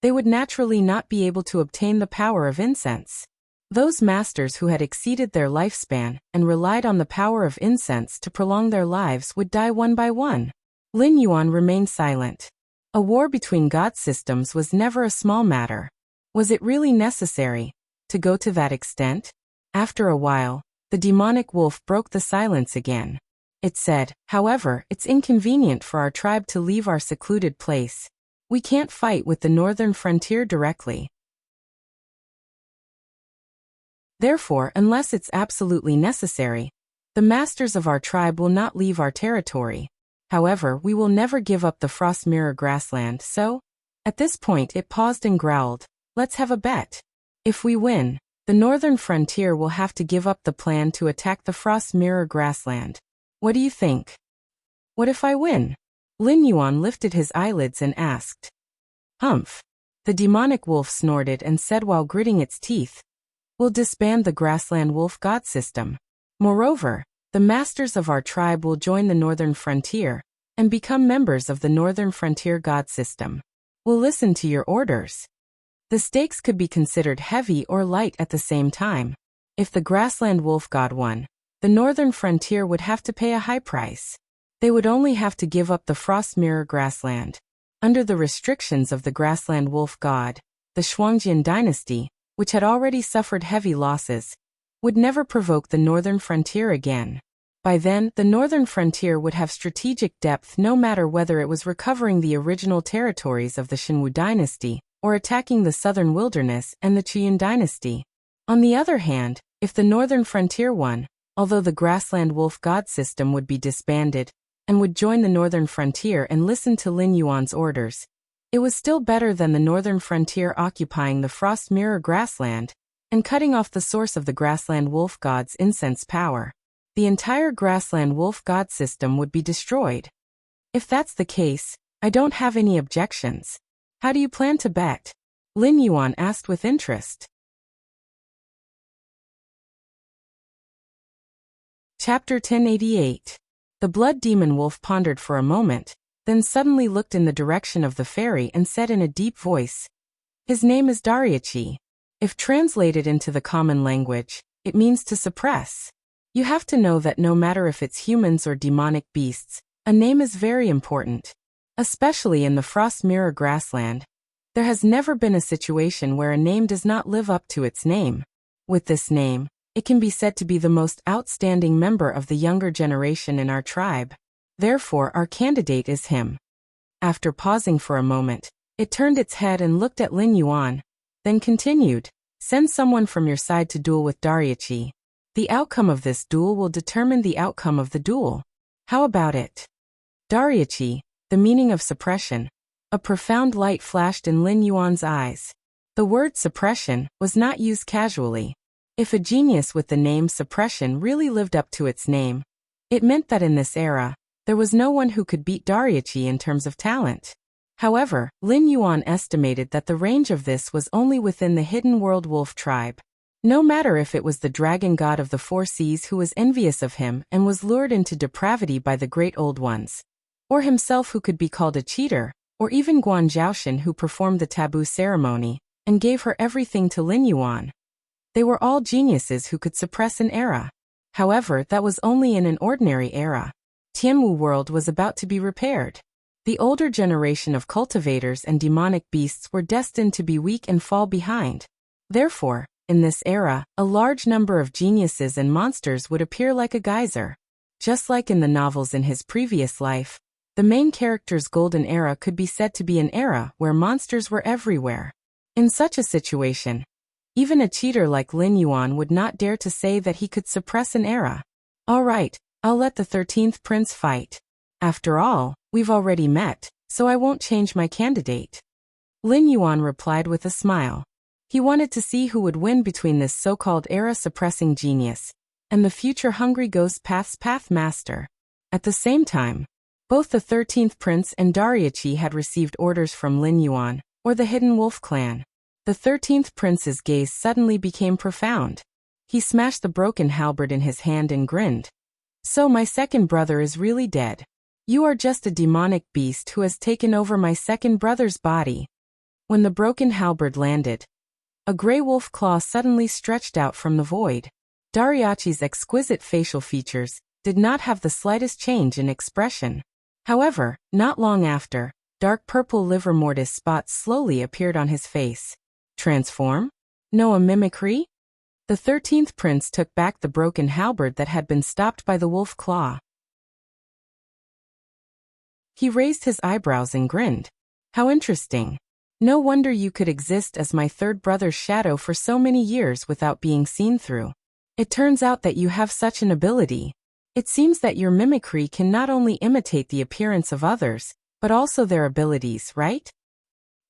they would naturally not be able to obtain the power of incense. Those masters who had exceeded their lifespan and relied on the power of incense to prolong their lives would die one by one. Lin Yuan remained silent. A war between god systems was never a small matter. Was it really necessary? To go to that extent? After a while, the demonic wolf broke the silence again. It said, however, it's inconvenient for our tribe to leave our secluded place. We can't fight with the northern frontier directly. Therefore, unless it's absolutely necessary, the masters of our tribe will not leave our territory. However, we will never give up the Frost Mirror grassland, so? At this point it paused and growled, let's have a bet. If we win, the northern frontier will have to give up the plan to attack the Frost Mirror grassland. What do you think? What if I win? Lin Yuan lifted his eyelids and asked. Humph. The demonic wolf snorted and said while gritting its teeth, we'll disband the grassland wolf god system. Moreover, the masters of our tribe will join the northern frontier and become members of the northern frontier god system. We'll listen to your orders. The stakes could be considered heavy or light at the same time. If the grassland wolf god won, the northern frontier would have to pay a high price. They would only have to give up the Frost Mirror grassland. Under the restrictions of the grassland wolf god, the Shuangjian dynasty, which had already suffered heavy losses, would never provoke the northern frontier again. By then, the northern frontier would have strategic depth no matter whether it was recovering the original territories of the Shenwu dynasty or attacking the southern wilderness and the Qiyun dynasty. On the other hand, if the northern frontier won, although the grassland wolf god system would be disbanded and would join the northern frontier and listen to Lin Yuan's orders, it was still better than the northern frontier occupying the Frost Mirror grassland and cutting off the source of the grassland wolf god's incense power. The entire grassland wolf god system would be destroyed. If that's the case, I don't have any objections. How do you plan to bet? Lin Yuan asked with interest. Chapter 1088. The blood demon wolf pondered for a moment, then suddenly looked in the direction of the fairy and said in a deep voice, his name is Dariachi. If translated into the common language, it means to suppress. You have to know that no matter if it's humans or demonic beasts, a name is very important. Especially in the Frost Mirror grassland, there has never been a situation where a name does not live up to its name. With this name, it can be said to be the most outstanding member of the younger generation in our tribe. Therefore, our candidate is him. After pausing for a moment, it turned its head and looked at Lin Yuan, then continued, send someone from your side to duel with Dariachi. The outcome of this duel will determine the outcome of the duel. How about it? Dariachi, the meaning of suppression. A profound light flashed in Lin Yuan's eyes. The word suppression was not used casually. If a genius with the name suppression really lived up to its name, it meant that in this era, there was no one who could beat Dariachi in terms of talent. However, Lin Yuan estimated that the range of this was only within the hidden world wolf tribe. No matter if it was the dragon god of the four seas who was envious of him and was lured into depravity by the great old ones, or himself who could be called a cheater, or even Guan Zhaoshan who performed the taboo ceremony and gave her everything to Lin Yuan. They were all geniuses who could suppress an era. However, that was only in an ordinary era. Tianwu world was about to be repaired. The older generation of cultivators and demonic beasts were destined to be weak and fall behind. Therefore, in this era, a large number of geniuses and monsters would appear like a geyser. Just like in the novels in his previous life, the main character's golden era could be said to be an era where monsters were everywhere. In such a situation, even a cheater like Lin Yuan would not dare to say that he could suppress an era. All right, I'll let the 13th prince fight. After all, we've already met, so I won't change my candidate. Lin Yuan replied with a smile. He wanted to see who would win between this so-called era-suppressing genius and the future Hungry Ghost Path's Path Master. At the same time, both the 13th prince and Dariachi had received orders from Lin Yuan, or the Hidden Wolf clan. The 13th prince's gaze suddenly became profound. He smashed the broken halberd in his hand and grinned. So my second brother is really dead. You are just a demonic beast who has taken over my second brother's body. When the broken halberd landed, a gray wolf claw suddenly stretched out from the void. Dariachi's exquisite facial features did not have the slightest change in expression. However, not long after, dark purple liver mortis spots slowly appeared on his face. Transform? No, a mimicry? The 13th prince took back the broken halberd that had been stopped by the wolf claw. He raised his eyebrows and grinned. How interesting. No wonder you could exist as my third brother's shadow for so many years without being seen through. It turns out that you have such an ability. It seems that your mimicry can not only imitate the appearance of others, but also their abilities, right?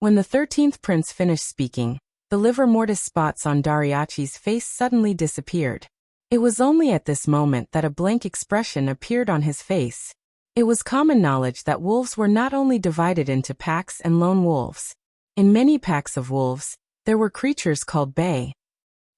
When the 13th prince finished speaking, the livor mortis spots on Dariachi's face suddenly disappeared. It was only at this moment that a blank expression appeared on his face. It was common knowledge that wolves were not only divided into packs and lone wolves. In many packs of wolves, there were creatures called bay.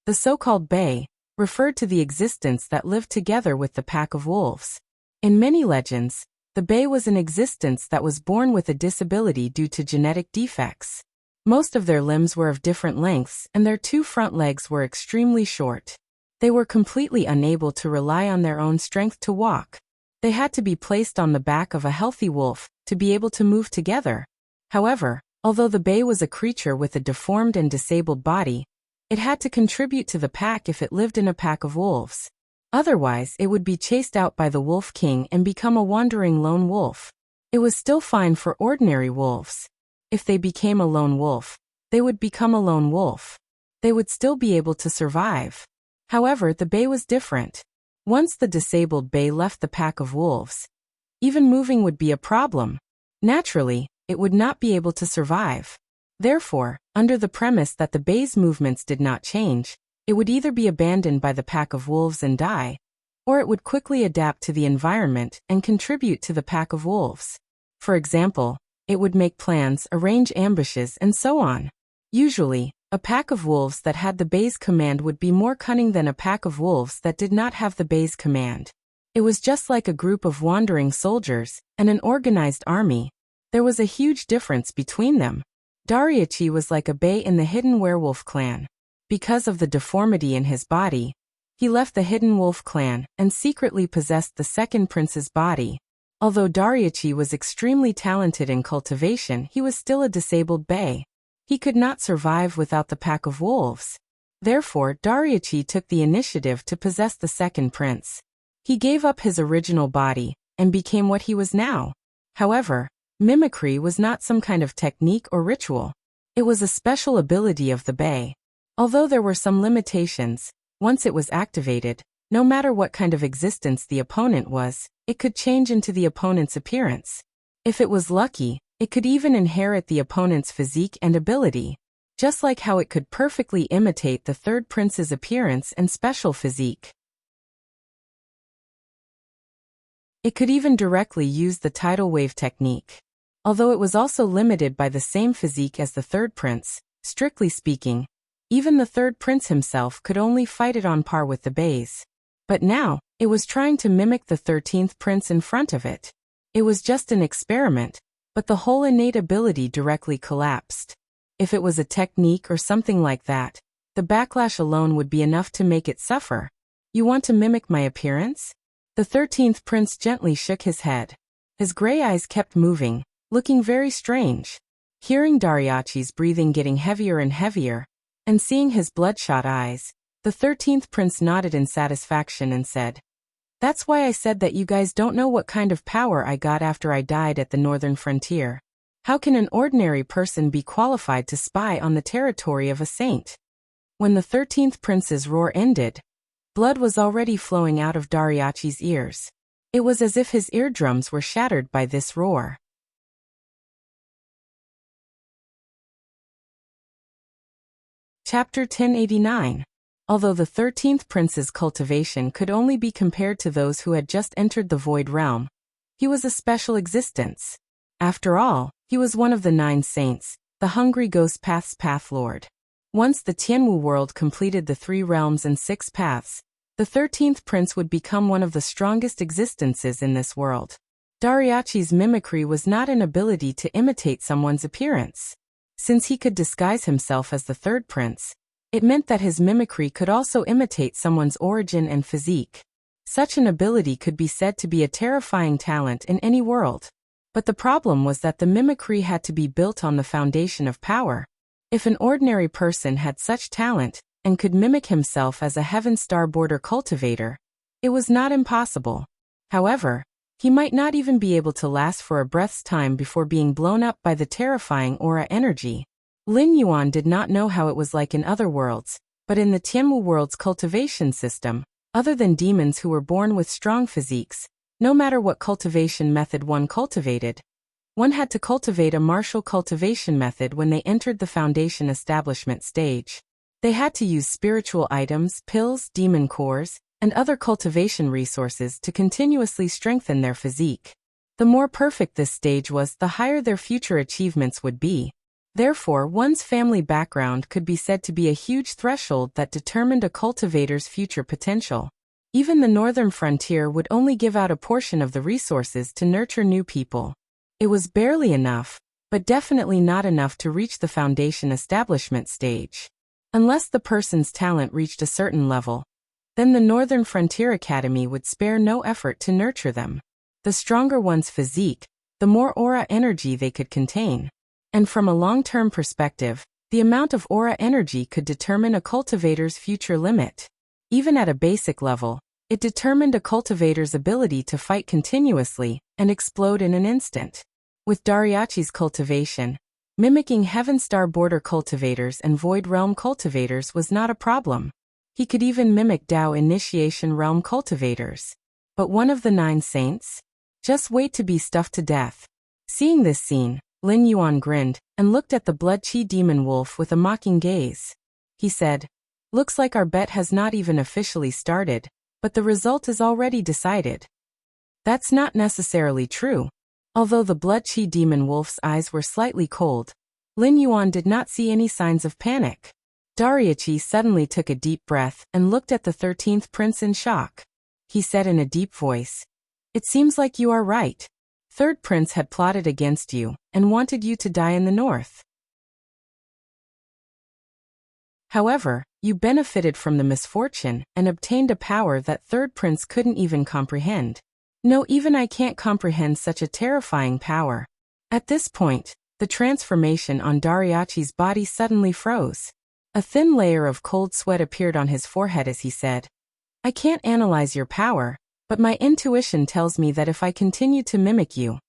The so-called bay referred to the existence that lived together with the pack of wolves. In many legends, the bay was an existence that was born with a disability due to genetic defects. Most of their limbs were of different lengths and their two front legs were extremely short. They were completely unable to rely on their own strength to walk. They had to be placed on the back of a healthy wolf to be able to move together. However, although the bay was a creature with a deformed and disabled body, it had to contribute to the pack if it lived in a pack of wolves. Otherwise, it would be chased out by the wolf king and become a wandering lone wolf. It was still fine for ordinary wolves. If they became a lone wolf, they would become a lone wolf. They would still be able to survive. However, the bay was different. Once the disabled bay left the pack of wolves, even moving would be a problem. Naturally, it would not be able to survive. Therefore, under the premise that the bay's movements did not change, it would either be abandoned by the pack of wolves and die, or it would quickly adapt to the environment and contribute to the pack of wolves. For example, it would make plans, arrange ambushes, and so on. Usually, a pack of wolves that had the bay's command would be more cunning than a pack of wolves that did not have the bay's command. It was just like a group of wandering soldiers and an organized army. There was a huge difference between them. Dariachi was like a bay in the hidden werewolf clan. Because of the deformity in his body, he left the hidden wolf clan and secretly possessed the second prince's body. Although Dariachi was extremely talented in cultivation, he was still a disabled bay. He could not survive without the pack of wolves. Therefore, Dariachi took the initiative to possess the second prince. He gave up his original body and became what he was now. However, mimicry was not some kind of technique or ritual. It was a special ability of the bay. Although there were some limitations, once it was activated, no matter what kind of existence the opponent was, it could change into the opponent's appearance. If it was lucky, it could even inherit the opponent's physique and ability, just like how it could perfectly imitate the third prince's appearance and special physique. It could even directly use the tidal wave technique. Although it was also limited by the same physique as the third prince, strictly speaking, even the third prince himself could only fight it on par with the bays. But now, it was trying to mimic the 13th prince in front of it. It was just an experiment, but the whole innate ability directly collapsed. If it was a technique or something like that, the backlash alone would be enough to make it suffer. You want to mimic my appearance? The 13th prince gently shook his head. His gray eyes kept moving, looking very strange. Hearing Dariachi's breathing getting heavier and heavier, and seeing his bloodshot eyes, the 13th prince nodded in satisfaction and said, "That's why I said that you guys don't know what kind of power I got after I died at the northern frontier. How can an ordinary person be qualified to spy on the territory of a saint?" When the 13th prince's roar ended, blood was already flowing out of Dariachi's ears. It was as if his eardrums were shattered by this roar. Chapter 1089. Although the 13th prince's cultivation could only be compared to those who had just entered the void realm, he was a special existence. After all, he was one of the 9 saints, the hungry ghost path's path lord. Once the Tianwu world completed the 3 realms and 6 paths, the 13th prince would become one of the strongest existences in this world. Dariachi's mimicry was not an ability to imitate someone's appearance. Since he could disguise himself as the third prince, it meant that his mimicry could also imitate someone's origin and physique. Such an ability could be said to be a terrifying talent in any world. But the problem was that the mimicry had to be built on the foundation of power. If an ordinary person had such talent, and could mimic himself as a Heaven Star border cultivator, it was not impossible. However, he might not even be able to last for a breath's time before being blown up by the terrifying aura energy. Lin Yuan did not know how it was like in other worlds, but in the Tianwu world's cultivation system, other than demons who were born with strong physiques, no matter what cultivation method one cultivated, one had to cultivate a martial cultivation method when they entered the foundation establishment stage. They had to use spiritual items, pills, demon cores, and other cultivation resources to continuously strengthen their physique. The more perfect this stage was, the higher their future achievements would be. Therefore, one's family background could be said to be a huge threshold that determined a cultivator's future potential. Even the northern frontier would only give out a portion of the resources to nurture new people. It was barely enough, but definitely not enough to reach the foundation establishment stage. Unless the person's talent reached a certain level, then the Northern Frontier Academy would spare no effort to nurture them. The stronger one's physique, the more aura energy they could contain. And from a long-term perspective, the amount of aura energy could determine a cultivator's future limit. Even at a basic level, it determined a cultivator's ability to fight continuously and explode in an instant. With Dariachi's cultivation, mimicking Heaven Star border cultivators and Void Realm cultivators was not a problem. He could even mimic Dao Initiation Realm cultivators. But one of the 9 saints? Just wait to be stuffed to death. Seeing this scene, Lin Yuan grinned and looked at the Blood Chi demon wolf with a mocking gaze. He said, "Looks like our bet has not even officially started, but the result is already decided." That's not necessarily true. Although the Blood Chi demon wolf's eyes were slightly cold, Lin Yuan did not see any signs of panic. Dariachi suddenly took a deep breath and looked at the 13th prince in shock. He said in a deep voice, "It seems like you are right. Third prince had plotted against you and wanted you to die in the north. However, you benefited from the misfortune and obtained a power that third prince couldn't even comprehend. No, even I can't comprehend such a terrifying power." At this point, the transformation on Dariachi's body suddenly froze. A thin layer of cold sweat appeared on his forehead as he said, "I can't analyze your power, but my intuition tells me that if I continue to mimic you,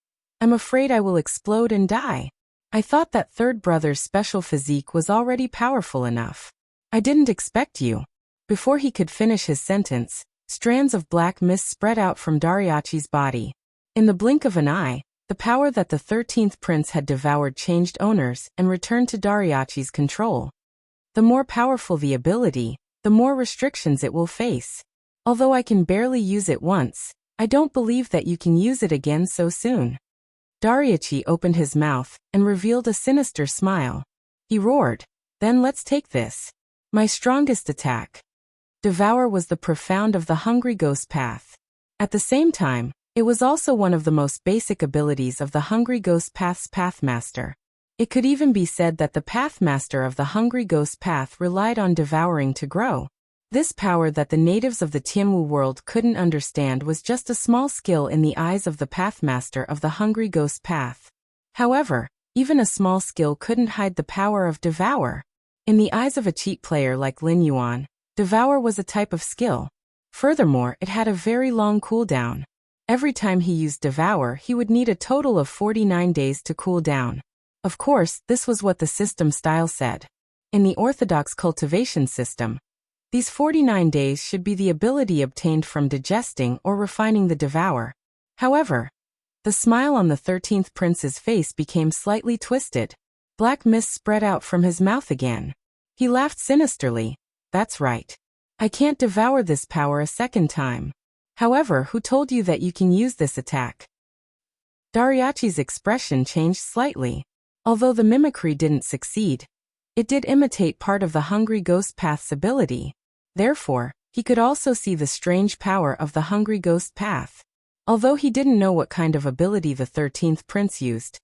I'm afraid I will explode and die. I thought that third brother's special physique was already powerful enough. I didn't expect you." Before he could finish his sentence, strands of black mist spread out from Dariachi's body. In the blink of an eye, the power that the 13th prince had devoured changed owners and returned to Dariachi's control. The more powerful the ability, the more restrictions it will face. Although I can barely use it once, I don't believe that you can use it again so soon. Dariachi opened his mouth and revealed a sinister smile. He roared, "Then let's take this. My strongest attack." Devour was the profound of the Hungry Ghost Path. At the same time, it was also one of the most basic abilities of the Hungry Ghost Path's Pathmaster. It could even be said that the Pathmaster of the Hungry Ghost Path relied on devouring to grow. This power that the natives of the Tianwu world couldn't understand was just a small skill in the eyes of the Pathmaster of the Hungry Ghost Path. However, even a small skill couldn't hide the power of Devour. In the eyes of a cheat player like Lin Yuan, Devour was a type of skill. Furthermore, it had a very long cooldown. Every time he used Devour, he would need a total of 49 days to cool down. Of course, this was what the system style said. In the orthodox cultivation system, these 49 days should be the ability obtained from digesting or refining the Devour. However, the smile on the 13th prince's face became slightly twisted. Black mist spread out from his mouth again. He laughed sinisterly. "That's right. I can't devour this power a second time. However, who told you that you can use this attack?" Dariachi's expression changed slightly. Although the mimicry didn't succeed, it did imitate part of the Hungry Ghost Path's ability. Therefore, he could also see the strange power of the Hungry Ghost Path. Although he didn't know what kind of ability the 13th prince used,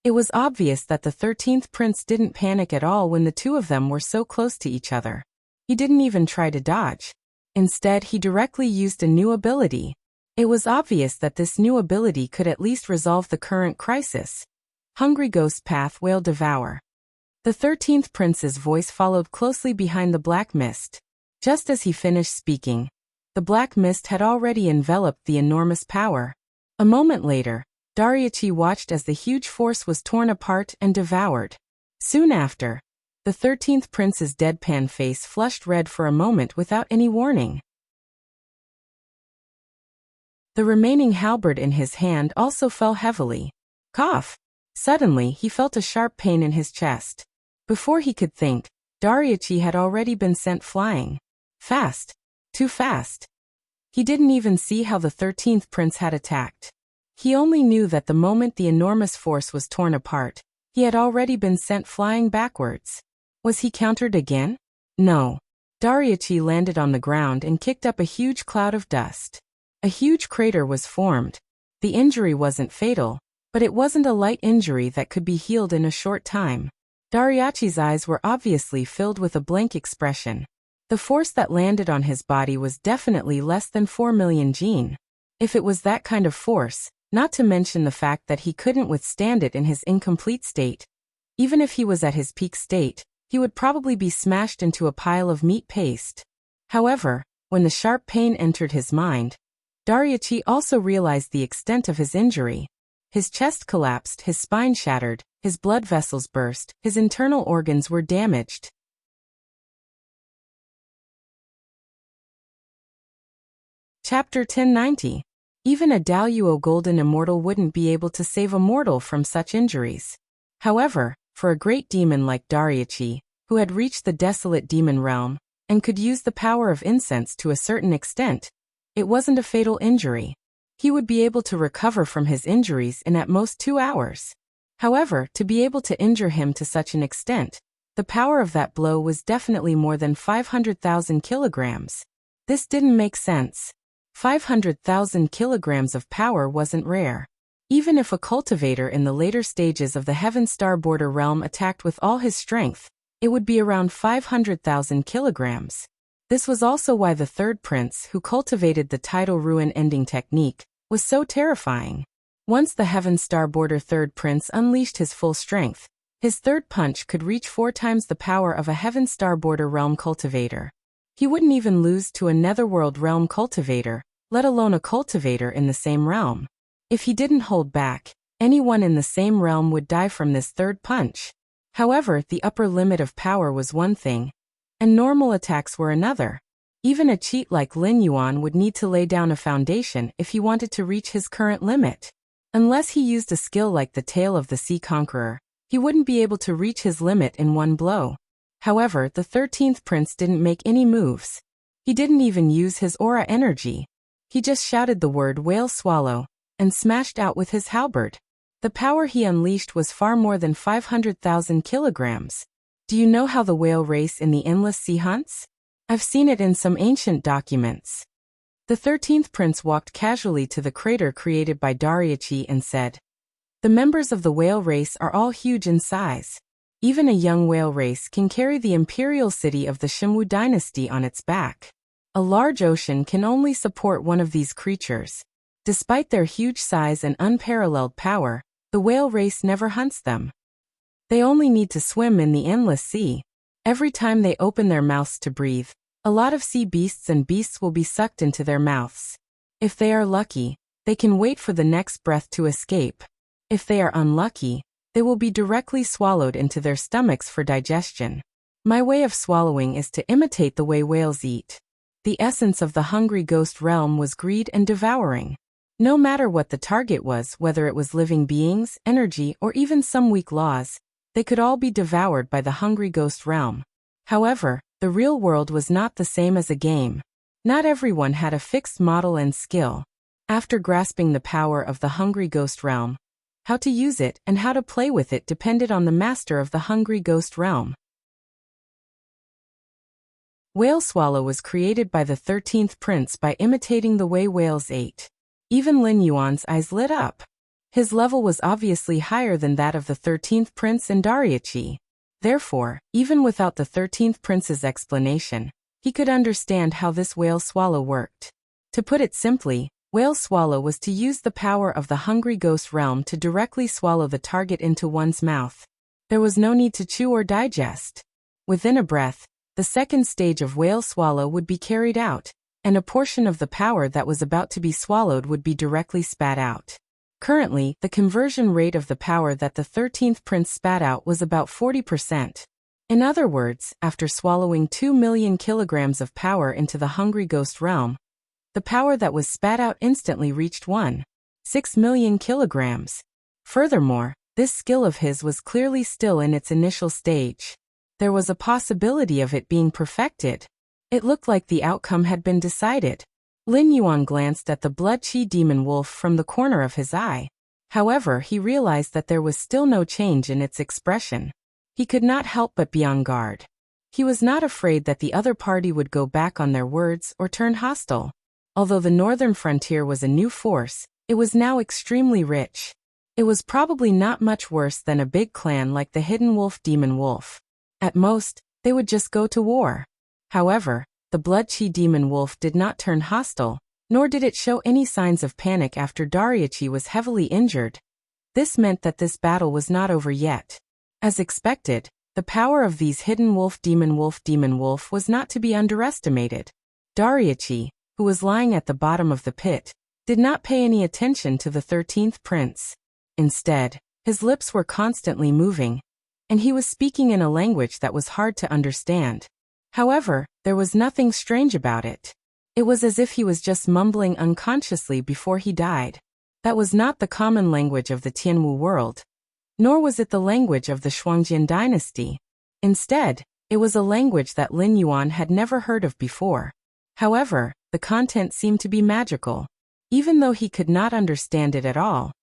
it was obvious that the 13th prince didn't panic at all when the two of them were so close to each other. He didn't even try to dodge. Instead, he directly used a new ability. It was obvious that this new ability could at least resolve the current crisis. Hungry Ghost Path Whale Devour. The 13th prince's voice followed closely behind the black mist. Just as he finished speaking, the black mist had already enveloped the enormous power. A moment later, Dariuchi watched as the huge force was torn apart and devoured. Soon after, the 13th prince's deadpan face flushed red for a moment without any warning. The remaining halberd in his hand also fell heavily. Cough! Suddenly, he felt a sharp pain in his chest. Before he could think, Dariuchi had already been sent flying. Fast. Too fast. He didn't even see how the 13th prince had attacked. He only knew that the moment the enormous force was torn apart, he had already been sent flying backwards. Was he countered again? No. Dariuchi landed on the ground and kicked up a huge cloud of dust. A huge crater was formed. The injury wasn't fatal, but it wasn't a light injury that could be healed in a short time. Dariuchi's eyes were obviously filled with a blank expression. The force that landed on his body was definitely less than 4 million jin. If it was that kind of force, not to mention the fact that he couldn't withstand it in his incomplete state. Even if he was at his peak state, he would probably be smashed into a pile of meat paste. However, when the sharp pain entered his mind, Dariuchi also realized the extent of his injury. His chest collapsed, his spine shattered, his blood vessels burst, his internal organs were damaged. Chapter 1090. Even a Daluo Golden Immortal wouldn't be able to save a mortal from such injuries. However, for a great demon like Dariuchi, who had reached the desolate demon realm, and could use the power of incense to a certain extent, it wasn't a fatal injury. He would be able to recover from his injuries in at most 2 hours. However, to be able to injure him to such an extent, the power of that blow was definitely more than 500,000 kilograms. This didn't make sense. 500,000 kilograms of power wasn't rare. Even if a cultivator in the later stages of the Heaven Star Border realm attacked with all his strength, it would be around 500,000 kilograms. This was also why the third prince, who cultivated the tidal ruin ending technique, was so terrifying. Once the Heaven Star Border third prince unleashed his full strength, his third punch could reach 4 times the power of a Heaven Star Border realm cultivator. He wouldn't even lose to a Netherworld realm cultivator, let alone a cultivator in the same realm. If he didn't hold back, anyone in the same realm would die from this third punch. However, the upper limit of power was one thing, and normal attacks were another. Even a cheat like Lin Yuan would need to lay down a foundation if he wanted to reach his current limit. Unless he used a skill like the Tail of the Sea Conqueror, he wouldn't be able to reach his limit in one blow. However, the 13th prince didn't make any moves. He didn't even use his aura energy. He just shouted the word whale swallow, and smashed out with his halberd. The power he unleashed was far more than 500,000 kilograms. Do you know how the whale race in the endless sea hunts? I've seen it in some ancient documents. The 13th prince walked casually to the crater created by Dariuchi and said, "The members of the whale race are all huge in size. Even a young whale race can carry the imperial city of the Shimwu dynasty on its back. A large ocean can only support one of these creatures. Despite their huge size and unparalleled power, the whale race never hunts them. They only need to swim in the endless sea. Every time they open their mouths to breathe, a lot of sea beasts and beasts will be sucked into their mouths. If they are lucky, they can wait for the next breath to escape. If they are unlucky, they will be directly swallowed into their stomachs for digestion. My way of swallowing is to imitate the way whales eat." The essence of the hungry ghost realm was greed and devouring. No matter what the target was, whether it was living beings, energy, or even some weak laws, they could all be devoured by the hungry ghost realm. However, the real world was not the same as a game. Not everyone had a fixed model and skill. After grasping the power of the hungry ghost realm, how to use it and how to play with it depended on the master of the hungry ghost realm. Whale swallow was created by the 13th prince by imitating the way whales ate. Even Lin Yuan's eyes lit up. His level was obviously higher than that of the 13th prince and Dariuchi. Therefore, even without the 13th prince's explanation, he could understand how this whale swallow worked. To put it simply, whale swallow was to use the power of the hungry ghost realm to directly swallow the target into one's mouth. There was no need to chew or digest. Within a breath, the second stage of whale swallow would be carried out, and a portion of the power that was about to be swallowed would be directly spat out. Currently, the conversion rate of the power that the 13th prince spat out was about 40%. In other words, after swallowing 2 million kilograms of power into the hungry ghost realm, the power that was spat out instantly reached 1.6 million kilograms. Furthermore, this skill of his was clearly still in its initial stage. There was a possibility of it being perfected. It looked like the outcome had been decided. Lin Yuan glanced at the blood-chi demon wolf from the corner of his eye. However, he realized that there was still no change in its expression. He could not help but be on guard. He was not afraid that the other party would go back on their words or turn hostile. Although the northern frontier was a new force, it was now extremely rich. It was probably not much worse than a big clan like the Hidden Wolf Demon Wolf. At most, they would just go to war. However, the Blood-Chi Demon Wolf did not turn hostile, nor did it show any signs of panic after Dariachi was heavily injured. This meant that this battle was not over yet. As expected, the power of these Hidden Wolf Demon Wolf was not to be underestimated. Dariachi, who was lying at the bottom of the pit, did not pay any attention to the 13th prince. Instead, his lips were constantly moving, and he was speaking in a language that was hard to understand. However, there was nothing strange about it. It was as if he was just mumbling unconsciously before he died. That was not the common language of the Tianwu world, nor was it the language of the Shuangjian dynasty. Instead, it was a language that Lin Yuan had never heard of before. However, the content seemed to be magical. Even though he could not understand it at all,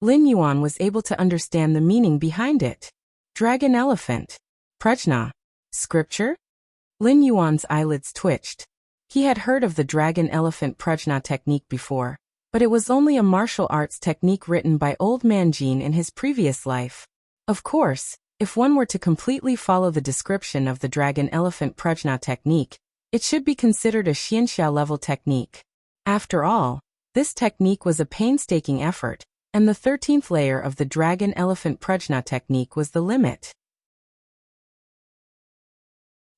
Lin Yuan was able to understand the meaning behind it. Dragon elephant. Prajna. Scripture? Lin Yuan's eyelids twitched. He had heard of the dragon elephant prajna technique before, but it was only a martial arts technique written by Old Man Jin in his previous life. Of course, if one were to completely follow the description of the dragon elephant prajna technique, it should be considered a xianxia level technique. After all, this technique was a painstaking effort, and the 13th layer of the dragon elephant prajna technique was the limit.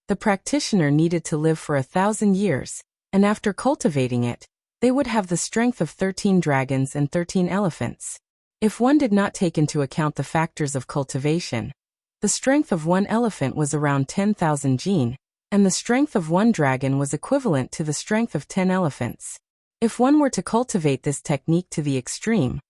The practitioner needed to live for 1,000 years, and after cultivating it, they would have the strength of 13 dragons and 13 elephants. If one did not take into account the factors of cultivation, the strength of one elephant was around 10,000 jin, and the strength of one dragon was equivalent to the strength of 10 elephants. If one were to cultivate this technique to the extreme,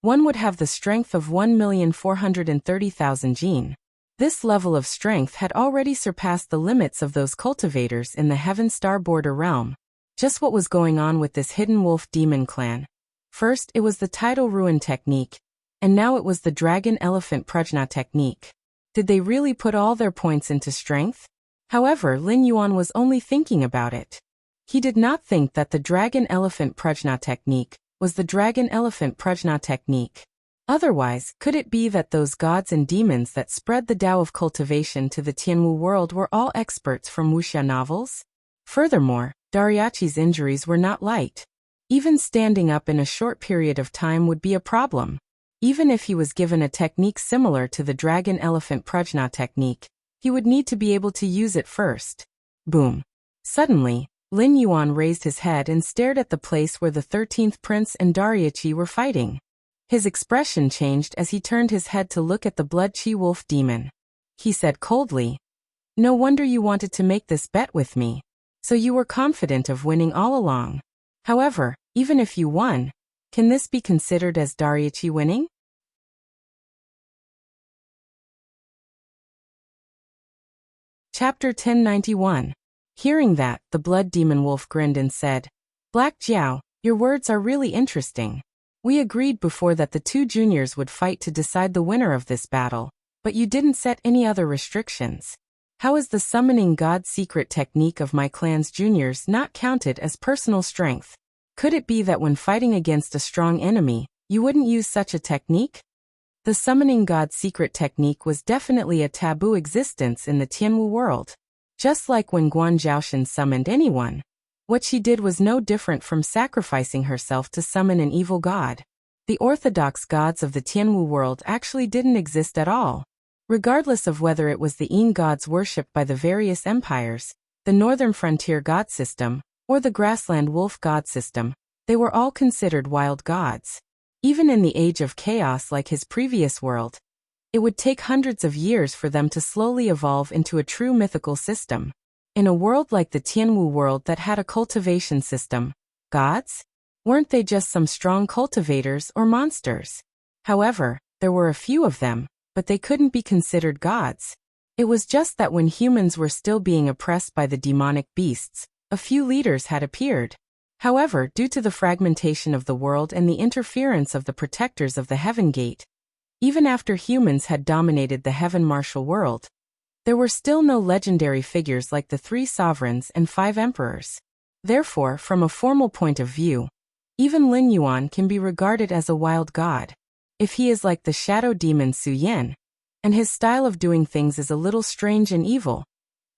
one would have the strength of 1,430,000 jin. This level of strength had already surpassed the limits of those cultivators in the Heaven Star border realm. Just what was going on with this Hidden Wolf Demon clan? First, it was the Tidal Ruin technique, and now it was the Dragon Elephant Prajna technique. Did they really put all their points into strength? However, Lin Yuan was only thinking about it. He did not think that the Dragon Elephant Prajna technique was the Dragon Elephant Prajna technique. Otherwise, could it be that those gods and demons that spread the Tao of cultivation to the Tianwu world were all experts from wuxia novels? Furthermore, Dariachi's injuries were not light. Even standing up in a short period of time would be a problem. Even if he was given a technique similar to the Dragon Elephant Prajna technique, he would need to be able to use it first. Boom. Suddenly, Lin Yuan raised his head and stared at the place where the 13th prince and Dariachi were fighting. His expression changed as he turned his head to look at the Blood-Chi Wolf demon. He said coldly, "No wonder you wanted to make this bet with me. So you were confident of winning all along. However, even if you won, can this be considered as Dariachi winning?" Chapter 1091. Hearing that, the Blood Demon Wolf grinned and said, "Black Jiao, your words are really interesting. We agreed before that the two juniors would fight to decide the winner of this battle, but you didn't set any other restrictions. How is the summoning god secret technique of my clan's juniors not counted as personal strength? Could it be that when fighting against a strong enemy, you wouldn't use such a technique?" The summoning god secret technique was definitely a taboo existence in the Tianwu world. Just like when Guan Zhaoshan summoned anyone, what she did was no different from sacrificing herself to summon an evil god. The orthodox gods of the Tianwu world actually didn't exist at all. Regardless of whether it was the Een gods worshipped by the various empires, the northern frontier god system, or the grassland wolf god system, they were all considered wild gods. Even in the age of chaos like his previous world, it would take hundreds of years for them to slowly evolve into a true mythical system. In a world like the Tianwu world that had a cultivation system, gods? Weren't they just some strong cultivators or monsters? However, there were a few of them, but they couldn't be considered gods. It was just that when humans were still being oppressed by the demonic beasts, a few leaders had appeared. However, due to the fragmentation of the world and the interference of the protectors of the Heaven Gate, even after humans had dominated the Heaven Martial world, there were still no legendary figures like the 3 sovereigns and 5 emperors. Therefore, from a formal point of view, even Lin Yuan can be regarded as a wild god. If he is like the shadow demon Su Yan, and his style of doing things is a little strange and evil,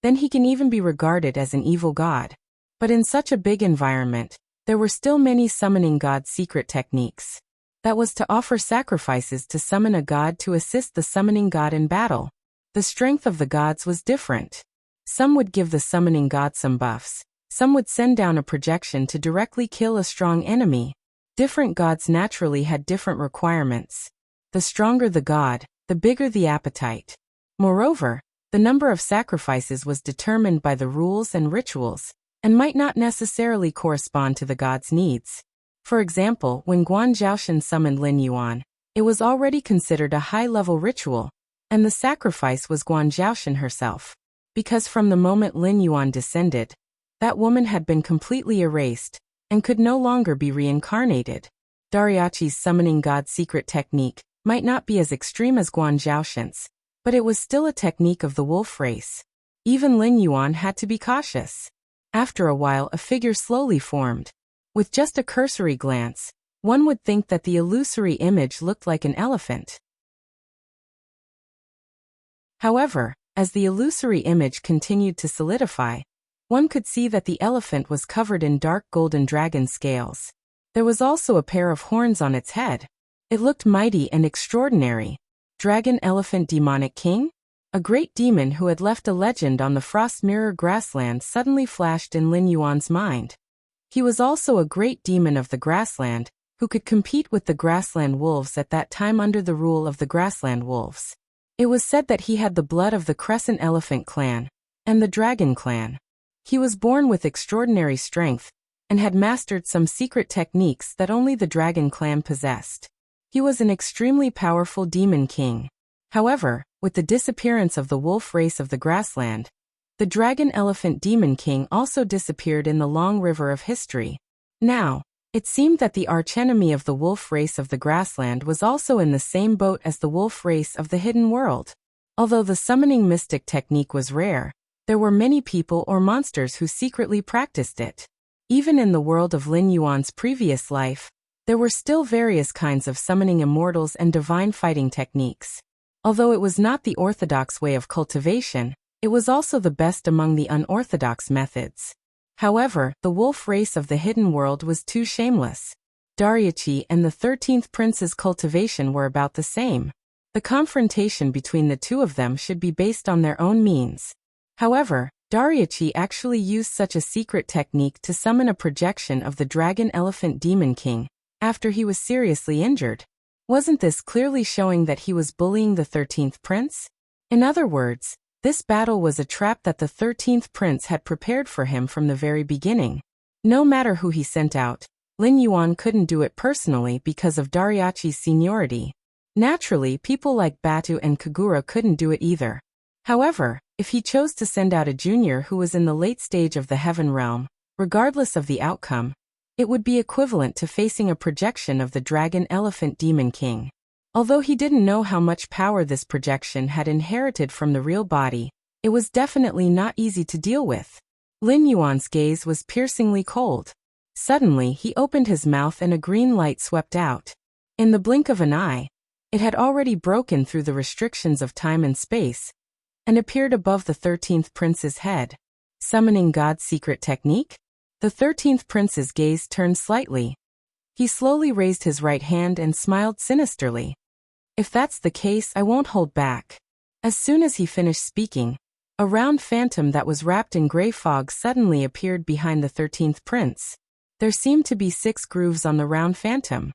then he can even be regarded as an evil god. But in such a big environment, there were still many summoning god's secret techniques. That was to offer sacrifices to summon a god to assist the summoning god in battle. The strength of the gods was different. Some would give the summoning god some buffs. Some would send down a projection to directly kill a strong enemy. Different gods naturally had different requirements. The stronger the god, the bigger the appetite. Moreover, the number of sacrifices was determined by the rules and rituals, and might not necessarily correspond to the god's needs. For example, when Guan Zhaoshan summoned Lin Yuan, it was already considered a high-level ritual, and the sacrifice was Guan Zhaoshan herself. Because from the moment Lin Yuan descended, that woman had been completely erased, and could no longer be reincarnated. Dariachi's summoning god's secret technique might not be as extreme as Guan Zhaoshan's, but it was still a technique of the wolf race. Even Lin Yuan had to be cautious. After a while, a figure slowly formed. With just a cursory glance, one would think that the illusory image looked like an elephant. However, as the illusory image continued to solidify, one could see that the elephant was covered in dark golden dragon scales. There was also a pair of horns on its head. It looked mighty and extraordinary. Dragon Elephant Demonic King? A great demon who had left a legend on the Frost Mirror grassland suddenly flashed in Lin Yuan's mind. He was also a great demon of the grassland, who could compete with the grassland wolves at that time under the rule of the grassland wolves. It was said that he had the blood of the Crescent Elephant clan and the Dragon clan. He was born with extraordinary strength and had mastered some secret techniques that only the Dragon clan possessed. He was an extremely powerful demon king. However, with the disappearance of the wolf race of the grassland, the Dragon Elephant Demon King also disappeared in the long river of history. Now, it seemed that the archenemy of the wolf race of the grassland was also in the same boat as the wolf race of the hidden world. Although the summoning mystic technique was rare, there were many people or monsters who secretly practiced it. Even in the world of Lin Yuan's previous life, there were still various kinds of summoning immortals and divine fighting techniques. Although it was not the orthodox way of cultivation, it was also the best among the unorthodox methods. However, the wolf race of the hidden world was too shameless. Dariachi and the 13th prince's cultivation were about the same. The confrontation between the two of them should be based on their own means. However, Dariachi actually used such a secret technique to summon a projection of the Dragon Elephant Demon King after he was seriously injured. Wasn't this clearly showing that he was bullying the 13th prince? In other words, this battle was a trap that the 13th prince had prepared for him from the very beginning. No matter who he sent out, Lin Yuan couldn't do it personally because of Dariachi's seniority. Naturally, people like Batu and Kagura couldn't do it either. However, if he chose to send out a junior who was in the late stage of the Heaven Realm, regardless of the outcome, it would be equivalent to facing a projection of the Dragon Elephant Demon King. Although he didn't know how much power this projection had inherited from the real body, it was definitely not easy to deal with. Lin Yuan's gaze was piercingly cold. Suddenly, he opened his mouth and a green light swept out. In the blink of an eye, it had already broken through the restrictions of time and space, and appeared above the 13th prince's head. Summoning God's secret technique? The 13th prince's gaze turned slightly. He slowly raised his right hand and smiled sinisterly. If that's the case, I won't hold back. As soon as he finished speaking, a round phantom that was wrapped in gray fog suddenly appeared behind the 13th prince. There seemed to be 6 grooves on the round phantom.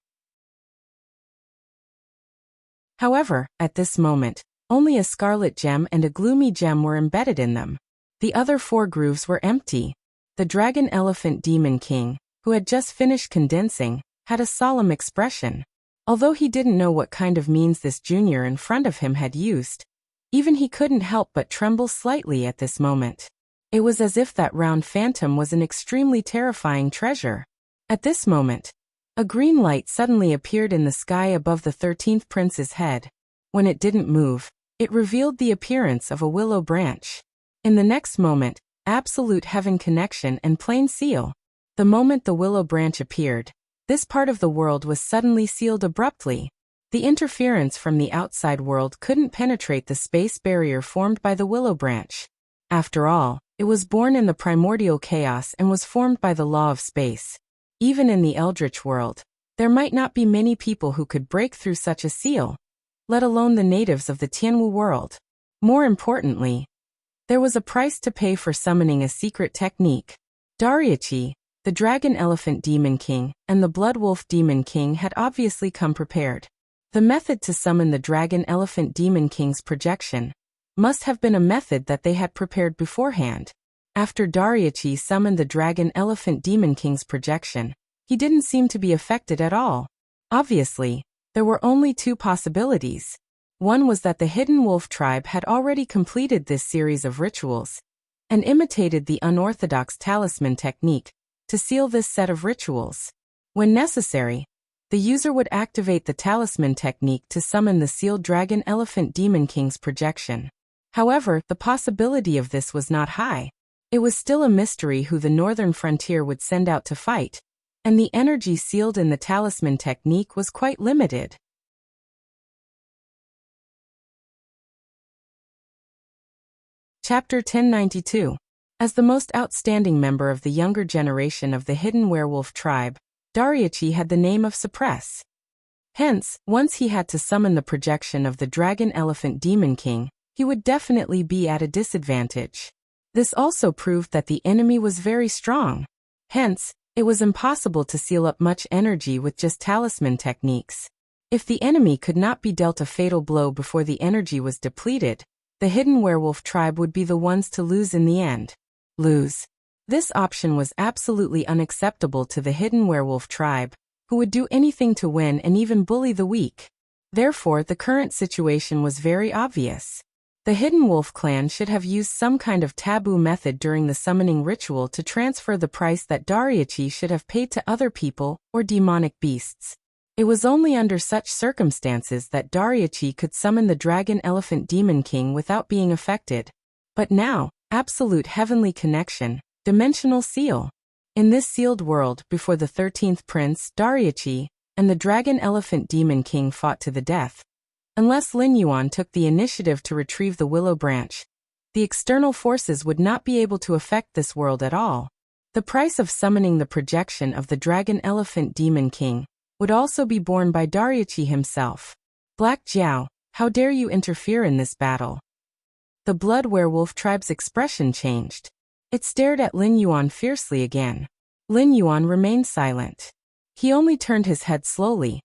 However, at this moment, only a scarlet gem and a gloomy gem were embedded in them. The other 4 grooves were empty. The dragon elephant demon king, who had just finished condensing, had a solemn expression. Although he didn't know what kind of means this junior in front of him had used, even he couldn't help but tremble slightly at this moment. It was as if that round phantom was an extremely terrifying treasure. At this moment, a green light suddenly appeared in the sky above the 13th prince's head. When it didn't move, it revealed the appearance of a willow branch. In the next moment, absolute heaven connection and plain seal. The moment the willow branch appeared, this part of the world was suddenly sealed abruptly. The interference from the outside world couldn't penetrate the space barrier formed by the willow branch. After all, it was born in the primordial chaos and was formed by the law of space. Even in the eldritch world, there might not be many people who could break through such a seal, let alone the natives of the Tianwu world. More importantly, there was a price to pay for summoning a secret technique. Dariachi, the dragon elephant demon king, and the blood wolf demon king had obviously come prepared. The method to summon the dragon elephant demon king's projection must have been a method that they had prepared beforehand. After Dariachi summoned the dragon elephant demon king's projection, he didn't seem to be affected at all. Obviously, there were only 2 possibilities. One was that the hidden wolf tribe had already completed this series of rituals and imitated the unorthodox talisman technique to seal this set of rituals. When necessary, the user would activate the talisman technique to summon the sealed dragon elephant demon king's projection. However, the possibility of this was not high. It was still a mystery who the northern frontier would send out to fight, and the energy sealed in the talisman technique was quite limited. Chapter 1092. As the most outstanding member of the younger generation of the hidden werewolf tribe, Dariachi had the name of Suppress. Hence, once he had to summon the projection of the dragon elephant demon king, he would definitely be at a disadvantage. This also proved that the enemy was very strong. Hence, it was impossible to seal up much energy with just talisman techniques. If the enemy could not be dealt a fatal blow before the energy was depleted, the hidden werewolf tribe would be the ones to lose in the end. Lose. This option was absolutely unacceptable to the hidden werewolf tribe, who would do anything to win and even bully the weak. Therefore, the current situation was very obvious. The hidden wolf clan should have used some kind of taboo method during the summoning ritual to transfer the price that Dariachi should have paid to other people or demonic beasts. It was only under such circumstances that Dariachi could summon the dragon elephant demon king without being affected. But now, absolute heavenly connection, dimensional seal. In this sealed world, before the 13th prince, Dariachi, and the dragon elephant demon king fought to the death. Unless Lin Yuan took the initiative to retrieve the willow branch, the external forces would not be able to affect this world at all. The price of summoning the projection of the dragon elephant demon king would also be borne by Dariachi himself. Black Jiao, how dare you interfere in this battle? The blood werewolf tribe's expression changed. It stared at Lin Yuan fiercely again. Lin Yuan remained silent. He only turned his head slowly,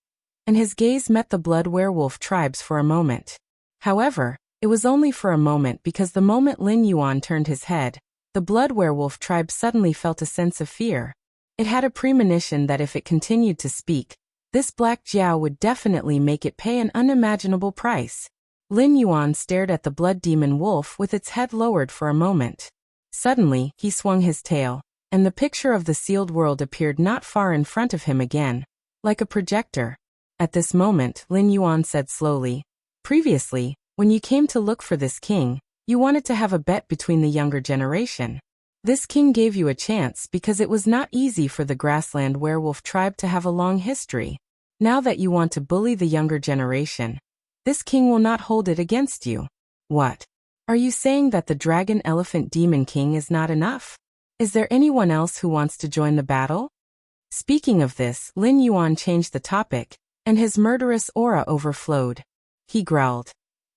and his gaze met the blood werewolf tribes for a moment. However, it was only for a moment because the moment Lin Yuan turned his head, the blood werewolf tribe suddenly felt a sense of fear. It had a premonition that if it continued to speak, this Black Jiao would definitely make it pay an unimaginable price. Lin Yuan stared at the blood demon wolf with its head lowered for a moment. Suddenly, he swung his tail, and the picture of the sealed world appeared not far in front of him again, like a projector. At this moment, Lin Yuan said slowly, "Previously, when you came to look for this king, you wanted to have a bet between the younger generation. This king gave you a chance because it was not easy for the grassland werewolf tribe to have a long history. Now that you want to bully the younger generation, this king will not hold it against you. What? Are you saying that the dragon elephant demon king is not enough? Is there anyone else who wants to join the battle?" Speaking of this, Lin Yuan changed the topic, and his murderous aura overflowed. He growled,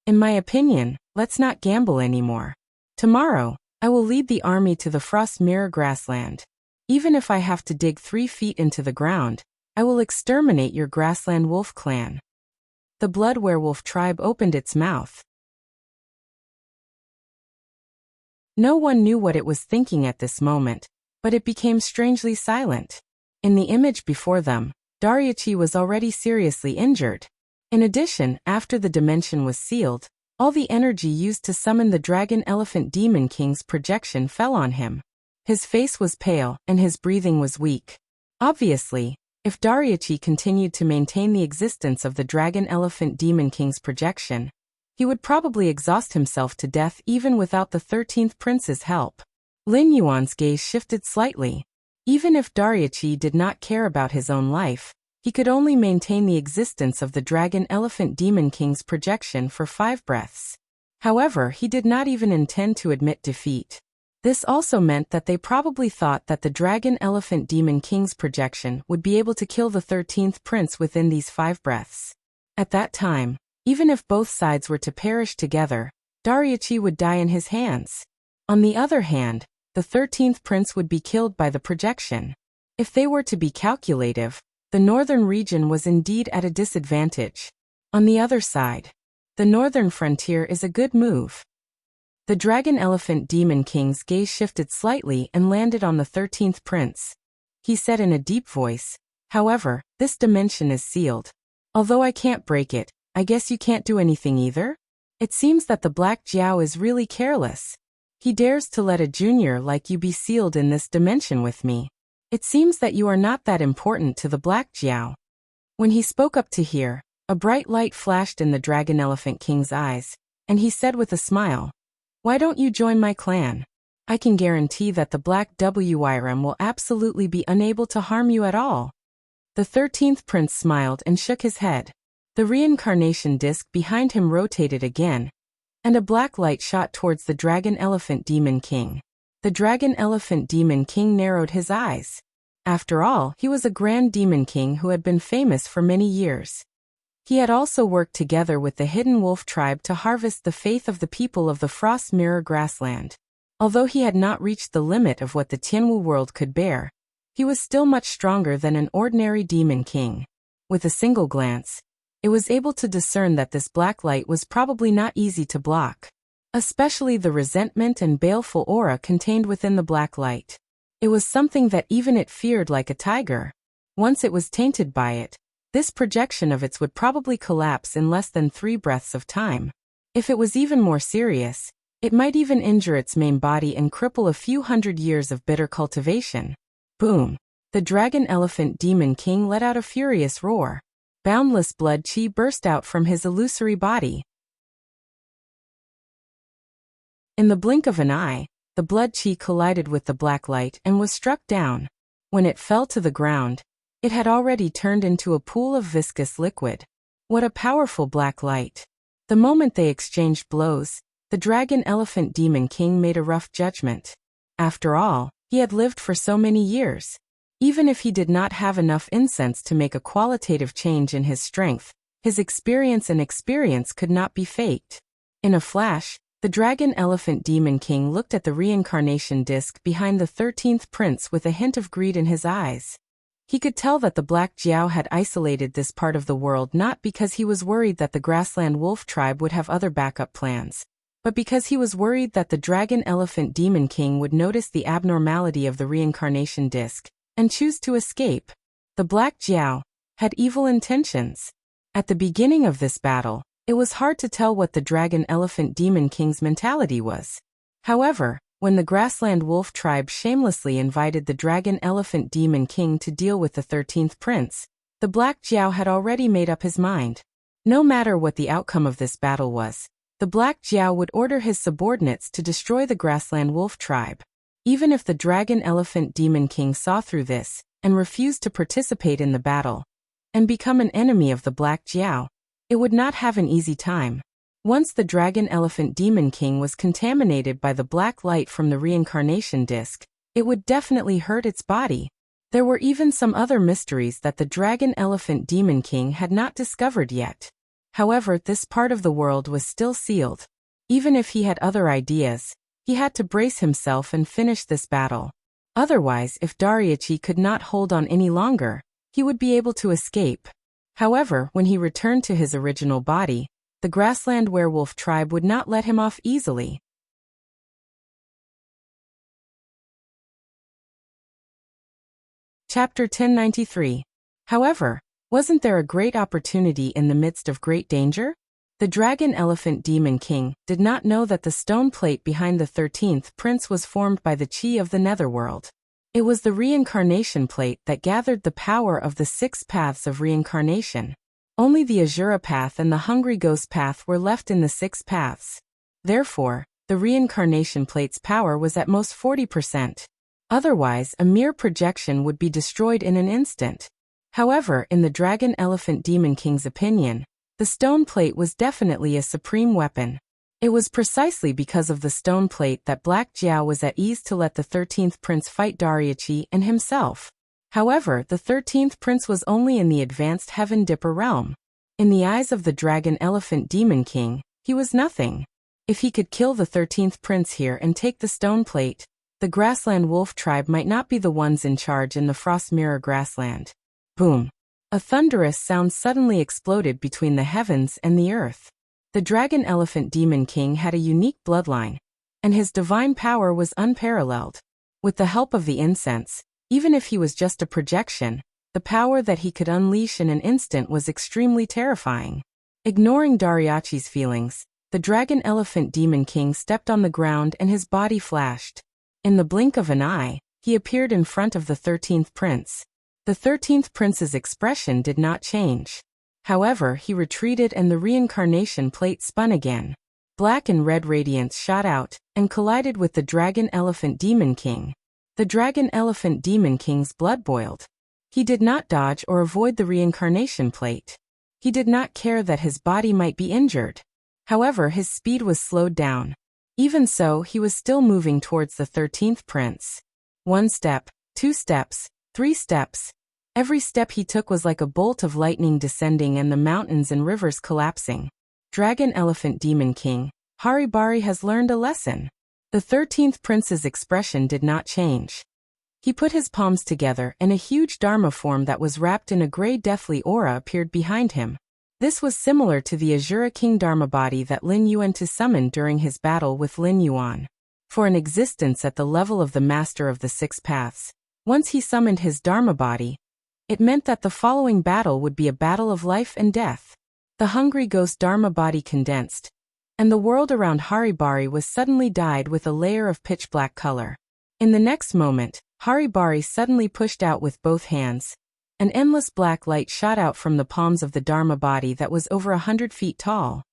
"In my opinion, Let's not gamble anymore. Tomorrow, I will lead the army to the Frost Mirror grassland. Even if I have to dig 3 feet into the ground, I will exterminate your grassland wolf clan." The blood werewolf tribe opened its mouth. No one knew what it was thinking at this moment, but it became strangely silent. In the image before them, Dariuchi was already seriously injured. In addition, after the dimension was sealed, all the energy used to summon the Dragon Elephant Demon King's projection fell on him. His face was pale, and his breathing was weak. Obviously, if Dariuchi continued to maintain the existence of the Dragon Elephant Demon King's projection, he would probably exhaust himself to death even without the 13th Prince's help. Lin Yuan's gaze shifted slightly. Even if Dariuchi did not care about his own life, he could only maintain the existence of the Dragon Elephant Demon King's projection for 5 breaths. However, he did not even intend to admit defeat. This also meant that they probably thought that the Dragon Elephant Demon King's projection would be able to kill the 13th Prince within these 5 breaths. At that time, even if both sides were to perish together, Dariuchi would die in his hands. On the other hand, the 13th Prince would be killed by the projection. If they were to be calculative, the northern region was indeed at a disadvantage. On the other side, the northern frontier is a good move. The Dragon Elephant Demon King's gaze shifted slightly and landed on the 13th Prince. He said in a deep voice, "However, this dimension is sealed. Although I can't break it, I guess you can't do anything either? It seems that the Black Jiao is really careless. He dares to let a junior like you be sealed in this dimension with me. It seems that you are not that important to the Black Jiao." When he spoke up to hear, a bright light flashed in the Dragon Elephant King's eyes, and he said with a smile, "Why don't you join my clan? I can guarantee that the Black WYRM will absolutely be unable to harm you at all." The 13th Prince smiled and shook his head. The reincarnation disc behind him rotated again, and a black light shot towards the Dragon Elephant Demon King. The Dragon Elephant Demon King narrowed his eyes. After all, he was a Grand Demon King who had been famous for many years. He had also worked together with the Hidden Wolf tribe to harvest the faith of the people of the Frost Mirror grassland. Although he had not reached the limit of what the Tianwu world could bear, he was still much stronger than an ordinary Demon King. With a single glance, it was able to discern that this black light was probably not easy to block, especially the resentment and baleful aura contained within the black light. It was something that even it feared like a tiger. Once it was tainted by it, this projection of its would probably collapse in less than 3 breaths of time. If it was even more serious, it might even injure its main body and cripple a few hundred years of bitter cultivation. Boom! The Dragon Elephant Demon King let out a furious roar. Boundless blood chi burst out from his illusory body. In the blink of an eye, the blood chi collided with the black light and was struck down. When it fell to the ground, it had already turned into a pool of viscous liquid. What a powerful black light! The moment they exchanged blows, the Dragon Elephant Demon King made a rough judgment. After all, he had lived for so many years. Even if he did not have enough incense to make a qualitative change in his strength, his experience could not be faked. In a flash, the Dragon Elephant Demon King looked at the reincarnation disc behind the 13th Prince with a hint of greed in his eyes. He could tell that the Black Jiao had isolated this part of the world not because he was worried that the Grassland Wolf tribe would have other backup plans, but because he was worried that the Dragon Elephant Demon King would notice the abnormality of the reincarnation disc and choose to escape. The Black Jiao had evil intentions. At the beginning of this battle, it was hard to tell what the Dragon Elephant Demon King's mentality was. However, when the Grassland Wolf tribe shamelessly invited the Dragon Elephant Demon King to deal with the 13th Prince, the Black Jiao had already made up his mind. No matter what the outcome of this battle was, the Black Jiao would order his subordinates to destroy the Grassland Wolf tribe. Even if the Dragon Elephant Demon King saw through this and refused to participate in the battle and become an enemy of the Black Jiao, it would not have an easy time. Once the Dragon Elephant Demon King was contaminated by the black light from the reincarnation disc, it would definitely hurt its body. There were even some other mysteries that the Dragon Elephant Demon King had not discovered yet. However, this part of the world was still sealed. Even if he had other ideas, he had to brace himself and finish this battle. Otherwise, if Dariuchi could not hold on any longer, he would be able to escape. However, when he returned to his original body, the grassland werewolf tribe would not let him off easily. Chapter 1093. However, wasn't there a great opportunity in the midst of great danger? The Dragon Elephant Demon King did not know that the stone plate behind the 13th prince was formed by the chi of the netherworld. It was the reincarnation plate that gathered the power of the 6 paths of reincarnation. Only the Azura path and the Hungry Ghost path were left in the 6 paths. Therefore, the reincarnation plate's power was at most 40%. Otherwise, a mere projection would be destroyed in an instant. However, in the Dragon Elephant Demon King's opinion, the stone plate was definitely a supreme weapon. It was precisely because of the stone plate that Black Jiao was at ease to let the 13th prince fight Dariuchi and himself. However, the 13th prince was only in the advanced Heaven Dipper realm. In the eyes of the Dragon Elephant Demon King, he was nothing. If he could kill the 13th prince here and take the stone plate, the Grassland Wolf tribe might not be the ones in charge in the Frost Mirror grassland. Boom! A thunderous sound suddenly exploded between the heavens and the earth. The Dragon Elephant Demon King had a unique bloodline, and his divine power was unparalleled. With the help of the incense, even if he was just a projection, the power that he could unleash in an instant was extremely terrifying. Ignoring Dariuchi's feelings, the Dragon Elephant Demon King stepped on the ground and his body flashed. In the blink of an eye, he appeared in front of the 13th prince. The 13th prince's expression did not change. However, he retreated and the reincarnation plate spun again. Black and red radiance shot out and collided with the Dragon Elephant Demon King. The Dragon Elephant Demon King's blood boiled. He did not dodge or avoid the reincarnation plate. He did not care that his body might be injured. However, his speed was slowed down. Even so, he was still moving towards the 13th prince. 1 step, 2 steps, 3 steps. Every step he took was like a bolt of lightning descending and the mountains and rivers collapsing. Dragon Elephant Demon King, Haribari has learned a lesson. The 13th prince's expression did not change. He put his palms together and a huge Dharma form that was wrapped in a gray deathly aura appeared behind him. This was similar to the Azura King Dharma body that Lin Yuan summoned during his battle with Lin Yuan. For an existence at the level of the Master of the 6 Paths, once he summoned his Dharma body, it meant that the following battle would be a battle of life and death. The Hungry Ghost Dharma body condensed, and the world around Haribari was suddenly dyed with a layer of pitch-black color. In the next moment, Haribari suddenly pushed out with both hands. An endless black light shot out from the palms of the Dharma body that was over 100 feet tall.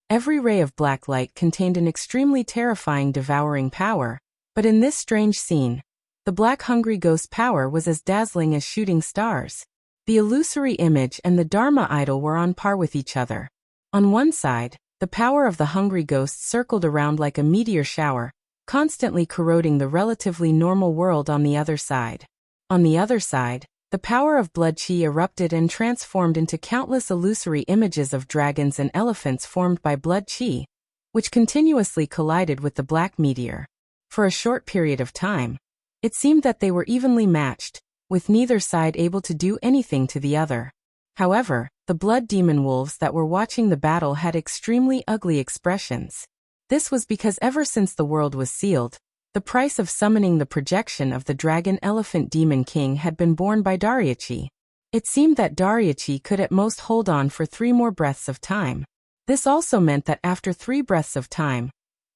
Every ray of black light contained an extremely terrifying devouring power, but in this strange scene, the Black Hungry Ghost power was as dazzling as shooting stars. The illusory image and the Dharma idol were on par with each other. On one side, the power of the Hungry Ghost circled around like a meteor shower, constantly corroding the relatively normal world on the other side. On the other side, the power of blood chi erupted and transformed into countless illusory images of dragons and elephants formed by blood chi, which continuously collided with the black meteor. For a short period of time, it seemed that they were evenly matched, with neither side able to do anything to the other. However, the blood demon wolves that were watching the battle had extremely ugly expressions. This was because ever since the world was sealed, the price of summoning the projection of the Dragon Elephant Demon King had been borne by Dariuchi. It seemed that Dariuchi could at most hold on for 3 more breaths of time. This also meant that after 3 breaths of time,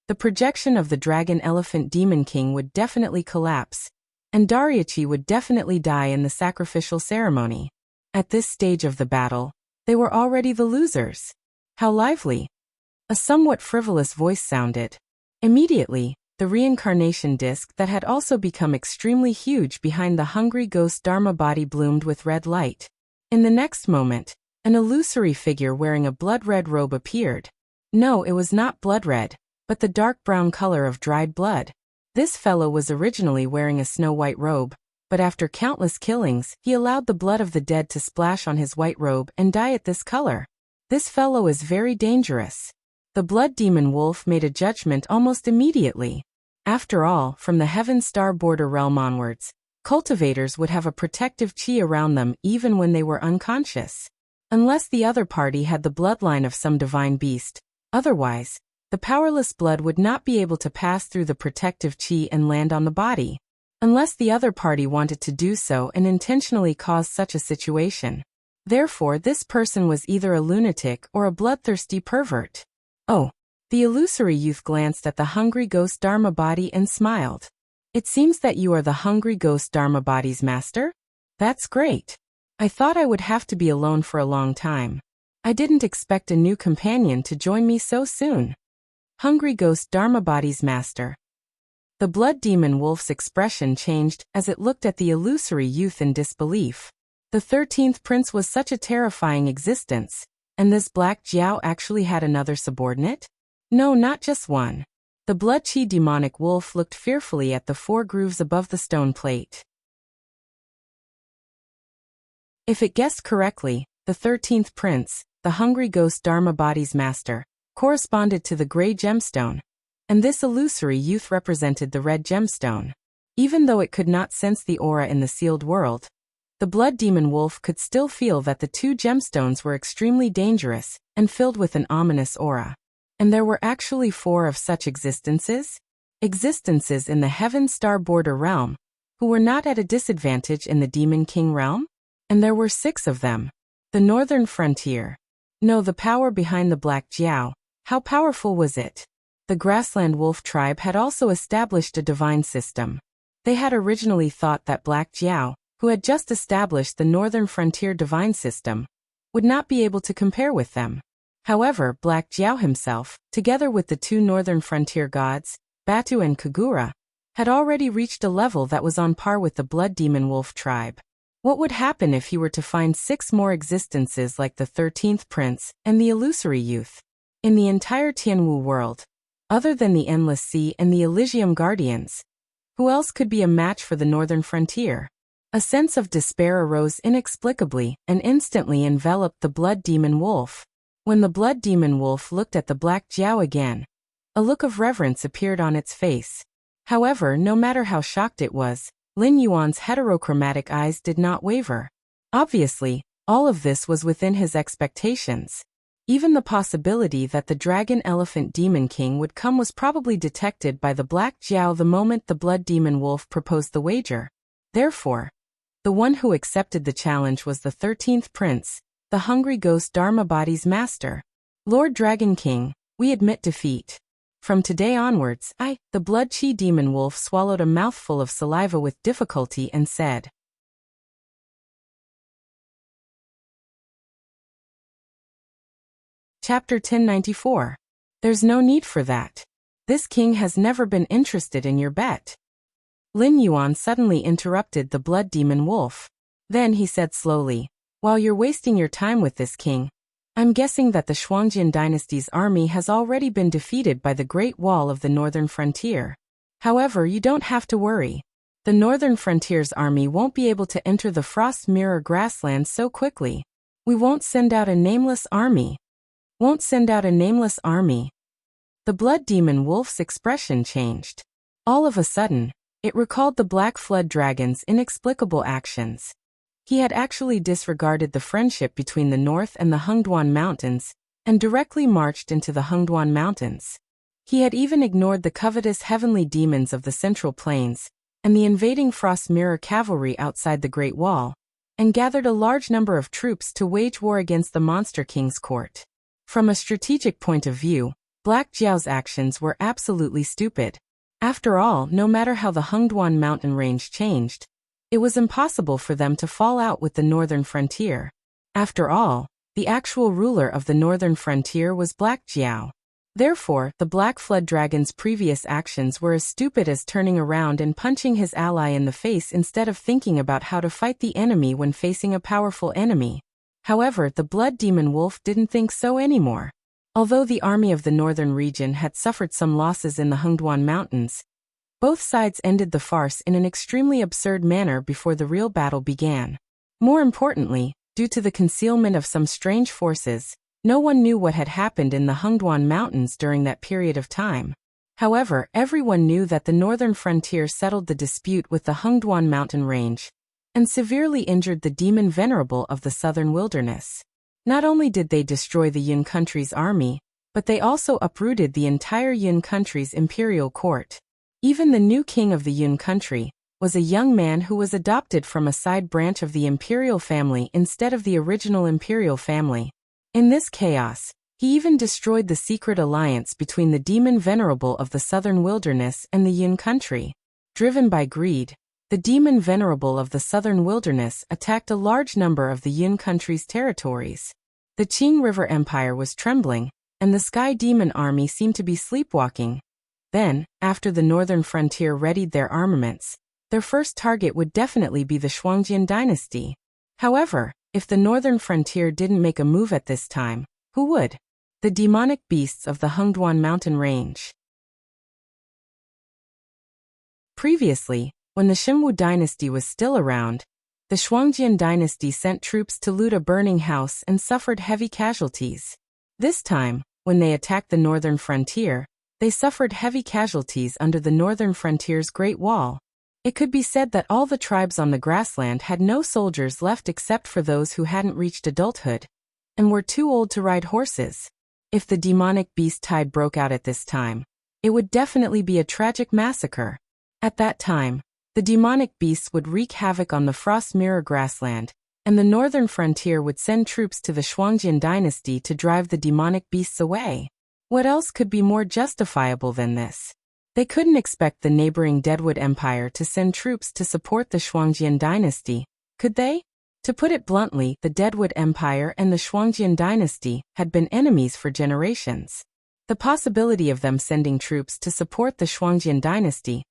the projection of the Dragon Elephant Demon King would definitely collapse, and Dariuchi would definitely die in the sacrificial ceremony. At this stage of the battle, they were already the losers. How lively! A somewhat frivolous voice sounded. Immediately, the reincarnation disc that had also become extremely huge behind the Hungry Ghost Dharma body bloomed with red light. In the next moment, an illusory figure wearing a blood-red robe appeared. No, it was not blood-red, but the dark brown color of dried blood. This fellow was originally wearing a snow-white robe, but after countless killings, he allowed the blood of the dead to splash on his white robe and dye it this color. This fellow is very dangerous. The blood demon wolf made a judgment almost immediately. After all, from the heaven star border realm onwards, cultivators would have a protective chi around them even when they were unconscious. Unless the other party had the bloodline of some divine beast, otherwise, the powerless blood would not be able to pass through the protective chi and land on the body. Unless the other party wanted to do so and intentionally cause such a situation. Therefore, this person was either a lunatic or a bloodthirsty pervert. Oh. The illusory youth glanced at the hungry ghost Dharma body and smiled. It seems that you are the hungry ghost Dharma body's master? That's great. I thought I would have to be alone for a long time. I didn't expect a new companion to join me so soon. Hungry ghost Dharma body's master. The blood demon wolf's expression changed as it looked at the illusory youth in disbelief. The 13th prince was such a terrifying existence, and this Black Jiao actually had another subordinate? No, not just one. The blood chi demonic wolf looked fearfully at the 4 grooves above the stone plate. If it guessed correctly, the 13th prince, the hungry ghost Dharma body's master, corresponded to the gray gemstone, and this illusory youth represented the red gemstone. Even though it could not sense the aura in the sealed world, the blood demon wolf could still feel that the 2 gemstones were extremely dangerous and filled with an ominous aura. And there were actually 4 of such existences? Existences in the heaven star border realm, who were not at a disadvantage in the demon king realm? And there were 6 of them. The northern frontier. No, the power behind the Black Jiao. How powerful was it? The grassland wolf tribe had also established a divine system. They had originally thought that Black Jiao, who had just established the northern frontier divine system, would not be able to compare with them. However, Black Jiao himself, together with the 2 northern frontier gods, Batu and Kagura, had already reached a level that was on par with the blood demon wolf tribe. What would happen if he were to find 6 more existences like the 13th prince and the illusory youth? In the entire Tianwu world, other than the Endless Sea and the Elysium Guardians, who else could be a match for the northern frontier? A sense of despair arose inexplicably and instantly enveloped the blood demon wolf. When the blood demon wolf looked at the Black Jiao again, a look of reverence appeared on its face. However, no matter how shocked it was, Lin Yuan's heterochromatic eyes did not waver. Obviously, all of this was within his expectations. Even the possibility that the dragon elephant demon king would come was probably detected by the Black Jiao the moment the blood demon wolf proposed the wager. Therefore, the one who accepted the challenge was the 13th prince, the hungry ghost Dharma body's master. Lord Dragon King, we admit defeat. From today onwards, the blood chi demon wolf swallowed a mouthful of saliva with difficulty and said. Chapter 1094. There's no need for that. This king has never been interested in your bet. Lin Yuan suddenly interrupted the blood demon wolf. Then he said slowly, while you're wasting your time with this king, I'm guessing that the Shuangjin dynasty's army has already been defeated by the Great Wall of the northern frontier. However, you don't have to worry. The northern frontier's army won't be able to enter the Frost Mirror grasslands so quickly. We won't send out a nameless army. The blood demon wolf's expression changed. All of a sudden, it recalled the Black Flood Dragon's inexplicable actions. He had actually disregarded the friendship between the North and the Hengduan Mountains, and directly marched into the Hengduan Mountains. He had even ignored the covetous heavenly demons of the Central Plains, and the invading Frost Mirror cavalry outside the Great Wall, and gathered a large number of troops to wage war against the Monster King's court. From a strategic point of view, Black Jiao's actions were absolutely stupid. After all, no matter how the Hengduan mountain range changed, it was impossible for them to fall out with the northern frontier. After all, the actual ruler of the northern frontier was Black Jiao. Therefore, the Black Flood Dragon's previous actions were as stupid as turning around and punching his ally in the face instead of thinking about how to fight the enemy when facing a powerful enemy. However, the blood demon wolf didn't think so anymore. Although the army of the northern region had suffered some losses in the Hengduan Mountains, both sides ended the farce in an extremely absurd manner before the real battle began. More importantly, due to the concealment of some strange forces, No one knew what had happened in the Hungduan Mountains during that period of time. However, everyone knew that the northern frontier settled the dispute with the Hungduan mountain range and severely injured the demon venerable of the southern wilderness. Not only did they destroy the Yun country's army, but they also uprooted the entire Yun country's imperial court. Even the new king of the Yun country was a young man who was adopted from a side branch of the imperial family instead of the original imperial family. In this chaos, he even destroyed the secret alliance between the demon venerable of the southern wilderness and the Yun country. Driven by greed, the demon venerable of the southern wilderness attacked a large number of the Yun country's territories. The Qing River Empire was trembling, and the Sky Demon army seemed to be sleepwalking. Then, after the northern frontier readied their armaments, their first target would definitely be the Shuangjian dynasty. However, if the northern frontier didn't make a move at this time, who would? The demonic beasts of the Hungduan mountain range. Previously, when the Xinwu dynasty was still around, the Shuangjian dynasty sent troops to loot a burning house and suffered heavy casualties. This time, when they attacked the northern frontier, they suffered heavy casualties under the northern frontier's Great Wall. It could be said that all the tribes on the grassland had no soldiers left except for those who hadn't reached adulthood and were too old to ride horses. If the demonic beast tide broke out at this time, it would definitely be a tragic massacre. At that time, the demonic beasts would wreak havoc on the Frost Mirror grassland, and the northern frontier would send troops to the Shuangjian dynasty to drive the demonic beasts away. What else could be more justifiable than this? They couldn't expect the neighboring Deadwood Empire to send troops to support the Shuangjian dynasty, could they? To put it bluntly, the Deadwood Empire and the Shuangjian dynasty had been enemies for generations. The possibility of them sending troops to support the Shuangjian dynasty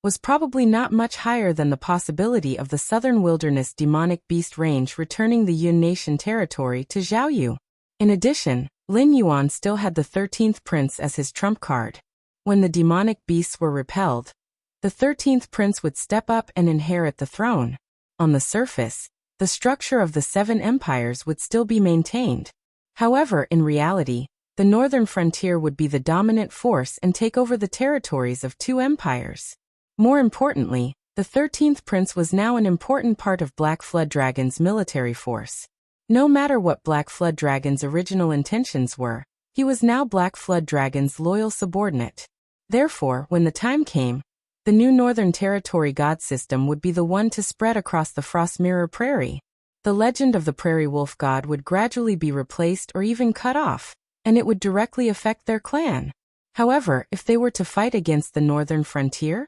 was probably not much higher than the possibility of the southern wilderness demonic beast range returning the Yun nation territory to Zhaoyu. In addition, Lin Yuan still had the 13th prince as his trump card. When the demonic beasts were repelled, the 13th prince would step up and inherit the throne. On the surface, the structure of the 7 empires would still be maintained. However, in reality, the northern frontier would be the dominant force and take over the territories of 2 empires. More importantly, the 13th prince was now an important part of Black Flood Dragon's military force. No matter what Black Flood Dragon's original intentions were, he was now Black Flood Dragon's loyal subordinate. Therefore, when the time came, the new Northern Territory god system would be the one to spread across the Frost Mirror Prairie. The legend of the Prairie Wolf God would gradually be replaced or even cut off, and it would directly affect their clan. However, if they were to fight against the Northern Frontier,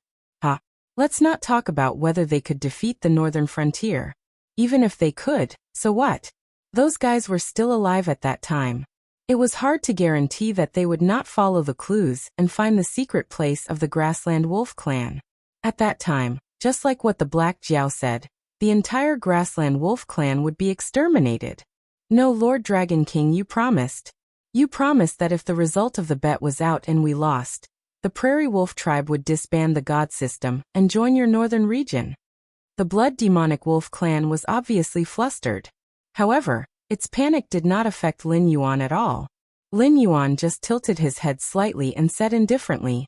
let's not talk about whether they could defeat the northern frontier. Even if they could, so what? Those guys were still alive at that time. It was hard to guarantee that they would not follow the clues and find the secret place of the Grassland Wolf clan. At that time, just like what the Black Jiao said, the entire Grassland Wolf clan would be exterminated. No, Lord Dragon King, you promised. You promised that if the result of the bet was out and we lost, the Prairie Wolf tribe would disband the god system and join your northern region. The Blood Demonic Wolf clan was obviously flustered. However, its panic did not affect Lin Yuan at all. Lin Yuan just tilted his head slightly and said indifferently,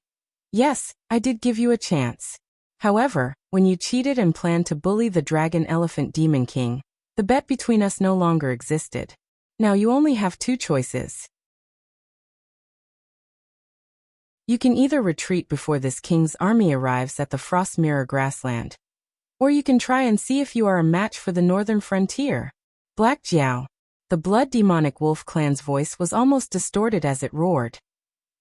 "Yes, I did give you a chance. However, when you cheated and planned to bully the Dragon Elephant Demon King, the bet between us no longer existed. Now you only have 2 choices. You can either retreat before this king's army arrives at the Frost Mirror grassland, or you can try and see if you are a match for the northern frontier." Black Jiao. The Blood Demonic Wolf clan's voice was almost distorted as it roared.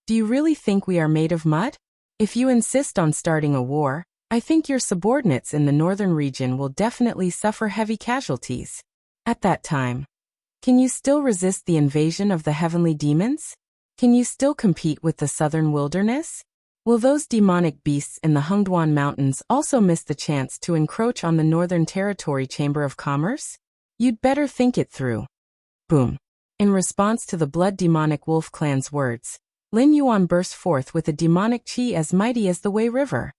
"Do you really think we are made of mud? If you insist on starting a war, I think your subordinates in the northern region will definitely suffer heavy casualties. At that time, can you still resist the invasion of the heavenly demons? Can you still compete with the southern wilderness? Will those demonic beasts in the Hungduan Mountains also miss the chance to encroach on the Northern Territory Chamber of Commerce? You'd better think it through." Boom. In response to the Blood Demonic Wolf clan's words, Lin Yuan burst forth with a demonic chi as mighty as the Wei River.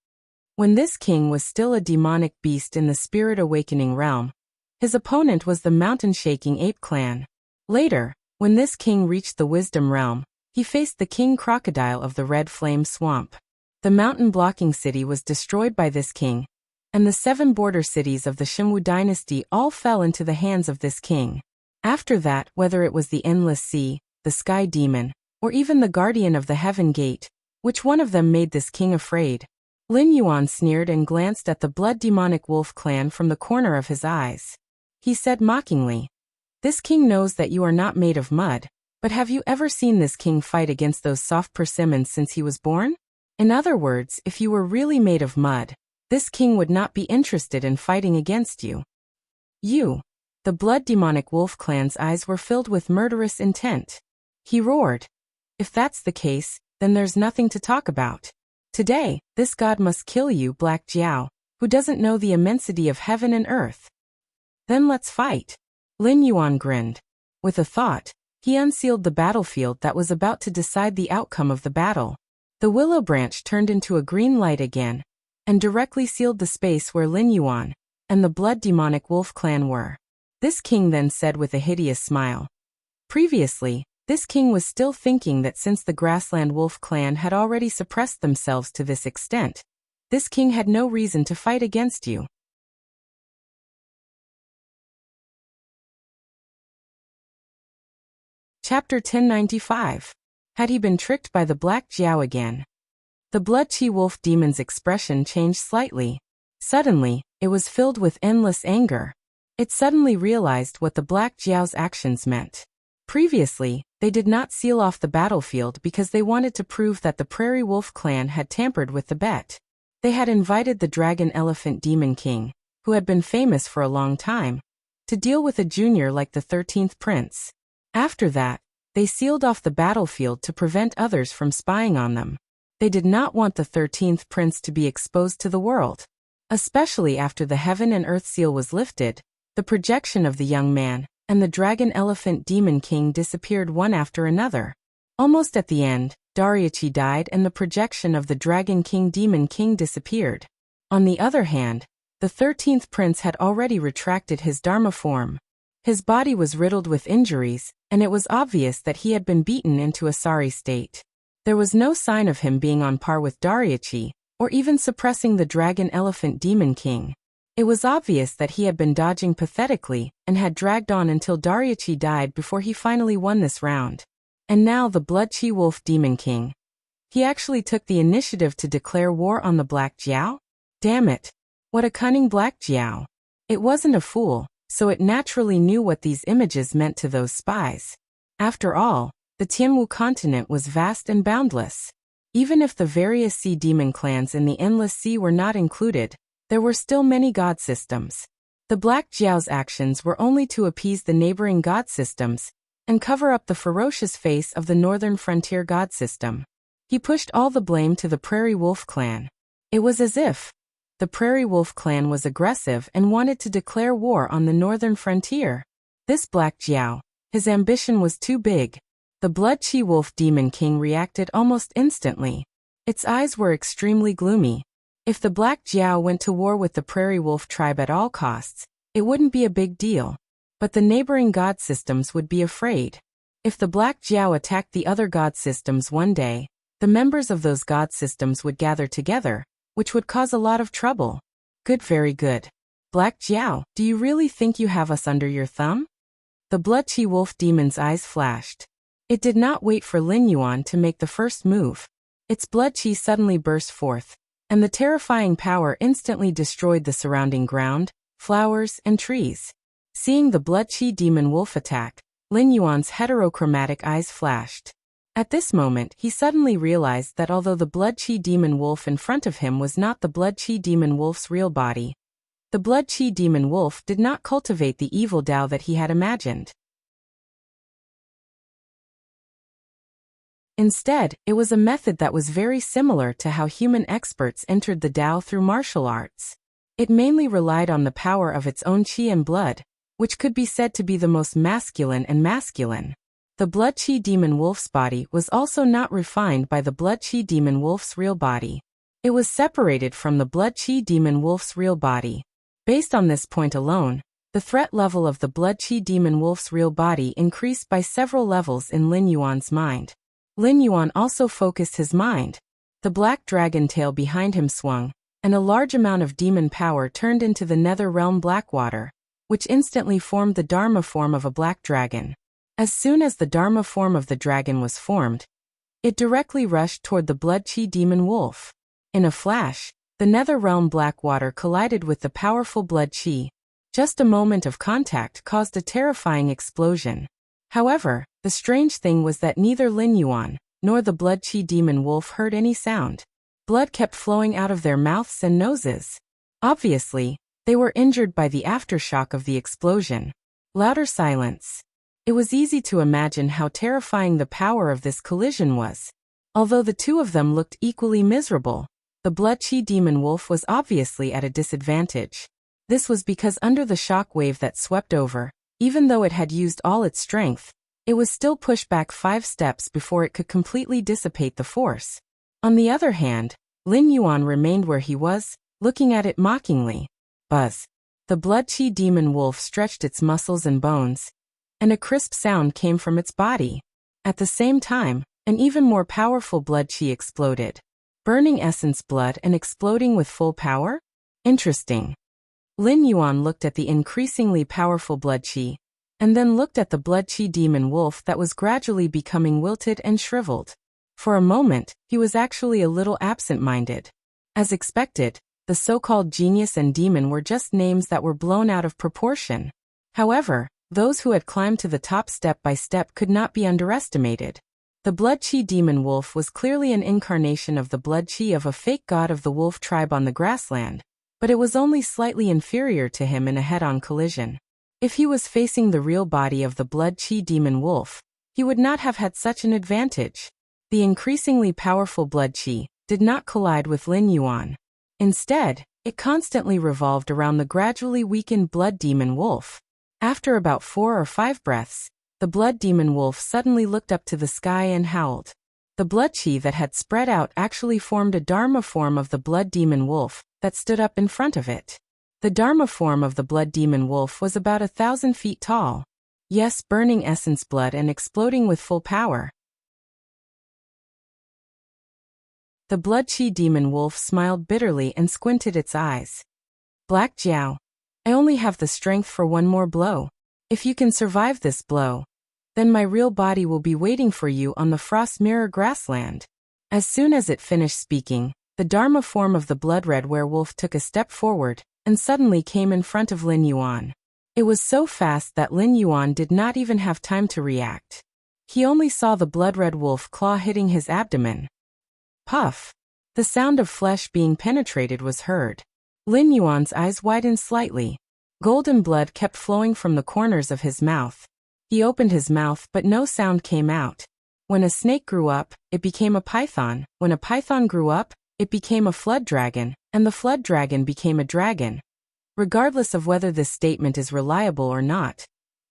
When this king was still a demonic beast in the Spirit Awakening realm, his opponent was the mountain-shaking Ape clan. Later, When this king reached the wisdom realm, he faced the king crocodile of the Red Flame Swamp. The mountain-blocking city was destroyed by this king, and the 7 border cities of the Shimwu dynasty all fell into the hands of this king. After that, whether it was the Endless Sea, the Sky Demon, or even the Guardian of the Heaven Gate, which one of them made this king afraid? Lin Yuan sneered and glanced at the blood-demonic wolf clan from the corner of his eyes. He said mockingly, "This king knows that you are not made of mud, but have you ever seen this king fight against those soft persimmons since he was born? In other words, if you were really made of mud, this king would not be interested in fighting against you." You. The blood-demonic wolf clan's eyes were filled with murderous intent. He roared, "If that's the case, then there's nothing to talk about. Today, this god must kill you, Black Jiao, who doesn't know the immensity of heaven and earth." "Then let's fight." Lin Yuan grinned. With a thought, he unsealed the battlefield that was about to decide the outcome of the battle. The willow branch turned into a green light again, and directly sealed the space where Lin Yuan and the blood-demonic wolf clan were. This king then said with a hideous smile. Previously, this king was still thinking that since the Grassland Wolf clan had already suppressed themselves to this extent, this king had no reason to fight against you. Chapter 1095. Had he been tricked by the Black Jiao again? The Blood-Chi Wolf demon's expression changed slightly. Suddenly, it was filled with endless anger. It suddenly realized what the Black Jiao's actions meant. Previously, they did not seal off the battlefield because they wanted to prove that the Prairie Wolf clan had tampered with the bet. They had invited the Dragon Elephant Demon King, who had been famous for a long time, to deal with a junior like the 13th Prince. After that, they sealed off the battlefield to prevent others from spying on them. They did not want the 13th Prince to be exposed to the world. Especially after the Heaven and Earth seal was lifted, the projection of the young man and the Dragon Elephant Demon King disappeared one after another. Almost at the end, Dariachi died and the projection of the Dragon King Demon King disappeared. On the other hand, the 13th Prince had already retracted his Dharma form. His body was riddled with injuries, and it was obvious that he had been beaten into a sorry state. There was no sign of him being on par with Dariachi, or even suppressing the Dragon Elephant Demon King. It was obvious that he had been dodging pathetically and had dragged on until Dariachi died before he finally won this round. And now the Blood-Chi Wolf Demon King. He actually took the initiative to declare war on the Black Jiao? Damn it. What a cunning Black Jiao. It wasn't a fool, so it naturally knew what these images meant to those spies. After all, the Tianwu continent was vast and boundless. Even if the various sea demon clans in the Endless Sea were not included, there were still many god systems. The Black Jiao's actions were only to appease the neighboring god systems and cover up the ferocious face of the northern frontier god system. He pushed all the blame to the Prairie Wolf clan. It was as if the Prairie Wolf clan was aggressive and wanted to declare war on the northern frontier. This Black Jiao, his ambition was too big. The Blood-Chi Wolf Demon King reacted almost instantly. Its eyes were extremely gloomy. If the Black Jiao went to war with the Prairie Wolf tribe at all costs, it wouldn't be a big deal. But the neighboring god systems would be afraid. If the Black Jiao attacked the other god systems one day, the members of those god systems would gather together, which would cause a lot of trouble. Good, very good. Black Jiao, do you really think you have us under your thumb? The Blood-Chi Wolf demon's eyes flashed. It did not wait for Lin Yuan to make the first move. Its blood-chi suddenly burst forth, and the terrifying power instantly destroyed the surrounding ground, flowers, and trees. Seeing the Blood-Chi demon wolf attack, Lin Yuan's heterochromatic eyes flashed. At this moment, he suddenly realized that although the Blood-Chi demon wolf in front of him was not the Blood-Chi demon wolf's real body, the Blood-Chi demon wolf did not cultivate the evil Tao that he had imagined. Instead, it was a method that was very similar to how human experts entered the Tao through martial arts. It mainly relied on the power of its own qi and blood, which could be said to be the most masculine and masculine. The Blood-Chi demon wolf's body was also not refined by the Blood-Chi demon wolf's real body. It was separated from the Blood-Chi demon wolf's real body. Based on this point alone, the The threat level of the blood chi demon wolf's real body increased by several levels in Lin Yuan's mind. Lin Yuan also focused his mind. The black dragon tail behind him swung, and a large amount of demon power turned into the nether realm black water, which instantly formed the Dharma form of a black dragon. As soon as the Dharma form of the dragon was formed, it directly rushed toward the blood chi demon wolf. In a flash, the nether realm black water collided with the powerful blood chi. Just a moment of contact caused a terrifying explosion. However, the strange thing was that neither Lin Yuan nor the blood chi demon wolf heard any sound. Blood kept flowing out of their mouths and noses. Obviously, they were injured by the aftershock of the explosion. Louder silence. It was easy to imagine how terrifying the power of this collision was. Although the two of them looked equally miserable, the blood chi demon wolf was obviously at a disadvantage. This was because under the shock wave that swept over, even though it had used all its strength, it was still pushed back 5 steps before it could completely dissipate the force. On the other hand, Lin Yuan remained where he was, looking at it mockingly. Buzz. The blood chi demon wolf stretched its muscles and bones, and a crisp sound came from its body. At the same time, an even more powerful blood chi exploded. Burning essence blood and exploding with full power? Interesting. Lin Yuan looked at the increasingly powerful blood chi, and then looked at the blood chi demon wolf that was gradually becoming wilted and shriveled. For a moment, he was actually a little absent-minded. As expected, the so-called genius and demon were just names that were blown out of proportion. However, those who had climbed to the top step by step could not be underestimated. The blood chi demon wolf was clearly an incarnation of the blood chi of a fake god of the wolf tribe on the grassland, but it was only slightly inferior to him in a head-on collision. If he was facing the real body of the blood chi demon wolf, he would not have had such an advantage. The increasingly powerful blood chi did not collide with Lin Yuan. Instead, it constantly revolved around the gradually weakened blood demon wolf. After about 4 or 5 breaths, the blood demon wolf suddenly looked up to the sky and howled. The blood chi that had spread out actually formed a Dharma form of the blood demon wolf that stood up in front of it. The Dharma form of the blood demon wolf was about 1,000 feet tall. Yes, burning essence blood and exploding with full power. The blood chi demon wolf smiled bitterly and squinted its eyes. Black Jiao, I only have the strength for one more blow. If you can survive this blow, then my real body will be waiting for you on the Frost Mirror grassland. As soon as it finished speaking, the Dharma form of the blood-red werewolf took a step forward, and suddenly came in front of Lin Yuan. It was so fast that Lin Yuan did not even have time to react. He only saw the blood-red wolf claw hitting his abdomen. Puff! The sound of flesh being penetrated was heard. Lin Yuan's eyes widened slightly. Golden blood kept flowing from the corners of his mouth. He opened his mouth but no sound came out. When a snake grew up, it became a python. When a python grew up, it became a flood dragon, and the flood dragon became a dragon. Regardless of whether this statement is reliable or not,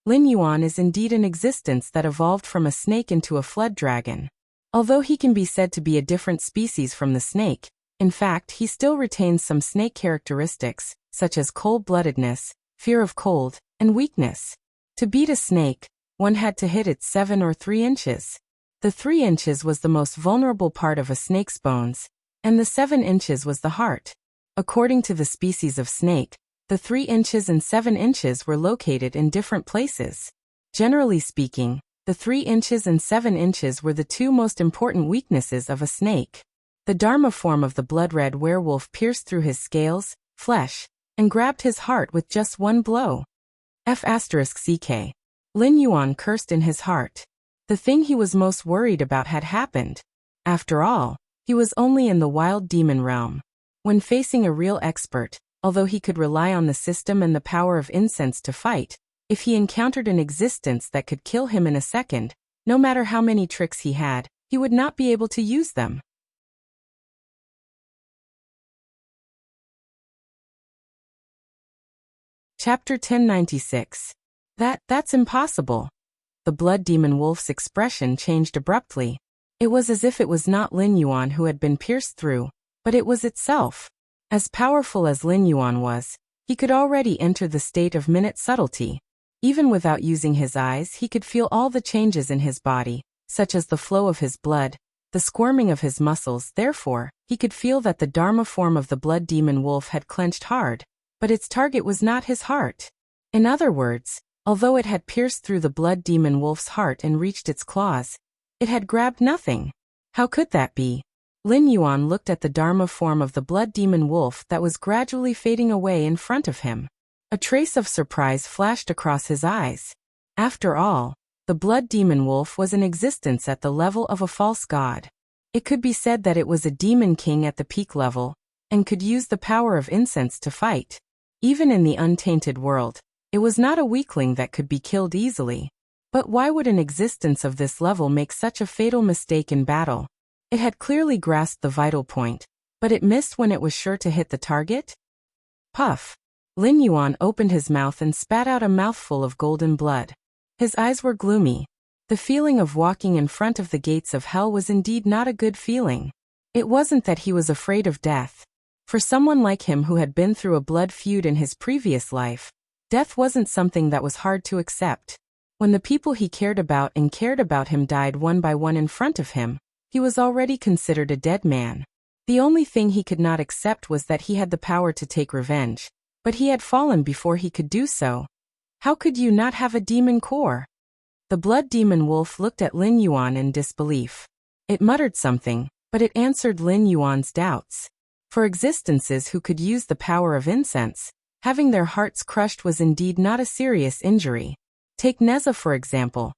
Lin Yuan is indeed an existence that evolved from a snake into a flood dragon. Although he can be said to be a different species from the snake, in fact he still retains some snake characteristics, such as cold-bloodedness, fear of cold, and weakness. To beat a snake, one had to hit its 7 or 3 inches. The 3 inches was the most vulnerable part of a snake's bones, and the 7 inches was the heart. According to the species of snake, the 3 inches and 7 inches were located in different places. Generally speaking, the 3 inches and 7 inches were the 2 most important weaknesses of a snake. The Dharma form of the blood-red werewolf pierced through his scales, flesh, and grabbed his heart with just one blow. F***ck. Lin Yuan cursed in his heart. The thing he was most worried about had happened. After all, he was only in the wild demon realm. When facing a real expert, although he could rely on the system and the power of incense to fight, if he encountered an existence that could kill him in a second, no matter how many tricks he had, he would not be able to use them. Chapter 1096. That's impossible. The blood demon wolf's expression changed abruptly. It was as if it was not Lin Yuan who had been pierced through, but it was itself. As powerful as Lin Yuan was, He could already enter the state of minute subtlety. Even without using his eyes, he could feel all the changes in his body, such as the flow of his blood, the squirming of his muscles. Therefore, he could feel that the Dharma form of the blood demon wolf had clenched hard, but its target was not his heart. In other words, although it had pierced through the blood demon wolf's heart and reached its claws, it had grabbed nothing. How could that be? Lin Yuan looked at the Dharma form of the blood demon wolf that was gradually fading away in front of him. A trace of surprise flashed across his eyes. After all, the blood demon wolf was in existence at the level of a false god. It could be said that it was a demon king at the peak level, and could use the power of incense to fight. Even in the untainted world, it was not a weakling that could be killed easily. But why would an existence of this level make such a fatal mistake in battle? It had clearly grasped the vital point, but it missed when it was sure to hit the target? Puff! Lin Yuan opened his mouth and spat out a mouthful of golden blood. His eyes were gloomy. The feeling of walking in front of the gates of hell was indeed not a good feeling. It wasn't that he was afraid of death. For someone like him who had been through a blood feud in his previous life, death wasn't something that was hard to accept. When the people he cared about him died one by one in front of him, he was already considered a dead man. The only thing he could not accept was that he had the power to take revenge, but he had fallen before he could do so. How could you not have a demon core? The blood demon wolf looked at Lin Yuan in disbelief. It muttered something, but it answered Lin Yuan's doubts. For existences who could use the power of incense, having their hearts crushed was indeed not a serious injury. Take Neza for example.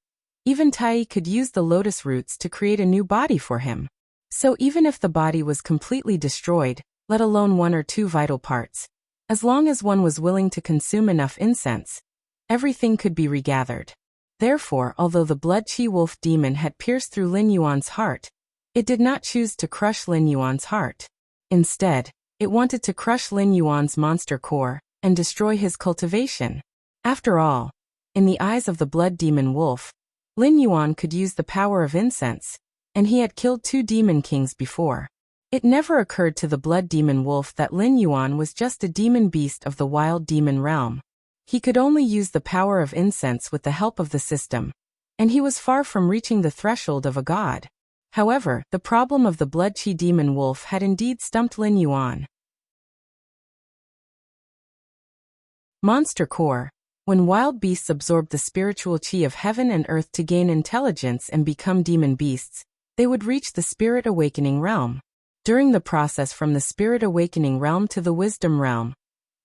Even Tai could use the lotus roots to create a new body for him. So even if the body was completely destroyed, let alone one or two vital parts, as long as one was willing to consume enough incense, everything could be regathered. Therefore, although the blood chi wolf demon had pierced through Lin Yuan's heart, it did not choose to crush Lin Yuan's heart. Instead, it wanted to crush Lin Yuan's monster core and destroy his cultivation. After all, in the eyes of the blood demon wolf, Lin Yuan could use the power of incense, and he had killed 2 demon kings before. It never occurred to the blood demon wolf that Lin Yuan was just a demon beast of the wild demon realm. He could only use the power of incense with the help of the system, and he was far from reaching the threshold of a god. However, the problem of the blood chi demon wolf had indeed stumped Lin Yuan. Monster core. When wild beasts absorbed the spiritual chi of heaven and earth to gain intelligence and become demon beasts, they would reach the spirit awakening realm. During the process from the spirit awakening realm to the wisdom realm,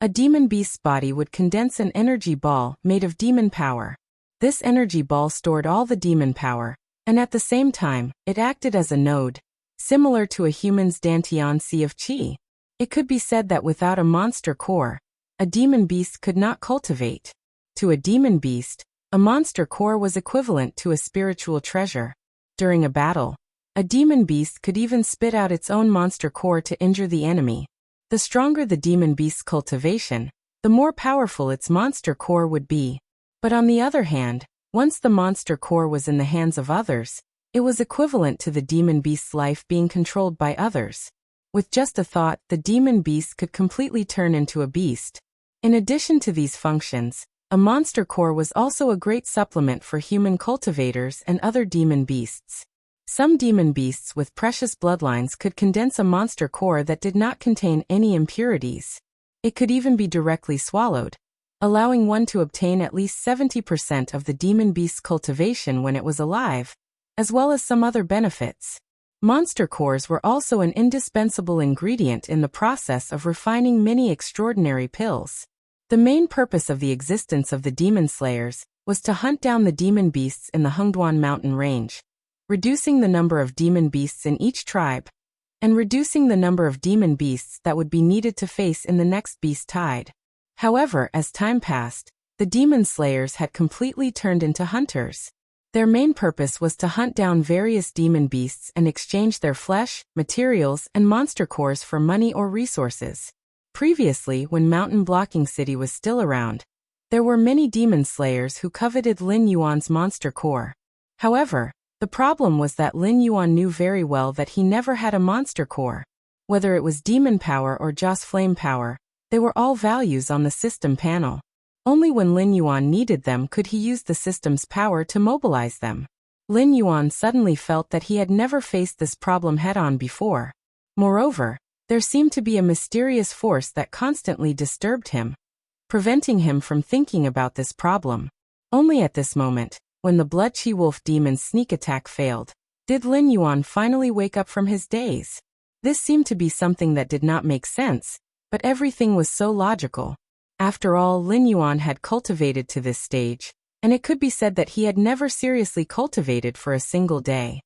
a demon beast's body would condense an energy ball made of demon power. This energy ball stored all the demon power, and at the same time, it acted as a node, similar to a human's dantian sea of chi. It could be said that without a monster core, a demon beast could not cultivate. To a demon beast, a monster core was equivalent to a spiritual treasure. During a battle, a demon beast could even spit out its own monster core to injure the enemy. The stronger the demon beast's cultivation, the more powerful its monster core would be. But on the other hand, once the monster core was in the hands of others, it was equivalent to the demon beast's life being controlled by others. With just a thought, the demon beast could completely turn into a beast. In addition to these functions, a monster core was also a great supplement for human cultivators and other demon beasts. Some demon beasts with precious bloodlines could condense a monster core that did not contain any impurities. It could even be directly swallowed, allowing one to obtain at least 70% of the demon beast's cultivation when it was alive, as well as some other benefits. Monster cores were also an indispensable ingredient in the process of refining many extraordinary pills. The main purpose of the existence of the demon slayers was to hunt down the demon beasts in the Hengduan mountain range, reducing the number of demon beasts in each tribe, and reducing the number of demon beasts that would be needed to face in the next beast tide. However, as time passed, the demon slayers had completely turned into hunters. Their main purpose was to hunt down various demon beasts and exchange their flesh, materials, and monster cores for money or resources. Previously, when Mountain Blocking City was still around, there were many demon slayers who coveted Lin Yuan's monster core. However, the problem was that Lin Yuan knew very well that he never had a monster core. Whether it was demon power or just flame power, They were all values on the system panel. Only when Lin Yuan needed them could he use the system's power to mobilize them. Lin Yuan suddenly felt that he had never faced this problem head-on before. Moreover, there seemed to be a mysterious force that constantly disturbed him, preventing him from thinking about this problem. Only at this moment, when the Blood Chi Wolf Demon's sneak attack failed, did Lin Yuan finally wake up from his daze. This seemed to be something that did not make sense, but everything was so logical. After all, Lin Yuan had cultivated to this stage, and it could be said that he had never seriously cultivated for a single day.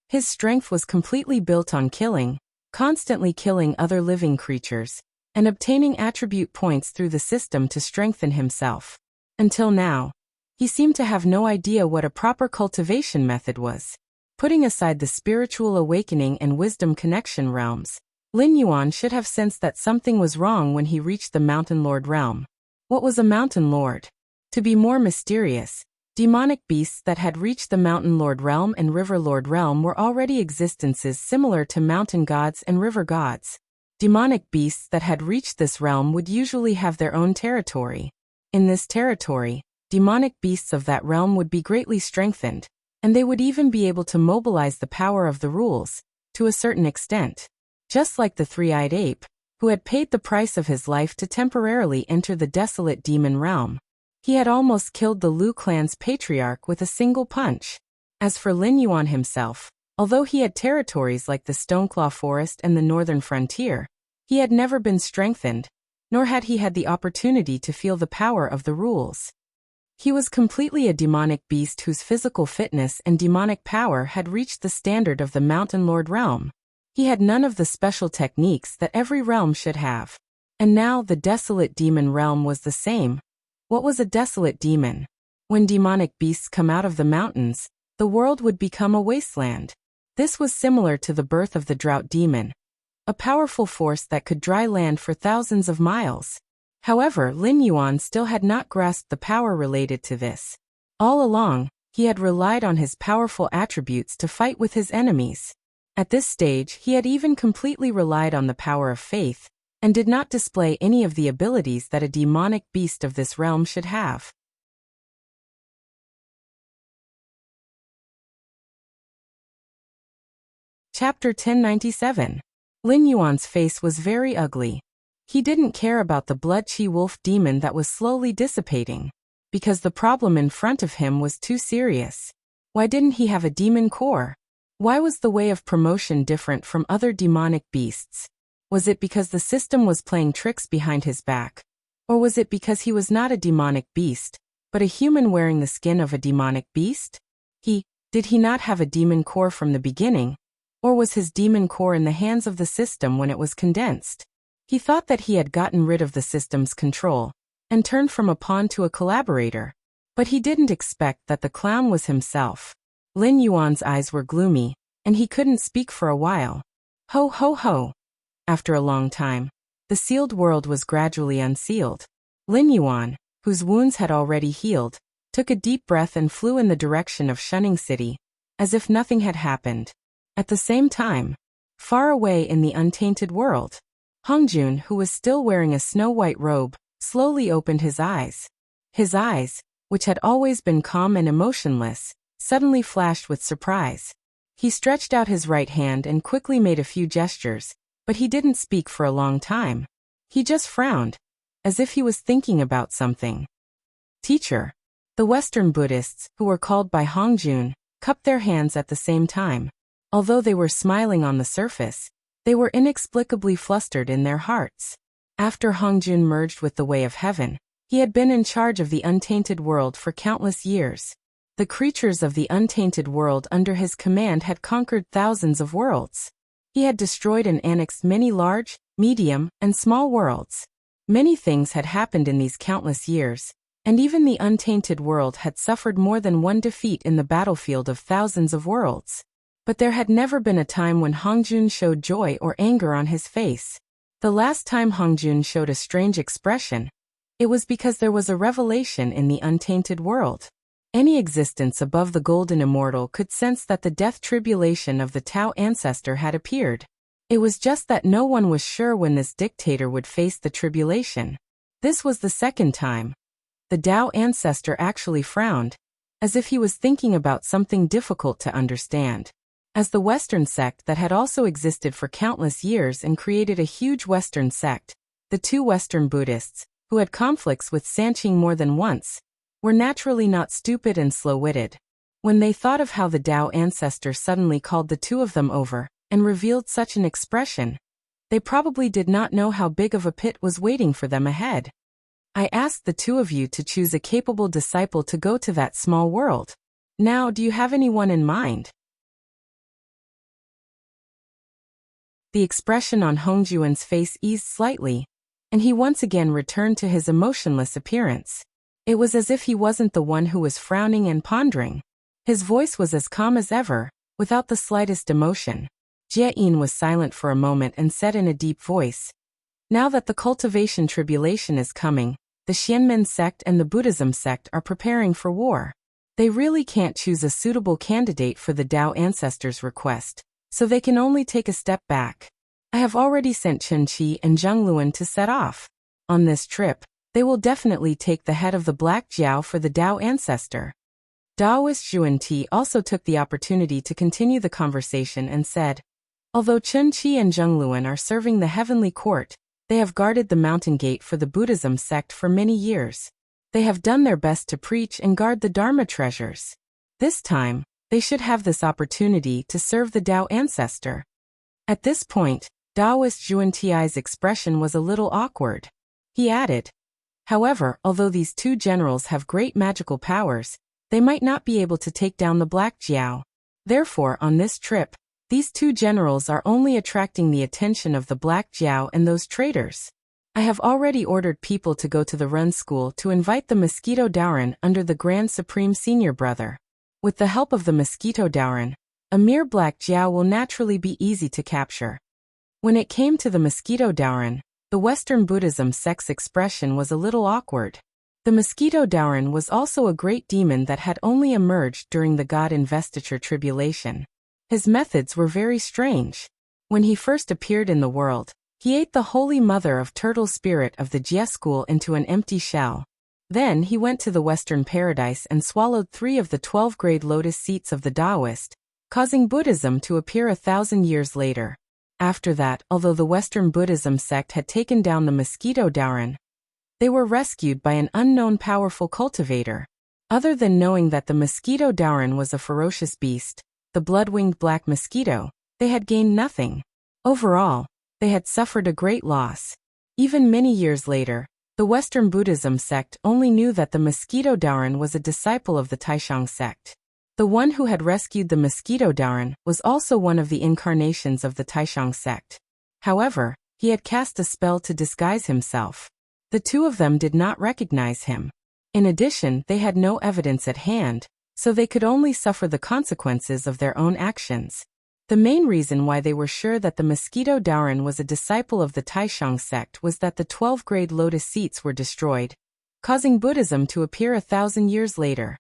His strength was completely built on killing, constantly killing other living creatures, and obtaining attribute points through the system to strengthen himself. Until now, he seemed to have no idea what a proper cultivation method was. Putting aside the spiritual awakening and wisdom connection realms, Lin Yuan should have sensed that something was wrong when he reached the Mountain Lord realm. What was a Mountain Lord? To be more mysterious, demonic beasts that had reached the Mountain Lord realm and River Lord realm were already existences similar to mountain gods and river gods. Demonic beasts that had reached this realm would usually have their own territory. In this territory, demonic beasts of that realm would be greatly strengthened, and they would even be able to mobilize the power of the rules, to a certain extent. Just like the three-eyed ape, who had paid the price of his life to temporarily enter the desolate demon realm. He had almost killed the Lu clan's patriarch with a single punch. As for Lin Yuan himself, although he had territories like the Stoneclaw Forest and the northern frontier, he had never been strengthened, nor had he had the opportunity to feel the power of the rules. He was completely a demonic beast whose physical fitness and demonic power had reached the standard of the Mountain Lord realm. He had none of the special techniques that every realm should have. And now the desolate demon realm was the same. What was a desolate demon? When demonic beasts come out of the mountains, the world would become a wasteland. This was similar to the birth of the drought demon, a powerful force that could dry land for thousands of miles. However, Lin Yuan still had not grasped the power related to this. All along, he had relied on his powerful attributes to fight with his enemies. At this stage, he had even completely relied on the power of faith, and did not display any of the abilities that a demonic beast of this realm should have. Chapter 1097. Lin Yuan's face was very ugly. He didn't care about the Blood Chi Wolf demon that was slowly dissipating, because the problem in front of him was too serious. Why didn't he have a demon core? Why was the way of promotion different from other demonic beasts? Was it because the system was playing tricks behind his back? Or was it because he was not a demonic beast, but a human wearing the skin of a demonic beast? Did he not have a demon core from the beginning? Or was his demon core in the hands of the system when it was condensed? He thought that he had gotten rid of the system's control, and turned from a pawn to a collaborator. But he didn't expect that the clown was himself. Lin Yuan's eyes were gloomy, and he couldn't speak for a while. Ho ho ho! After a long time, the sealed world was gradually unsealed. Lin Yuan, whose wounds had already healed, took a deep breath and flew in the direction of Shunning City, as if nothing had happened. At the same time, far away in the untainted world, Hongjun, who was still wearing a snow-white robe, slowly opened his eyes. His eyes, which had always been calm and emotionless, suddenly flashed with surprise. He stretched out his right hand and quickly made a few gestures, but he didn't speak for a long time. He just frowned, as if he was thinking about something. Teacher. The Western Buddhists, who were called by Hongjun, cupped their hands at the same time. Although they were smiling on the surface, they were inexplicably flustered in their hearts. After Hongjun merged with the Way of Heaven, he had been in charge of the untainted world for countless years. The creatures of the untainted world under his command had conquered thousands of worlds. He had destroyed and annexed many large, medium, and small worlds. Many things had happened in these countless years, and even the untainted world had suffered more than one defeat in the battlefield of thousands of worlds. But there had never been a time when Hongjun showed joy or anger on his face. The last time Hongjun showed a strange expression, it was because there was a revelation in the untainted world. Any existence above the golden immortal could sense that the death tribulation of the Tao ancestor had appeared. It was just that no one was sure when this dictator would face the tribulation. This was the second time. The Tao ancestor actually frowned, as if he was thinking about something difficult to understand. As the Western sect that had also existed for countless years and created a huge Western sect, the two Western Buddhists, who had conflicts with Sanqing more than once, were naturally not stupid and slow-witted. When they thought of how the Tao ancestor suddenly called the two of them over and revealed such an expression, they probably did not know how big of a pit was waiting for them ahead. I asked the two of you to choose a capable disciple to go to that small world. Now, do you have anyone in mind? The expression on Hongjuan's face eased slightly, and he once again returned to his emotionless appearance. It was as if he wasn't the one who was frowning and pondering. His voice was as calm as ever, without the slightest emotion. Jie-in was silent for a moment and said in a deep voice, "Now that the cultivation tribulation is coming, the Xianmen sect and the Buddhism sect are preparing for war. They really can't choose a suitable candidate for the Tao ancestors' request, so they can only take a step back. I have already sent Chen Qi and Zhang Luan to set off. On this trip, they will definitely take the head of the Black Jiao for the Tao ancestor." Daoist Zhuan Ti also took the opportunity to continue the conversation and said, "Although Chen Qi and Zhang Luan are serving the heavenly court, they have guarded the mountain gate for the Buddhism sect for many years. They have done their best to preach and guard the Dharma treasures. This time, they should have this opportunity to serve the Tao ancestor." At this point, Daoist Zhuan Ti's expression was a little awkward. He added, "However, although these two generals have great magical powers, they might not be able to take down the Black Jiao. Therefore, on this trip, these two generals are only attracting the attention of the Black Jiao and those traitors. I have already ordered people to go to the Run School to invite the Mosquito Daoran under the Grand Supreme Senior Brother. With the help of the Mosquito Daoran, a mere Black Jiao will naturally be easy to capture." When it came to the Mosquito Daoran, the Western Buddhism sect's expression was a little awkward. The Mosquito Daoran was also a great demon that had only emerged during the God Investiture tribulation. His methods were very strange. When he first appeared in the world, he ate the Holy Mother of Turtle Spirit of the Jie School into an empty shell. Then he went to the Western Paradise and swallowed 3 of the 12-grade lotus seats of the Taoist, causing Buddhism to appear 1,000 years later. After that, although the Western Buddhism sect had taken down the Mosquito Daoran, they were rescued by an unknown powerful cultivator. Other than knowing that the Mosquito Daoran was a ferocious beast, the blood-winged black mosquito, they had gained nothing. Overall, they had suffered a great loss. Even many years later, the Western Buddhism sect only knew that the Mosquito Daoran was a disciple of the Taishang sect. The one who had rescued the Mosquito Daoran was also one of the incarnations of the Taishang sect. However, he had cast a spell to disguise himself. The two of them did not recognize him. In addition, they had no evidence at hand, so they could only suffer the consequences of their own actions. The main reason why they were sure that the Mosquito Daoran was a disciple of the Taishang sect was that the 12-grade lotus seats were destroyed, causing Buddhism to appear 1,000 years later.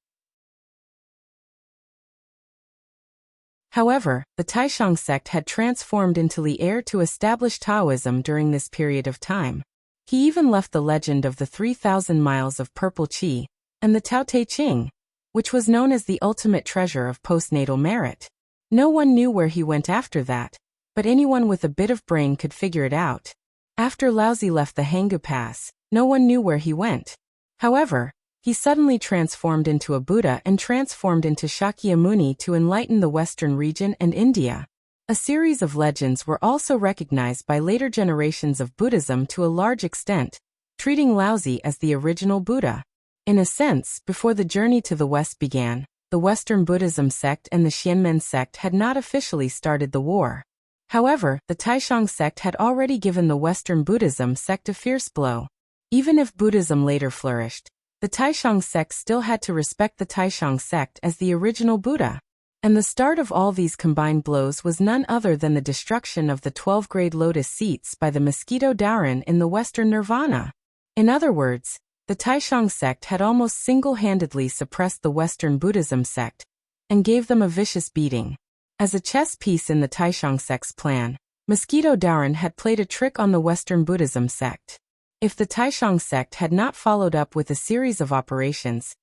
However, the Taishang sect had transformed into the heir to establish Taoism during this period of time. He even left the legend of the 3,000 miles of purple qi, and the Tao Te Ching, which was known as the ultimate treasure of postnatal merit. No one knew where he went after that, but anyone with a bit of brain could figure it out. After Laozi left the Hangu Pass, no one knew where he went. However, he suddenly transformed into a Buddha and transformed into Shakyamuni to enlighten the Western region and India. A series of legends were also recognized by later generations of Buddhism to a large extent, treating Laozi as the original Buddha. In a sense, before the journey to the West began, the Western Buddhism sect and the Xianmen sect had not officially started the war. However, the Taishang sect had already given the Western Buddhism sect a fierce blow. Even if Buddhism later flourished, the Taishang sect still had to respect the Taishang sect as the original Buddha. And the start of all these combined blows was none other than the destruction of the 12-grade lotus seats by the Mosquito Daoran in the Western Nirvana. In other words, the Taishang sect had almost single-handedly suppressed the Western Buddhism sect and gave them a vicious beating. As a chess piece in the Taishang sect's plan, Mosquito Daoren had played a trick on the Western Buddhism sect. If the Taishang sect had not followed up with a series of operations,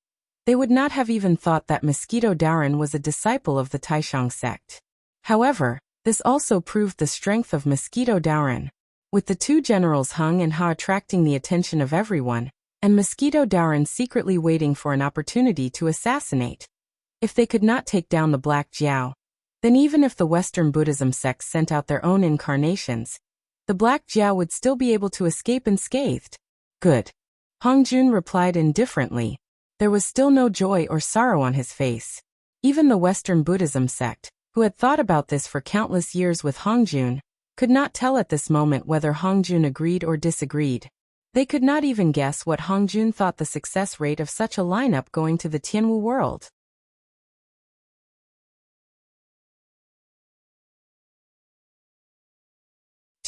they would not have even thought that Mosquito Daoren was a disciple of the Taishang sect. However, this also proved the strength of Mosquito Daoren. With the two generals Hung and Ha attracting the attention of everyone, and Mosquito Daoren secretly waiting for an opportunity to assassinate. If they could not take down the Black Jiao, then even if the Western Buddhism sects sent out their own incarnations, the Black Jiao would still be able to escape unscathed. Good. Hong Jun replied indifferently. There was still no joy or sorrow on his face. Even the Western Buddhism sect, who had thought about this for countless years with Hong Jun, could not tell at this moment whether Hong Jun agreed or disagreed. They could not even guess what Hong Jun thought the success rate of such a lineup going to the Tianwu world.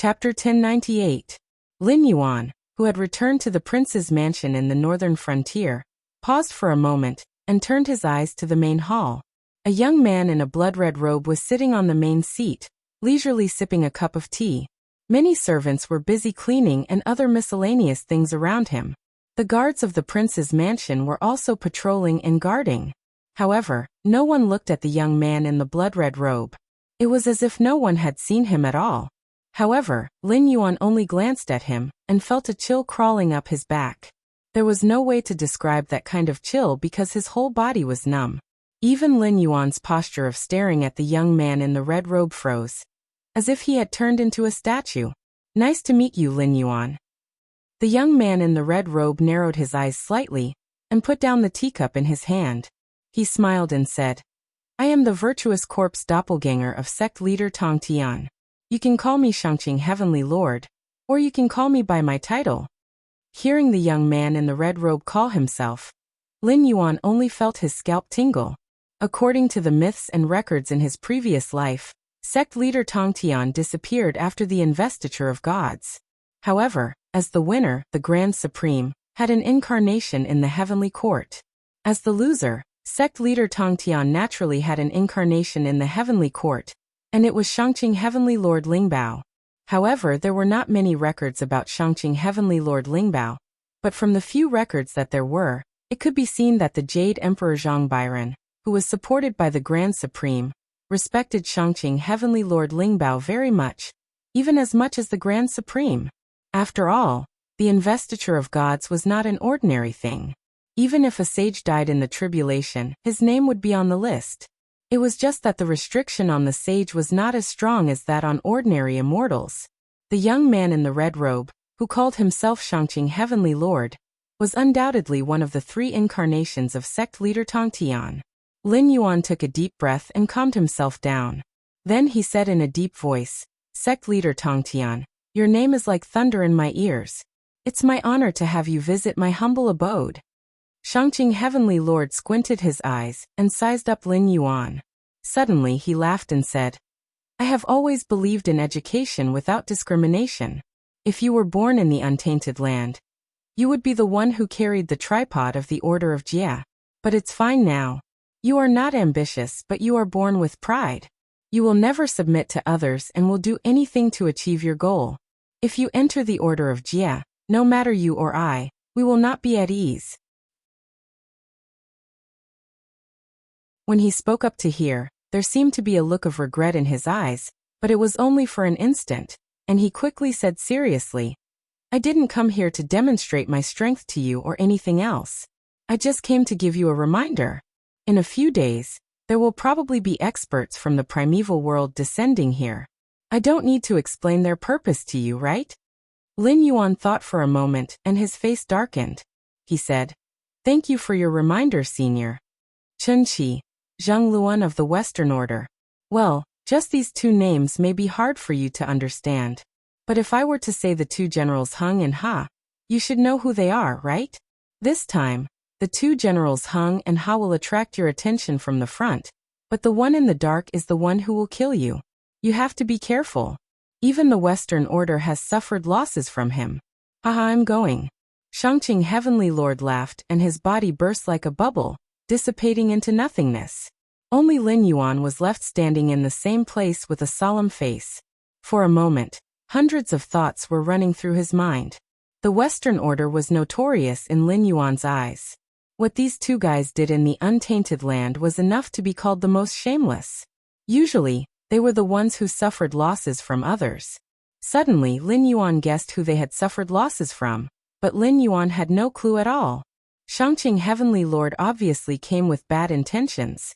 Chapter 1098. Lin Yuan, who had returned to the prince's mansion in the northern frontier, paused for a moment and turned his eyes to the main hall. A young man in a blood-red robe was sitting on the main seat, leisurely sipping a cup of tea. Many servants were busy cleaning and other miscellaneous things around him. The guards of the prince's mansion were also patrolling and guarding. However, no one looked at the young man in the blood-red robe. It was as if no one had seen him at all. However, Lin Yuan only glanced at him and felt a chill crawling up his back. There was no way to describe that kind of chill because his whole body was numb. Even Lin Yuan's posture of staring at the young man in the red robe froze, as if he had turned into a statue. Nice to meet you, Lin Yuan. The young man in the red robe narrowed his eyes slightly and put down the teacup in his hand. He smiled and said, I am the virtuous corpse doppelganger of sect leader Tong Tian. You can call me Shangqing Heavenly Lord, or you can call me by my title. Hearing the young man in the red robe call himself, Lin Yuan only felt his scalp tingle. According to the myths and records in his previous life, sect leader Tong Tian disappeared after the investiture of gods. However, as the winner, the Grand Supreme, had an incarnation in the heavenly court. As the loser, sect leader Tong Tian naturally had an incarnation in the heavenly court, and it was Shangqing Heavenly Lord Lingbao. However, there were not many records about Shangqing Heavenly Lord Lingbao, but from the few records that there were, it could be seen that the Jade Emperor Zhang Bairen, who was supported by the Grand Supreme, respected Shangqing Heavenly Lord Lingbao very much, even as much as the Grand Supreme. After all, the investiture of gods was not an ordinary thing. Even if a sage died in the tribulation, his name would be on the list. It was just that the restriction on the sage was not as strong as that on ordinary immortals. The young man in the red robe, who called himself Shangqing Heavenly Lord, was undoubtedly one of the three incarnations of sect leader Tong Tian. Lin Yuan took a deep breath and calmed himself down. Then he said in a deep voice, Sect leader Tong Tian, your name is like thunder in my ears. It's my honor to have you visit my humble abode. Shangqing Heavenly Lord squinted his eyes and sized up Lin Yuan. Suddenly he laughed and said, I have always believed in education without discrimination. If you were born in the untainted land, you would be the one who carried the tripod of the Order of Jia. But it's fine now. You are not ambitious, but you are born with pride. You will never submit to others and will do anything to achieve your goal. If you enter the Order of Jia, no matter you or I, we will not be at ease. When he spoke up to hear, there seemed to be a look of regret in his eyes, but it was only for an instant, and he quickly said seriously, I didn't come here to demonstrate my strength to you or anything else. I just came to give you a reminder. In a few days, there will probably be experts from the primeval world descending here. I don't need to explain their purpose to you, right? Lin Yuan thought for a moment and his face darkened. He said, Thank you for your reminder, Senior. Chen Qi, Zhang Luan of the Western Order. Well, just these two names may be hard for you to understand. But if I were to say the two generals Hung and Ha, you should know who they are, right? This time, the two generals Hung and Ha will attract your attention from the front, but the one in the dark is the one who will kill you. You have to be careful. Even the Western Order has suffered losses from him. Haha, I'm going. Shangqing Heavenly Lord laughed and his body burst like a bubble, dissipating into nothingness. Only Lin Yuan was left standing in the same place with a solemn face. For a moment, hundreds of thoughts were running through his mind. The Western Order was notorious in Lin Yuan's eyes. What these two guys did in the untainted land was enough to be called the most shameless. Usually, they were the ones who suffered losses from others. Suddenly, Lin Yuan guessed who they had suffered losses from, but Lin Yuan had no clue at all. Shangqing Heavenly Lord obviously came with bad intentions.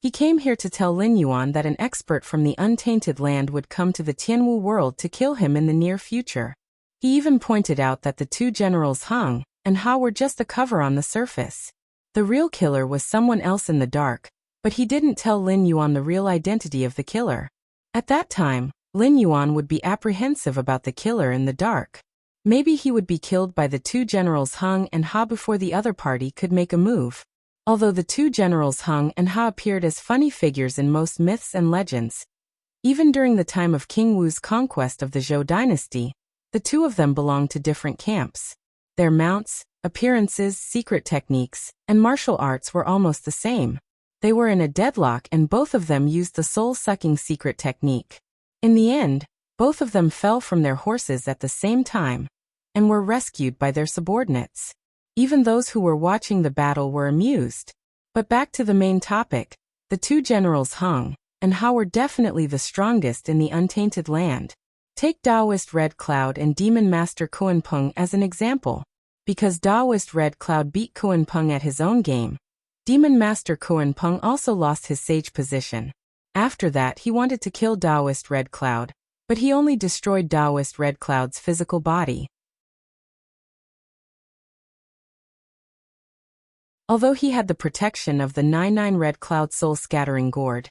He came here to tell Lin Yuan that an expert from the untainted land would come to the Tianwu world to kill him in the near future. He even pointed out that the two generals Heng and Ha were just a cover on the surface. The real killer was someone else in the dark, but he didn't tell Lin Yuan the real identity of the killer. At that time, Lin Yuan would be apprehensive about the killer in the dark. Maybe he would be killed by the two generals Heng and Ha before the other party could make a move. Although the two generals Heng and Ha appeared as funny figures in most myths and legends, even during the time of King Wu's conquest of the Zhou dynasty, the two of them belonged to different camps. Their mounts, appearances, secret techniques, and martial arts were almost the same. They were in a deadlock and both of them used the soul-sucking secret technique. In the end, both of them fell from their horses at the same time and were rescued by their subordinates. Even those who were watching the battle were amused. But back to the main topic, the two generals Heng and Ha were definitely the strongest in the untainted land. Take Taoist Red Cloud and Demon Master Kuan-Peng as an example. Because Taoist Red Cloud beat Kuan-Peng at his own game, Demon Master Kuan-Peng also lost his sage position. After that he wanted to kill Taoist Red Cloud, but he only destroyed Taoist Red Cloud's physical body. Although he had the protection of the 99 Red Cloud soul-scattering gourd,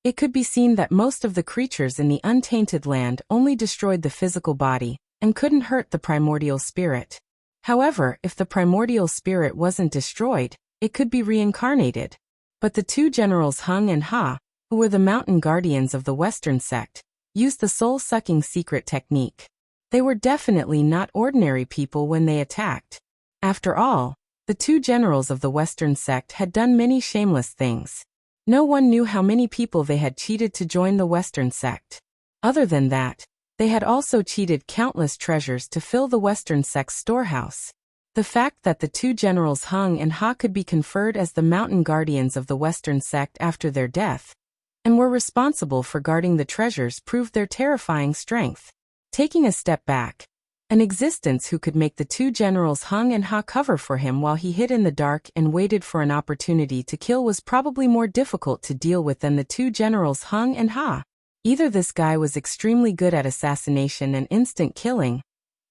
it could be seen that most of the creatures in the untainted land only destroyed the physical body and couldn't hurt the primordial spirit. However, if the primordial spirit wasn't destroyed, it could be reincarnated. But the two generals Heng and Ha, who were the mountain guardians of the Western sect, used the soul-sucking secret technique. They were definitely not ordinary people when they attacked. After all, the two generals of the Western sect had done many shameless things. No one knew how many people they had cheated to join the Western sect. Other than that, they had also cheated countless treasures to fill the Western sect's storehouse. The fact that the two generals Heng and Ha could be conferred as the mountain guardians of the Western sect after their death, and were responsible for guarding the treasures proved their terrifying strength. Taking a step back, an existence who could make the two generals Heng and Ha cover for him while he hid in the dark and waited for an opportunity to kill was probably more difficult to deal with than the two generals Heng and Ha. Either this guy was extremely good at assassination and instant killing,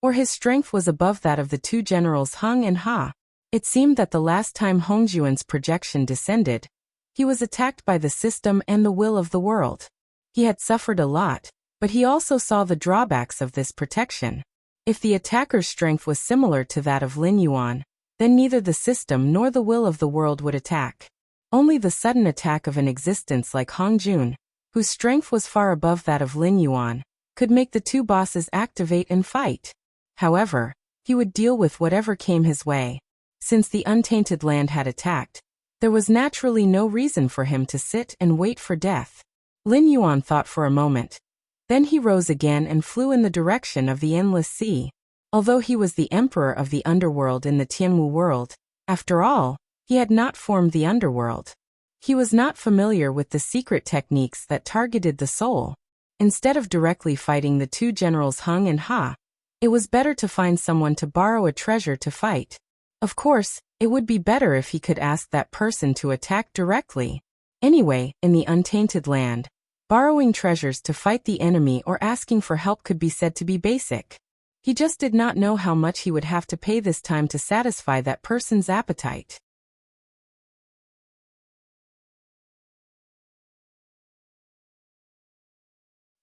or his strength was above that of the two generals Heng and Ha. It seemed that the last time Hongjuan's projection descended, he was attacked by the system and the will of the world. He had suffered a lot, but he also saw the drawbacks of this protection. If the attacker's strength was similar to that of Lin Yuan, then neither the system nor the will of the world would attack. Only the sudden attack of an existence like Hongjun, whose strength was far above that of Lin Yuan, could make the two bosses activate and fight. However, he would deal with whatever came his way. Since the untainted land had attacked, there was naturally no reason for him to sit and wait for death. Lin Yuan thought for a moment. Then he rose again and flew in the direction of the endless sea. Although he was the emperor of the underworld in the Tianwu world, after all, he had not formed the underworld. He was not familiar with the secret techniques that targeted the soul. Instead of directly fighting the two generals Heng and Ha, it was better to find someone to borrow a treasure to fight. Of course, it would be better if he could ask that person to attack directly. Anyway, in the untainted land, borrowing treasures to fight the enemy or asking for help could be said to be basic. He just did not know how much he would have to pay this time to satisfy that person's appetite.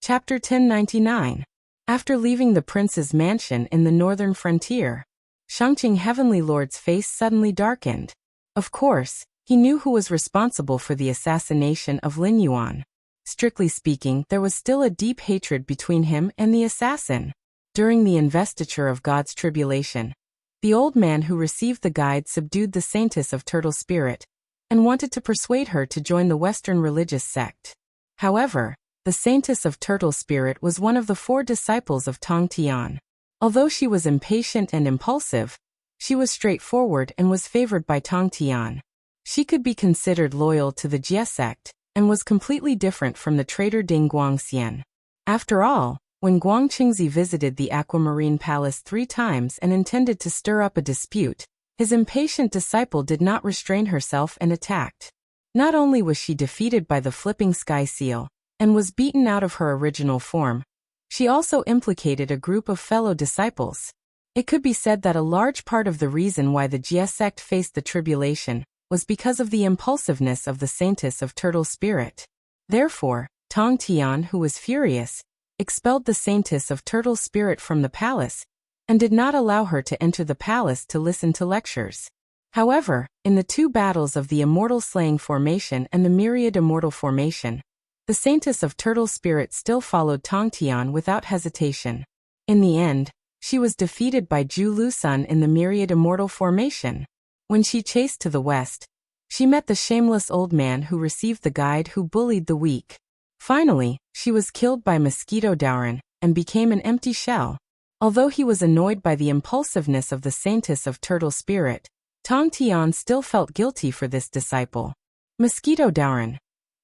Chapter 1099. After leaving the prince's mansion in the northern frontier, Shangqing Heavenly Lord's face suddenly darkened. Of course, he knew who was responsible for the assassination of Lin Yuan. Strictly speaking, there was still a deep hatred between him and the assassin. During the investiture of God's tribulation, the old man who received the guide subdued the saintess of Turtle Spirit and wanted to persuade her to join the Western religious sect. However, the Saintess of Turtle Spirit was one of the 4 disciples of Tong Tian. Although she was impatient and impulsive, she was straightforward and was favored by Tong Tian. She could be considered loyal to the Jie sect, and was completely different from the traitor Ding Guangxian. After all, when Guang Qingzi visited the Aquamarine Palace 3 times and intended to stir up a dispute, his impatient disciple did not restrain herself and attacked. Not only was she defeated by the flipping sky seal, and was beaten out of her original form, she also implicated a group of fellow disciples. It could be said that a large part of the reason why the Jie sect faced the tribulation was because of the impulsiveness of the Saintess of Turtle Spirit. Therefore, Tong Tian, who was furious, expelled the Saintess of Turtle Spirit from the palace, and did not allow her to enter the palace to listen to lectures. However, in the 2 battles of the Immortal Slaying Formation and the Myriad Immortal Formation, the Saintess of Turtle Spirit still followed Tong Tian without hesitation. In the end, she was defeated by Zhu Lusun in the Myriad Immortal Formation. When she chased to the west, she met the shameless old man who received the guide who bullied the weak. Finally, she was killed by Mosquito Dauren and became an empty shell. Although he was annoyed by the impulsiveness of the Saintess of Turtle Spirit, Tong Tian still felt guilty for this disciple. Mosquito Dauren.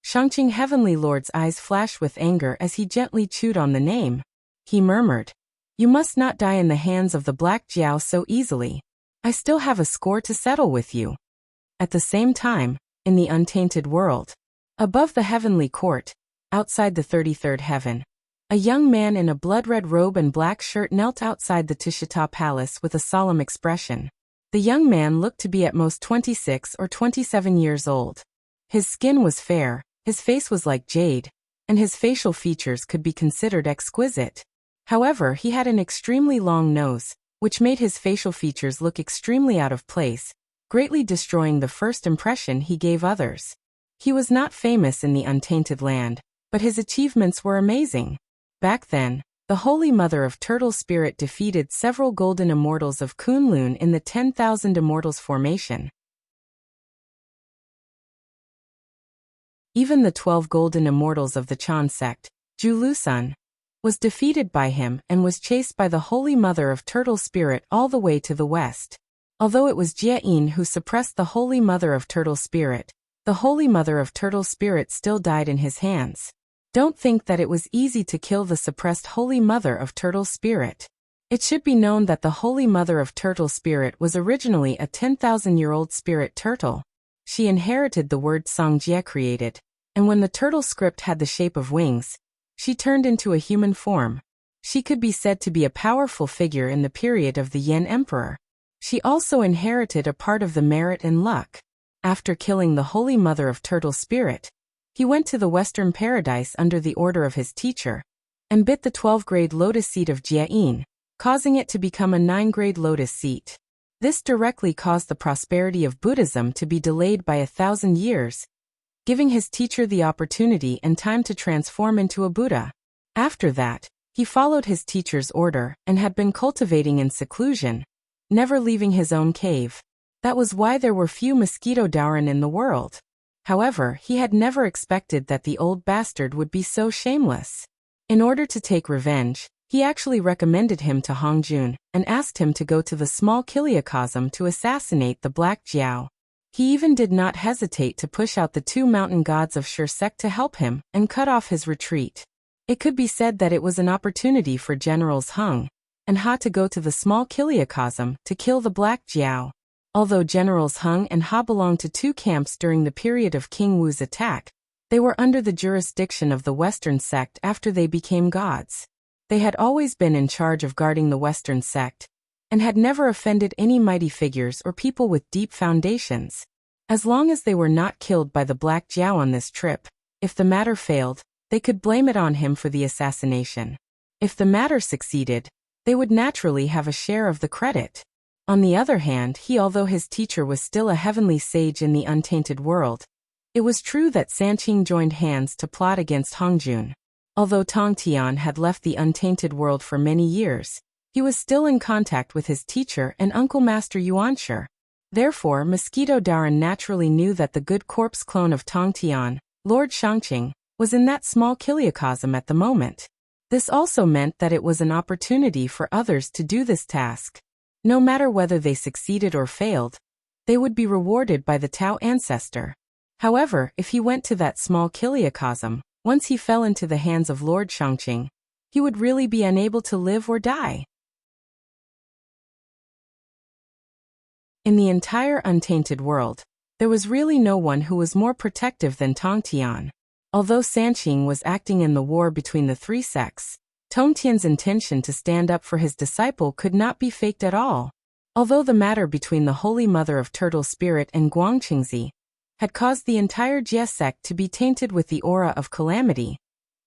Shangqing Heavenly Lord's eyes flashed with anger as he gently chewed on the name. He murmured, "You must not die in the hands of the Black Jiao so easily. I still have a score to settle with you." At the same time, in the untainted world, above the heavenly court, outside the 33rd heaven, a young man in a blood-red robe and black shirt knelt outside the Tishita Palace with a solemn expression. The young man looked to be at most 26 or 27 years old. His skin was fair, his face was like jade, and his facial features could be considered exquisite. However, he had an extremely long nose, which made his facial features look extremely out of place, greatly destroying the first impression he gave others. He was not famous in the untainted land, but his achievements were amazing. Back then, the Holy Mother of Turtle Spirit defeated several golden immortals of Kunlun in the 10,000 Immortals formation. Even the 12 golden immortals of the Chan sect, Zhu Lusun, was defeated by him and was chased by the Holy Mother of Turtle Spirit all the way to the west. Although it was Jie Yin who suppressed the Holy Mother of Turtle Spirit, the Holy Mother of Turtle Spirit still died in his hands. Don't think that it was easy to kill the suppressed Holy Mother of Turtle Spirit. It should be known that the Holy Mother of Turtle Spirit was originally a 10,000-year-old spirit turtle. She inherited the word Songjie created, and when the turtle script had the shape of wings, she turned into a human form. She could be said to be a powerful figure in the period of the Yan Emperor. She also inherited a part of the merit and luck. After killing the Holy Mother of Turtle Spirit, he went to the Western Paradise under the order of his teacher, and bit the 12-grade lotus seed of Jie Yin, causing it to become a 9-grade lotus seed. This directly caused the prosperity of Buddhism to be delayed by 1,000 years, giving his teacher the opportunity and time to transform into a Buddha. After that, he followed his teacher's order and had been cultivating in seclusion, never leaving his own cave. That was why there were few Mosquito Dauren in the world. However, he had never expected that the old bastard would be so shameless. In order to take revenge, he actually recommended him to Hongjun and asked him to go to the small Kiliacosm to assassinate the Black Jiao. He even did not hesitate to push out the 2 mountain gods of Shi sect to help him and cut off his retreat. It could be said that it was an opportunity for Generals Hung and Ha to go to the small Kiliacosm to kill the Black Jiao. Although Generals Hung and Ha belonged to 2 camps during the period of King Wu's attack, they were under the jurisdiction of the Western sect after they became gods. They had always been in charge of guarding the Western sect, and had never offended any mighty figures or people with deep foundations. As long as they were not killed by the Black Jiao on this trip, if the matter failed, they could blame it on him for the assassination. If the matter succeeded, they would naturally have a share of the credit. On the other hand, although his teacher was still a heavenly sage in the untainted world, it was true that Sanqing joined hands to plot against Hongjun. Although Tong Tian had left the untainted world for many years, he was still in contact with his teacher and Uncle Master Yuanshi. Therefore, Mosquito Dauren naturally knew that the good corpse clone of Tong Tian, Lord Shangqing, was in that small kiliocosm at the moment. This also meant that it was an opportunity for others to do this task. No matter whether they succeeded or failed, they would be rewarded by the Tao ancestor. However, if he went to that small kiliocosm, once he fell into the hands of Lord Shangqing, he would really be unable to live or die. In the entire untainted world, there was really no one who was more protective than Tongtian. Although Sanqing was acting in the war between the three sects, Tongtian's intention to stand up for his disciple could not be faked at all. Although the matter between the Holy Mother of Turtle Spirit and Guangqingzi had caused the entire Jie sect to be tainted with the aura of calamity,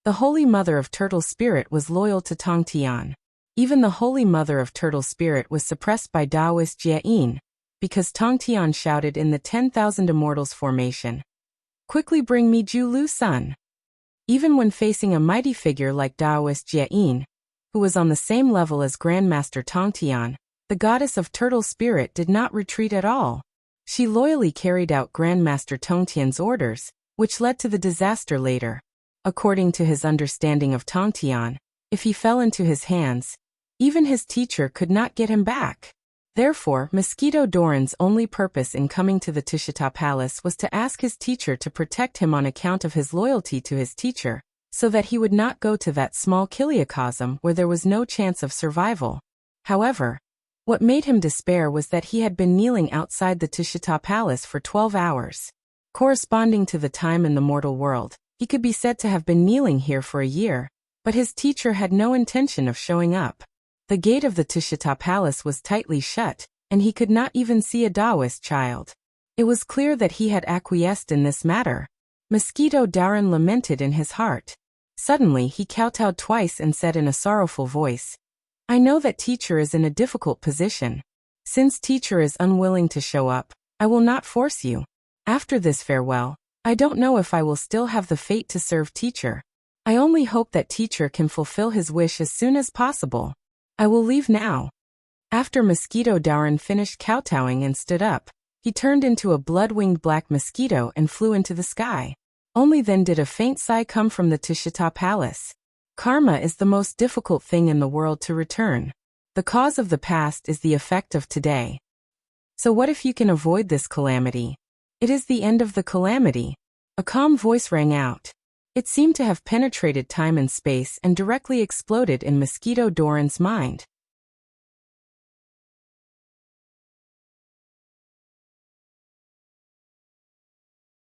the Holy Mother of Turtle Spirit was loyal to Tongtian. Even the Holy Mother of Turtle Spirit was suppressed by Taoist Jie Yin, because Tongtian shouted in the 10,000 Immortals formation, "Quickly bring me Zhu Lu Sun." Even when facing a mighty figure like Taoist Jie Yin, who was on the same level as Grandmaster Tongtian, the goddess of Turtle Spirit did not retreat at all. She loyally carried out Grandmaster Tongtian's orders, which led to the disaster later. According to his understanding of Tongtian, if he fell into his hands, even his teacher could not get him back. Therefore, Mosquito Doran's only purpose in coming to the Tishita Palace was to ask his teacher to protect him on account of his loyalty to his teacher, so that he would not go to that small kiliocosm where there was no chance of survival. However, what made him despair was that he had been kneeling outside the Tishita Palace for 12 hours. Corresponding to the time in the mortal world, he could be said to have been kneeling here for a year, but his teacher had no intention of showing up. The gate of the Tishita Palace was tightly shut, and he could not even see a Taoist child. It was clear that he had acquiesced in this matter. Mosquito Doran lamented in his heart. Suddenly he kowtowed twice and said in a sorrowful voice, "I know that teacher is in a difficult position. Since teacher is unwilling to show up, I will not force you. After this farewell, I don't know if I will still have the fate to serve teacher. I only hope that teacher can fulfill his wish as soon as possible. I will leave now." After Mosquito Doran finished kowtowing and stood up, he turned into a blood-winged black mosquito and flew into the sky. Only then did a faint sigh come from the Tishita Palace. Karma is the most difficult thing in the world to return. The cause of the past is the effect of today. So what if you can avoid this calamity? It is the end of the calamity. A calm voice rang out. It seemed to have penetrated time and space and directly exploded in Mosquito Doran's mind.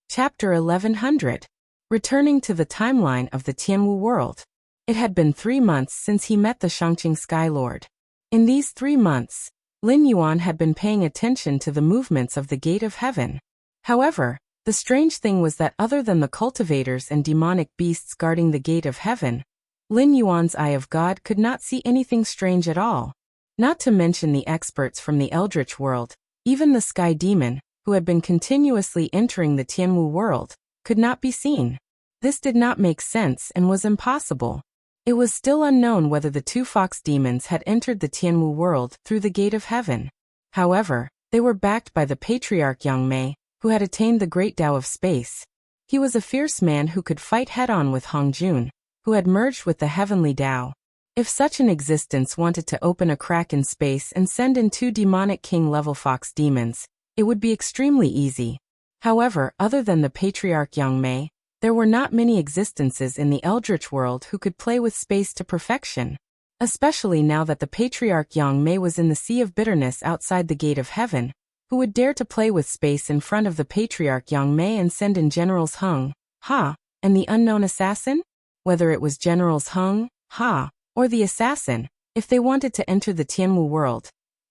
Chapter 1100. Returning to the timeline of the Tianwu world. It had been 3 months since he met the Shangqing Sky Lord. In these 3 months, Lin Yuan had been paying attention to the movements of the Gate of Heaven. However, the strange thing was that other than the cultivators and demonic beasts guarding the Gate of Heaven, Lin Yuan's Eye of God could not see anything strange at all. Not to mention the experts from the Eldritch world, even the Sky Demon, who had been continuously entering the Tianwu world, could not be seen. This did not make sense and was impossible. It was still unknown whether the 2 fox demons had entered the Tianwu world through the Gate of Heaven. However, they were backed by the patriarch Yang Mei, who had attained the great Tao of space. He was a fierce man who could fight head-on with Hong Jun, who had merged with the heavenly Tao. If such an existence wanted to open a crack in space and send in 2 demonic king-level fox demons, it would be extremely easy. However, other than the patriarch Yang Mei, there were not many existences in the Eldritch world who could play with space to perfection. Especially now that the patriarch Yang Mei was in the Sea of Bitterness outside the Gate of Heaven, who would dare to play with space in front of the patriarch Yang Mei and send in Generals Hung, Ha, and the unknown assassin? Whether it was Generals Hung, Ha, or the assassin, if they wanted to enter the Tianwu world,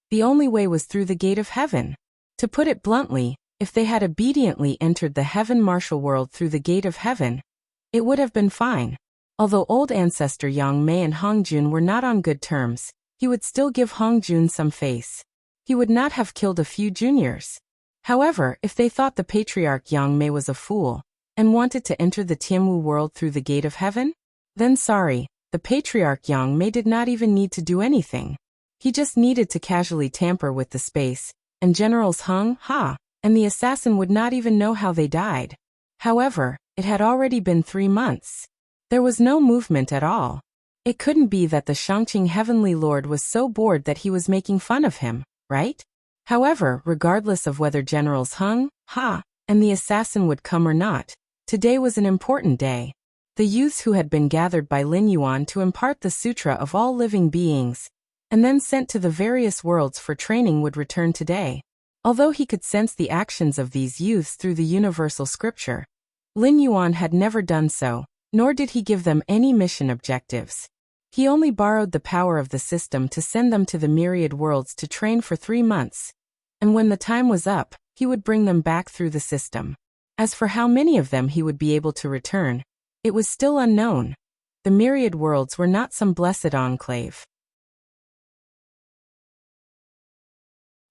the only way was through the Gate of Heaven. To put it bluntly, if they had obediently entered the Heaven Martial world through the Gate of Heaven, it would have been fine. Although old ancestor Yang Mei and Hong Jun were not on good terms, he would still give Hong Jun some face. He would not have killed a few juniors. However, if they thought the patriarch Yang Mei was a fool, and wanted to enter the Tianwu world through the Gate of Heaven, then sorry, the patriarch Yang Mei did not even need to do anything. He just needed to casually tamper with the space, and Generals Hung, Ha, and the assassin would not even know how they died. However, It had already been 3 months. There was no movement at all. It couldn't be that the Shangqing Heavenly Lord was so bored that he was making fun of him, right? However, regardless of whether Generals Hung, Ha, and the assassin would come or not, today was an important day. The youths who had been gathered by Lin Yuan to impart the Sutra of all living beings, and then sent to the various worlds for training would return today. Although he could sense the actions of these youths through the universal scripture, Lin Yuan had never done so, nor did he give them any mission objectives. He only borrowed the power of the system to send them to the myriad worlds to train for 3 months, and when the time was up, he would bring them back through the system. As for how many of them he would be able to return, it was still unknown. The myriad worlds were not some blessed enclave.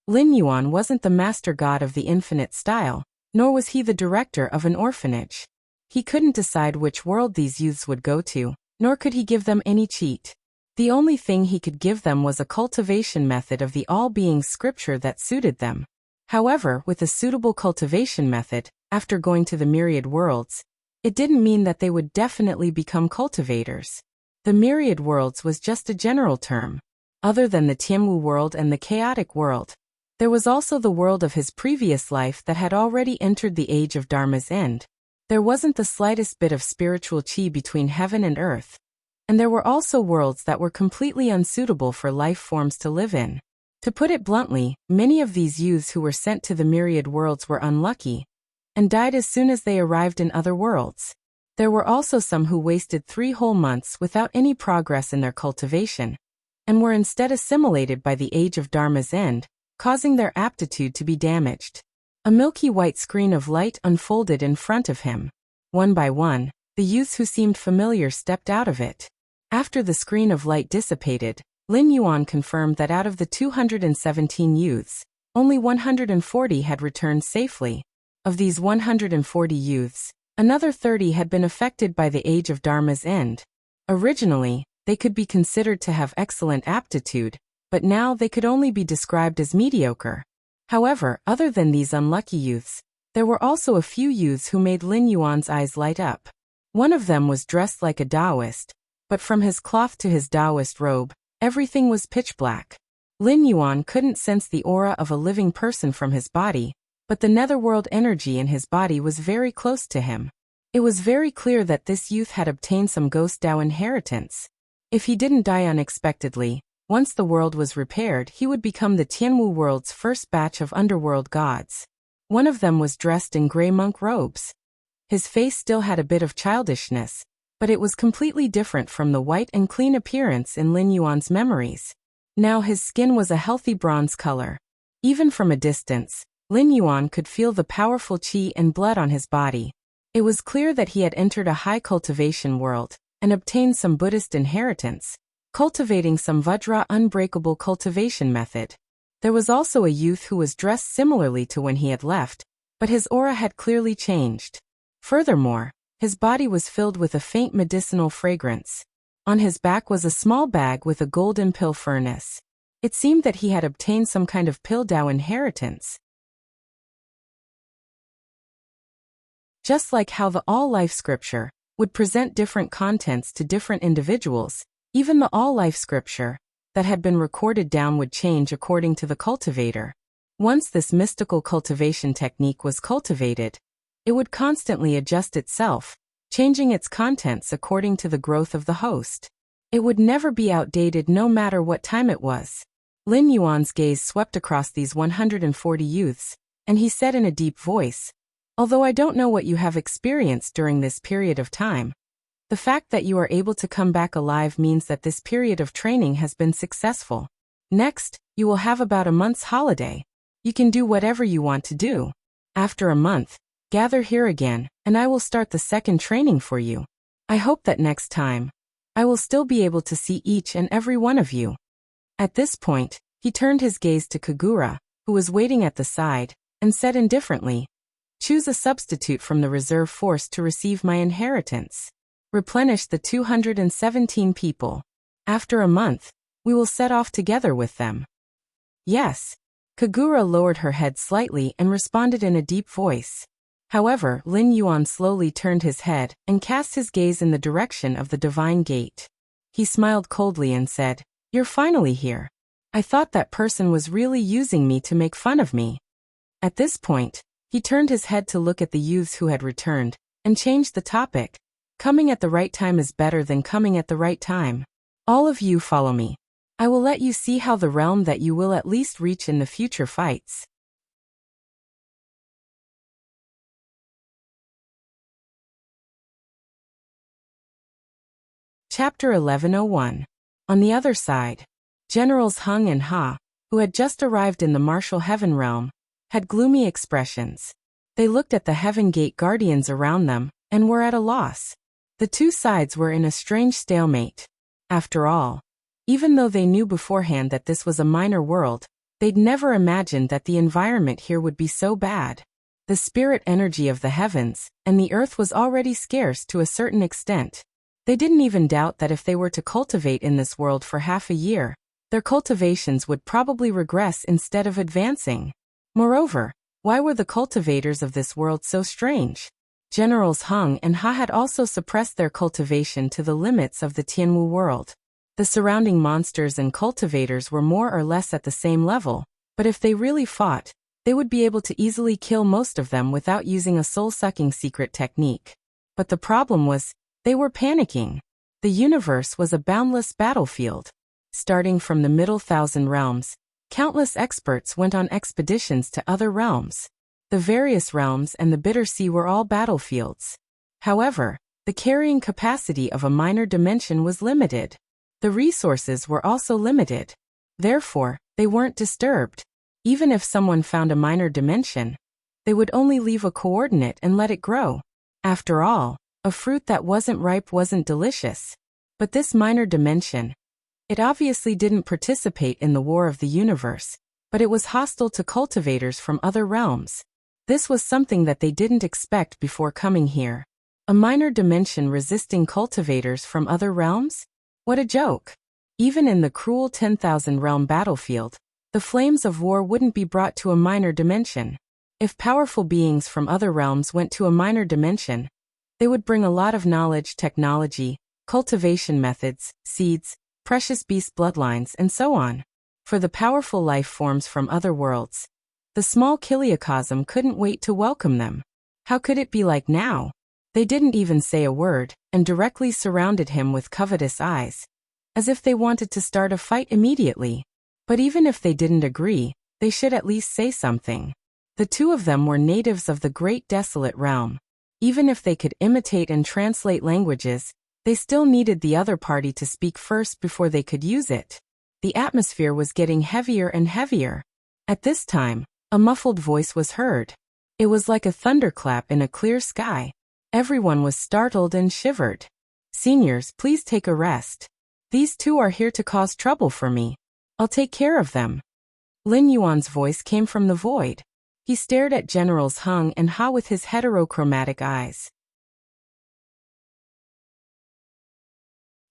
Lin Yuan wasn't the master god of the infinite style, nor was he the director of an orphanage. He couldn't decide which world these youths would go to, nor could he give them any cheat. The only thing he could give them was a cultivation method of the all-being scripture that suited them. However, with a suitable cultivation method, after going to the myriad worlds, it didn't mean that they would definitely become cultivators. The myriad worlds was just a general term. Other than the Tianwu world and the chaotic world, there was also the world of his previous life that had already entered the age of Dharma's end. There wasn't the slightest bit of spiritual chi between heaven and earth. And there were also worlds that were completely unsuitable for life forms to live in. To put it bluntly, many of these youths who were sent to the myriad worlds were unlucky, and died as soon as they arrived in other worlds. There were also some who wasted 3 whole months without any progress in their cultivation, and were instead assimilated by the age of Dharma's end, causing their aptitude to be damaged. A milky white screen of light unfolded in front of him. One by one, the youths who seemed familiar stepped out of it. After the screen of light dissipated, Lin Yuan confirmed that out of the 217 youths, only 140 had returned safely. Of these 140 youths, another 30 had been affected by the age of Dharma's end. Originally, they could be considered to have excellent aptitude, but now they could only be described as mediocre. However, other than these unlucky youths, there were also a few youths who made Lin Yuan's eyes light up. One of them was dressed like a Taoist, but from his cloth to his Taoist robe, everything was pitch black. Lin Yuan couldn't sense the aura of a living person from his body, but the netherworld energy in his body was very close to him. It was very clear that this youth had obtained some ghost Tao inheritance. If he didn't die unexpectedly, once the world was repaired, he would become the Tianwu world's first batch of underworld gods. One of them was dressed in gray monk robes. His face still had a bit of childishness, but it was completely different from the white and clean appearance in Lin Yuan's memories. Now his skin was a healthy bronze color. Even from a distance, Lin Yuan could feel the powerful qi and blood on his body. It was clear that he had entered a high cultivation world, and obtained some Buddhist inheritance, cultivating some Vajra unbreakable cultivation method. There was also a youth who was dressed similarly to when he had left, but his aura had clearly changed. Furthermore, his body was filled with a faint medicinal fragrance. On his back was a small bag with a golden pill furnace. It seemed that he had obtained some kind of pill Tao inheritance. Just like how the all-life scripture would present different contents to different individuals, even the all-life scripture that had been recorded down would change according to the cultivator. Once this mystical cultivation technique was cultivated, it would constantly adjust itself, changing its contents according to the growth of the host. It would never be outdated no matter what time it was. Lin Yuan's gaze swept across these 140 youths, and he said in a deep voice, "Although I don't know what you have experienced during this period of time, the fact that you are able to come back alive means that this period of training has been successful. Next, you will have about a month's holiday. You can do whatever you want to do. After a month, gather here again, and I will start the second training for you. I hope that next time, I will still be able to see each and every one of you." At this point, he turned his gaze to Kagura, who was waiting at the side, and said indifferently, "Choose a substitute from the reserve force to receive my inheritance. Replenish the 217 people. After a month, we will set off together with them." "Yes." Kagura lowered her head slightly and responded in a deep voice. However, Lin Yuan slowly turned his head and cast his gaze in the direction of the divine gate. He smiled coldly and said, "You're finally here. I thought that person was really using me to make fun of me." At this point, he turned his head to look at the youths who had returned, and changed the topic. "Coming at the right time is better than coming at the right time. All of you follow me. I will let you see how the realm that you will at least reach in the future fights." Chapter 1101. On the other side, Generals Hung and Ha, who had just arrived in the martial heaven realm, had gloomy expressions. They looked at the heaven gate guardians around them, and were at a loss. The two sides were in a strange stalemate. After all, even though they knew beforehand that this was a minor world, they'd never imagined that the environment here would be so bad. The spirit energy of the heavens and the earth was already scarce to a certain extent. They didn't even doubt that if they were to cultivate in this world for half a year, their cultivations would probably regress instead of advancing. Moreover, why were the cultivators of this world so strange? Generals Hung and Ha had also suppressed their cultivation to the limits of the Tianwu world. The surrounding monsters and cultivators were more or less at the same level, but if they really fought, they would be able to easily kill most of them without using a soul-sucking secret technique. But the problem was, they were panicking. The universe was a boundless battlefield. Starting from the middle thousand realms, countless experts went on expeditions to other realms. The various realms and the bitter sea were all battlefields. However, the carrying capacity of a minor dimension was limited. The resources were also limited. Therefore, they weren't disturbed. Even if someone found a minor dimension, they would only leave a coordinate and let it grow. After all, a fruit that wasn't ripe wasn't delicious. But this minor dimension, it obviously didn't participate in the war of the universe, but it was hostile to cultivators from other realms. This was something that they didn't expect before coming here. A minor dimension resisting cultivators from other realms? What a joke! Even in the cruel 10,000 realm battlefield, the flames of war wouldn't be brought to a minor dimension. If powerful beings from other realms went to a minor dimension, they would bring a lot of knowledge, technology, cultivation methods, seeds, precious beast bloodlines, and so on. For the powerful life forms from other worlds, the small Kiliacosm couldn't wait to welcome them. How could it be like now? They didn't even say a word, and directly surrounded him with covetous eyes, as if they wanted to start a fight immediately. But even if they didn't agree, they should at least say something. The two of them were natives of the great desolate realm. Even if they could imitate and translate languages, they still needed the other party to speak first before they could use it. The atmosphere was getting heavier and heavier. At this time, a muffled voice was heard. It was like a thunderclap in a clear sky. Everyone was startled and shivered. "Seniors, please take a rest. These two are here to cause trouble for me. I'll take care of them." Lin Yuan's voice came from the void. He stared at Generals Hung and Ha with his heterochromatic eyes.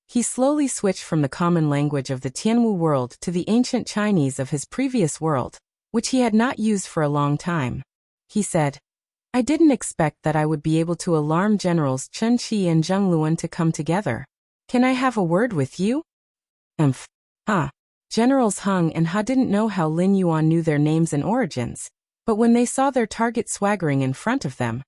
He slowly switched from the common language of the Tianwu world to the ancient Chinese of his previous world, which he had not used for a long time. He said, "I didn't expect that I would be able to alarm Generals Chen Qi and Zheng Luan to come together. Can I have a word with you?" Ha. Generals Hung and Ha didn't know how Lin Yuan knew their names and origins, but when they saw their target swaggering in front of them,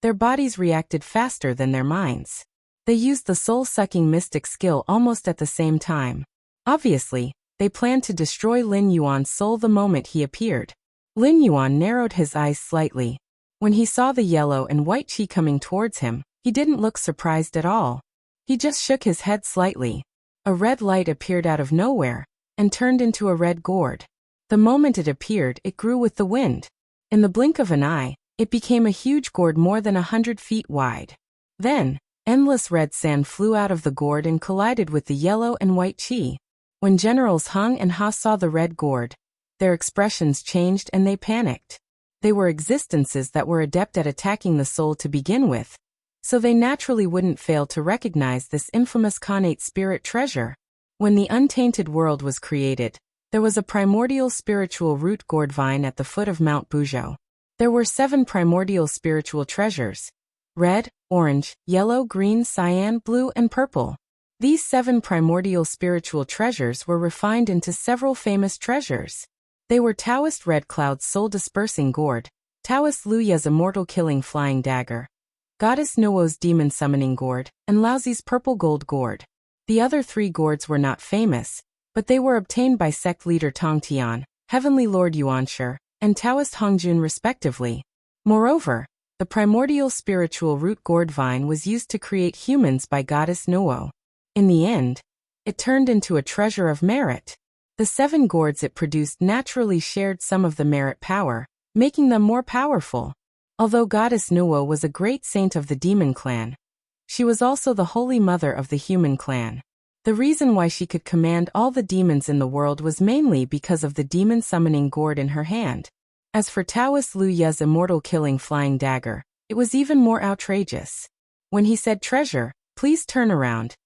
their bodies reacted faster than their minds. They used the soul-sucking mystic skill almost at the same time. Obviously, they planned to destroy Lin Yuan's soul the moment he appeared. Lin Yuan narrowed his eyes slightly. When he saw the yellow and white chi coming towards him, he didn't look surprised at all. He just shook his head slightly. A red light appeared out of nowhere, and turned into a red gourd. The moment it appeared, it grew with the wind. In the blink of an eye, it became a huge gourd more than 100 feet wide. Then, endless red sand flew out of the gourd and collided with the yellow and white chi. When Generals Hung and Ha saw the red gourd, their expressions changed and they panicked. They were existences that were adept at attacking the soul to begin with, so they naturally wouldn't fail to recognize this infamous Khanate spirit treasure. When the untainted world was created, there was a primordial spiritual root gourd vine at the foot of Mount Buzhou. There were 7 primordial spiritual treasures: red, orange, yellow, green, cyan, blue, and purple. These 7 primordial spiritual treasures were refined into several famous treasures. They were Taoist Red Cloud's soul-dispersing gourd, Taoist Luya's immortal-killing flying dagger, Goddess Nuo's demon-summoning gourd, and Laozi's purple gold gourd. The other 3 gourds were not famous, but they were obtained by sect leader Tongtian, Heavenly Lord Yuanshi, and Taoist Hongjun respectively. Moreover, the primordial spiritual root gourd vine was used to create humans by Goddess Nuo. In the end, it turned into a treasure of merit. The 7 gourds it produced naturally shared some of the merit power, making them more powerful. Although Goddess Nuo was a great saint of the demon clan, she was also the holy mother of the human clan. The reason why she could command all the demons in the world was mainly because of the demon-summoning gourd in her hand. As for Taoist Luya's immortal-killing flying dagger, it was even more outrageous. When he said treasure, please turn around,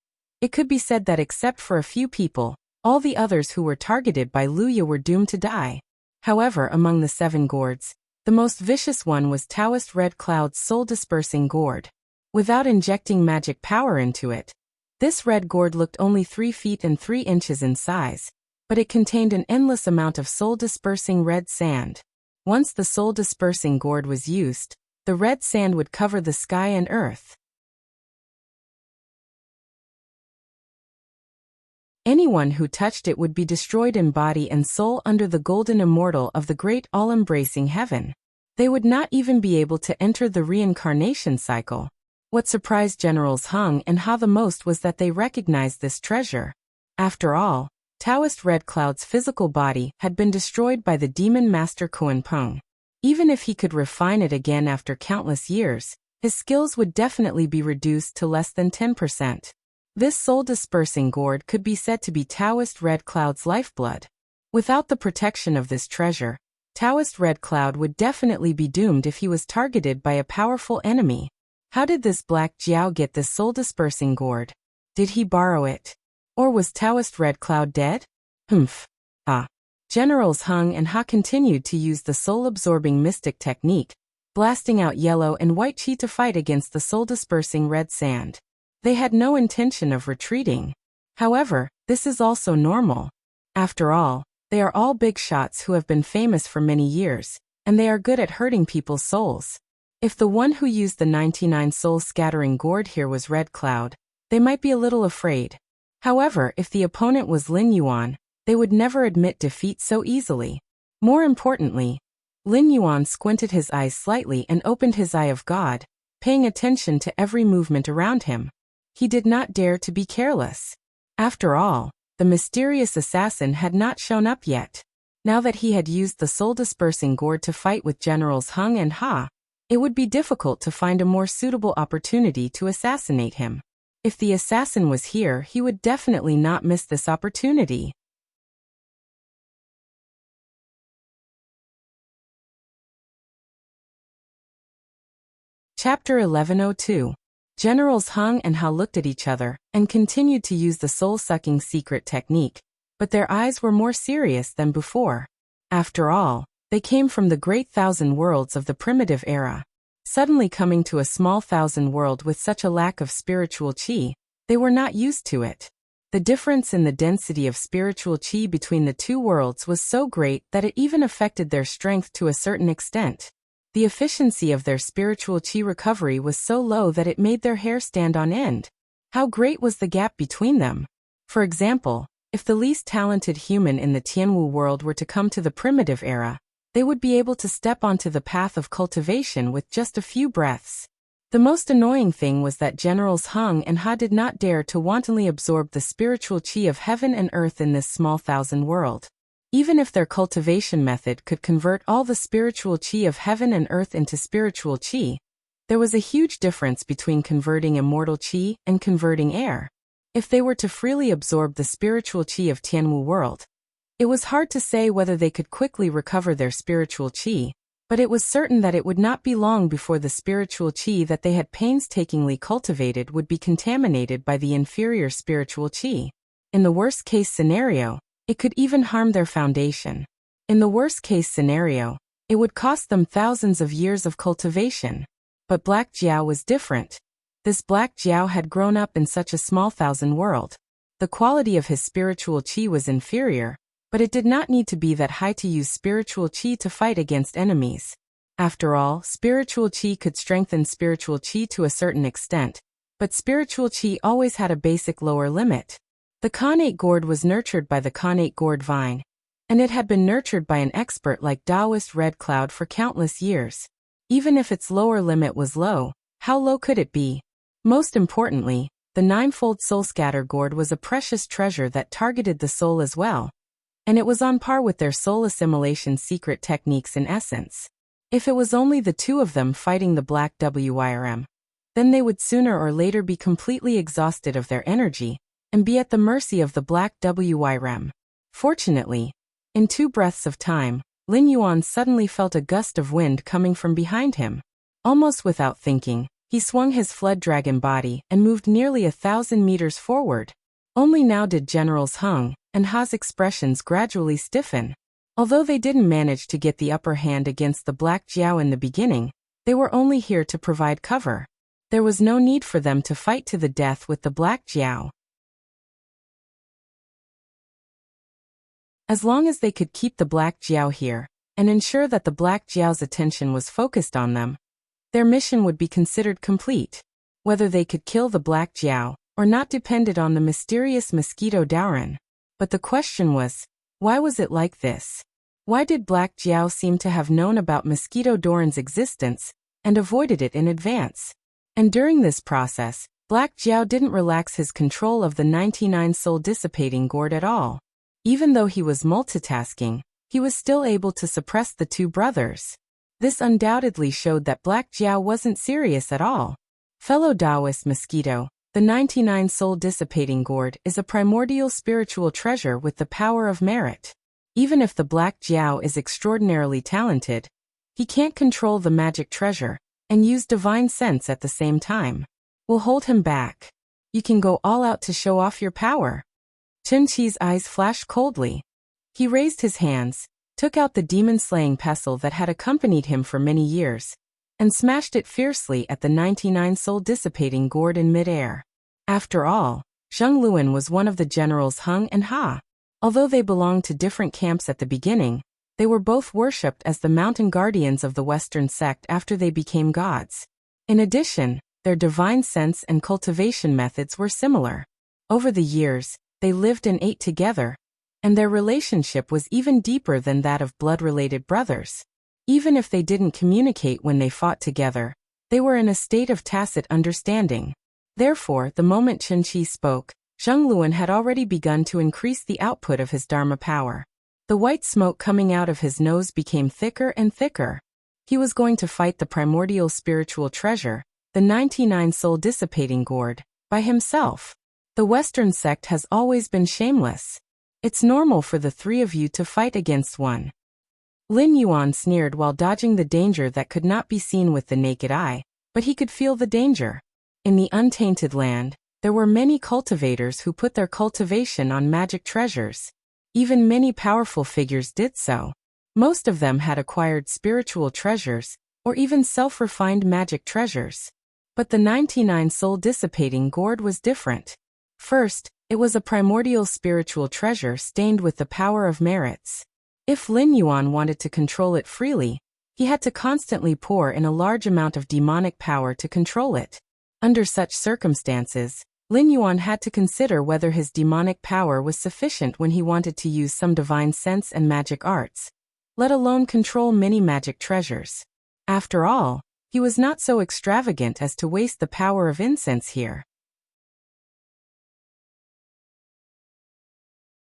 it could be said that except for a few people, all the others who were targeted by Luya were doomed to die. However, among the 7 gourds, the most vicious one was Taoist Red Cloud's soul-dispersing gourd. Without injecting magic power into it, this red gourd looked only 3 feet and 3 inches in size, but it contained an endless amount of soul-dispersing red sand. Once the soul-dispersing gourd was used, the red sand would cover the sky and earth. Anyone who touched it would be destroyed in body and soul under the golden immortal of the great all-embracing heaven. They would not even be able to enter the reincarnation cycle. What surprised Generals Hung and Ha the most was that they recognized this treasure. After all, Taoist Red Cloud's physical body had been destroyed by the demon master Kuan Peng. Even if he could refine it again after countless years, his skills would definitely be reduced to less than 10%. This soul-dispersing gourd could be said to be Taoist Red Cloud's lifeblood. Without the protection of this treasure, Taoist Red Cloud would definitely be doomed if he was targeted by a powerful enemy. How did this Black Jiao get this soul-dispersing gourd? Did he borrow it? Or was Taoist Red Cloud dead? Generals Hung and Ha continued to use the soul-absorbing mystic technique, blasting out yellow and white chi to fight against the soul-dispersing red sand. They had no intention of retreating. However, this is also normal. After all, they are all big shots who have been famous for many years, and they are good at hurting people's souls. If the one who used the 99 soul-scattering gourd here was Red Cloud, they might be a little afraid. However, if the opponent was Lin Yuan, they would never admit defeat so easily. More importantly, Lin Yuan squinted his eyes slightly and opened his eye of God, paying attention to every movement around him. He did not dare to be careless. After all, the mysterious assassin had not shown up yet. Now that he had used the soul-dispersing gourd to fight with Generals Hung and Ha, it would be difficult to find a more suitable opportunity to assassinate him. If the assassin was here, he would definitely not miss this opportunity. Chapter 1102. Generals Hung and Ha looked at each other and continued to use the soul-sucking secret technique, but their eyes were more serious than before. After all, they came from the great thousand worlds of the primitive era. Suddenly coming to a small thousand world with such a lack of spiritual chi, they were not used to it. The difference in the density of spiritual chi between the two worlds was so great that it even affected their strength to a certain extent. The efficiency of their spiritual chi recovery was so low that it made their hair stand on end. How great was the gap between them? For example, if the least talented human in the Tianwu world were to come to the primitive era, they would be able to step onto the path of cultivation with just a few breaths. The most annoying thing was that Generals Hung and Ha did not dare to wantonly absorb the spiritual chi of heaven and earth in this small thousand world. Even if their cultivation method could convert all the spiritual chi of heaven and earth into spiritual chi, there was a huge difference between converting immortal chi and converting air. If they were to freely absorb the spiritual chi of Tianwu world, it was hard to say whether they could quickly recover their spiritual chi, but it was certain that it would not be long before the spiritual chi that they had painstakingly cultivated would be contaminated by the inferior spiritual chi. In the worst-case scenario, it could even harm their foundation. In the worst-case scenario, It would cost them thousands of years of cultivation. But Black Jiao was different. This Black Jiao had grown up in such a small thousand world. The quality of his spiritual qi was inferior, but it did not need to be that high to use spiritual qi to fight against enemies. After all, spiritual qi could strengthen spiritual qi to a certain extent, but spiritual qi always had a basic lower limit. The Khanate gourd was nurtured by the Khanate gourd vine, and it had been nurtured by an expert like Taoist Red Cloud for countless years. Even if its lower limit was low, how low could it be? Most importantly, the ninefold soul scatter gourd was a precious treasure that targeted the soul as well, and it was on par with their soul assimilation secret techniques in essence. If it was only the two of them fighting the Black Wyrm, then they would sooner or later be completely exhausted of their energy and be at the mercy of the Black Wyrm. Fortunately, in 2 breaths of time, Lin Yuan suddenly felt a gust of wind coming from behind him. Almost without thinking, he swung his flood dragon body and moved nearly 1,000 meters forward. Only now did Generals Hung and Ha's expressions gradually stiffen. Although they didn't manage to get the upper hand against the Black Jiao in the beginning, they were only here to provide cover. There was no need for them to fight to the death with the Black Jiao. As long as they could keep the Black Jiao here and ensure that the Black Jiao's attention was focused on them, their mission would be considered complete. Whether they could kill the Black Jiao or not depended on the mysterious mosquito Daoran. But the question was, why was it like this? Why did Black Jiao seem to have known about mosquito Doran's existence and avoided it in advance? And during this process, Black Jiao didn't relax his control of the 99 soul dissipating gourd at all. Even though he was multitasking, he was still able to suppress the 2 brothers. This undoubtedly showed that Black Jiao wasn't serious at all. Fellow Taoist mosquito, the 99 soul dissipating gourd is a primordial spiritual treasure with the power of merit. Even if the Black Jiao is extraordinarily talented, he can't control the magic treasure and use divine sense at the same time. We'll hold him back. You can go all out to show off your power. Chen Qi's eyes flashed coldly. He raised his hands, took out the demon-slaying pestle that had accompanied him for many years, and smashed it fiercely at the 99 soul dissipating gourd in midair. After all, Zheng Luan was one of the generals Hung and Ha. Although they belonged to different camps at the beginning, they were both worshipped as the mountain guardians of the Western sect after they became gods. In addition, their divine sense and cultivation methods were similar. Over the years, they lived and ate together, and their relationship was even deeper than that of blood-related brothers. Even if they didn't communicate when they fought together, they were in a state of tacit understanding. Therefore, the moment Chen Qi spoke, Zheng Luan had already begun to increase the output of his Dharma power. The white smoke coming out of his nose became thicker and thicker. He was going to fight the primordial spiritual treasure, the 99 soul dissipating gourd, by himself. The Western sect has always been shameless. It's normal for the 3 of you to fight against one. Lin Yuan sneered while dodging the danger that could not be seen with the naked eye, but he could feel the danger. In the untainted land, there were many cultivators who put their cultivation on magic treasures. Even many powerful figures did so. Most of them had acquired spiritual treasures, or even self-refined magic treasures. But the 99 soul dissipating gourd was different. First, it was a primordial spiritual treasure stained with the power of merits. If Lin Yuan wanted to control it freely, he had to constantly pour in a large amount of demonic power to control it. Under such circumstances, Lin Yuan had to consider whether his demonic power was sufficient when he wanted to use some divine sense and magic arts, let alone control many magic treasures. After all, he was not so extravagant as to waste the power of incense here.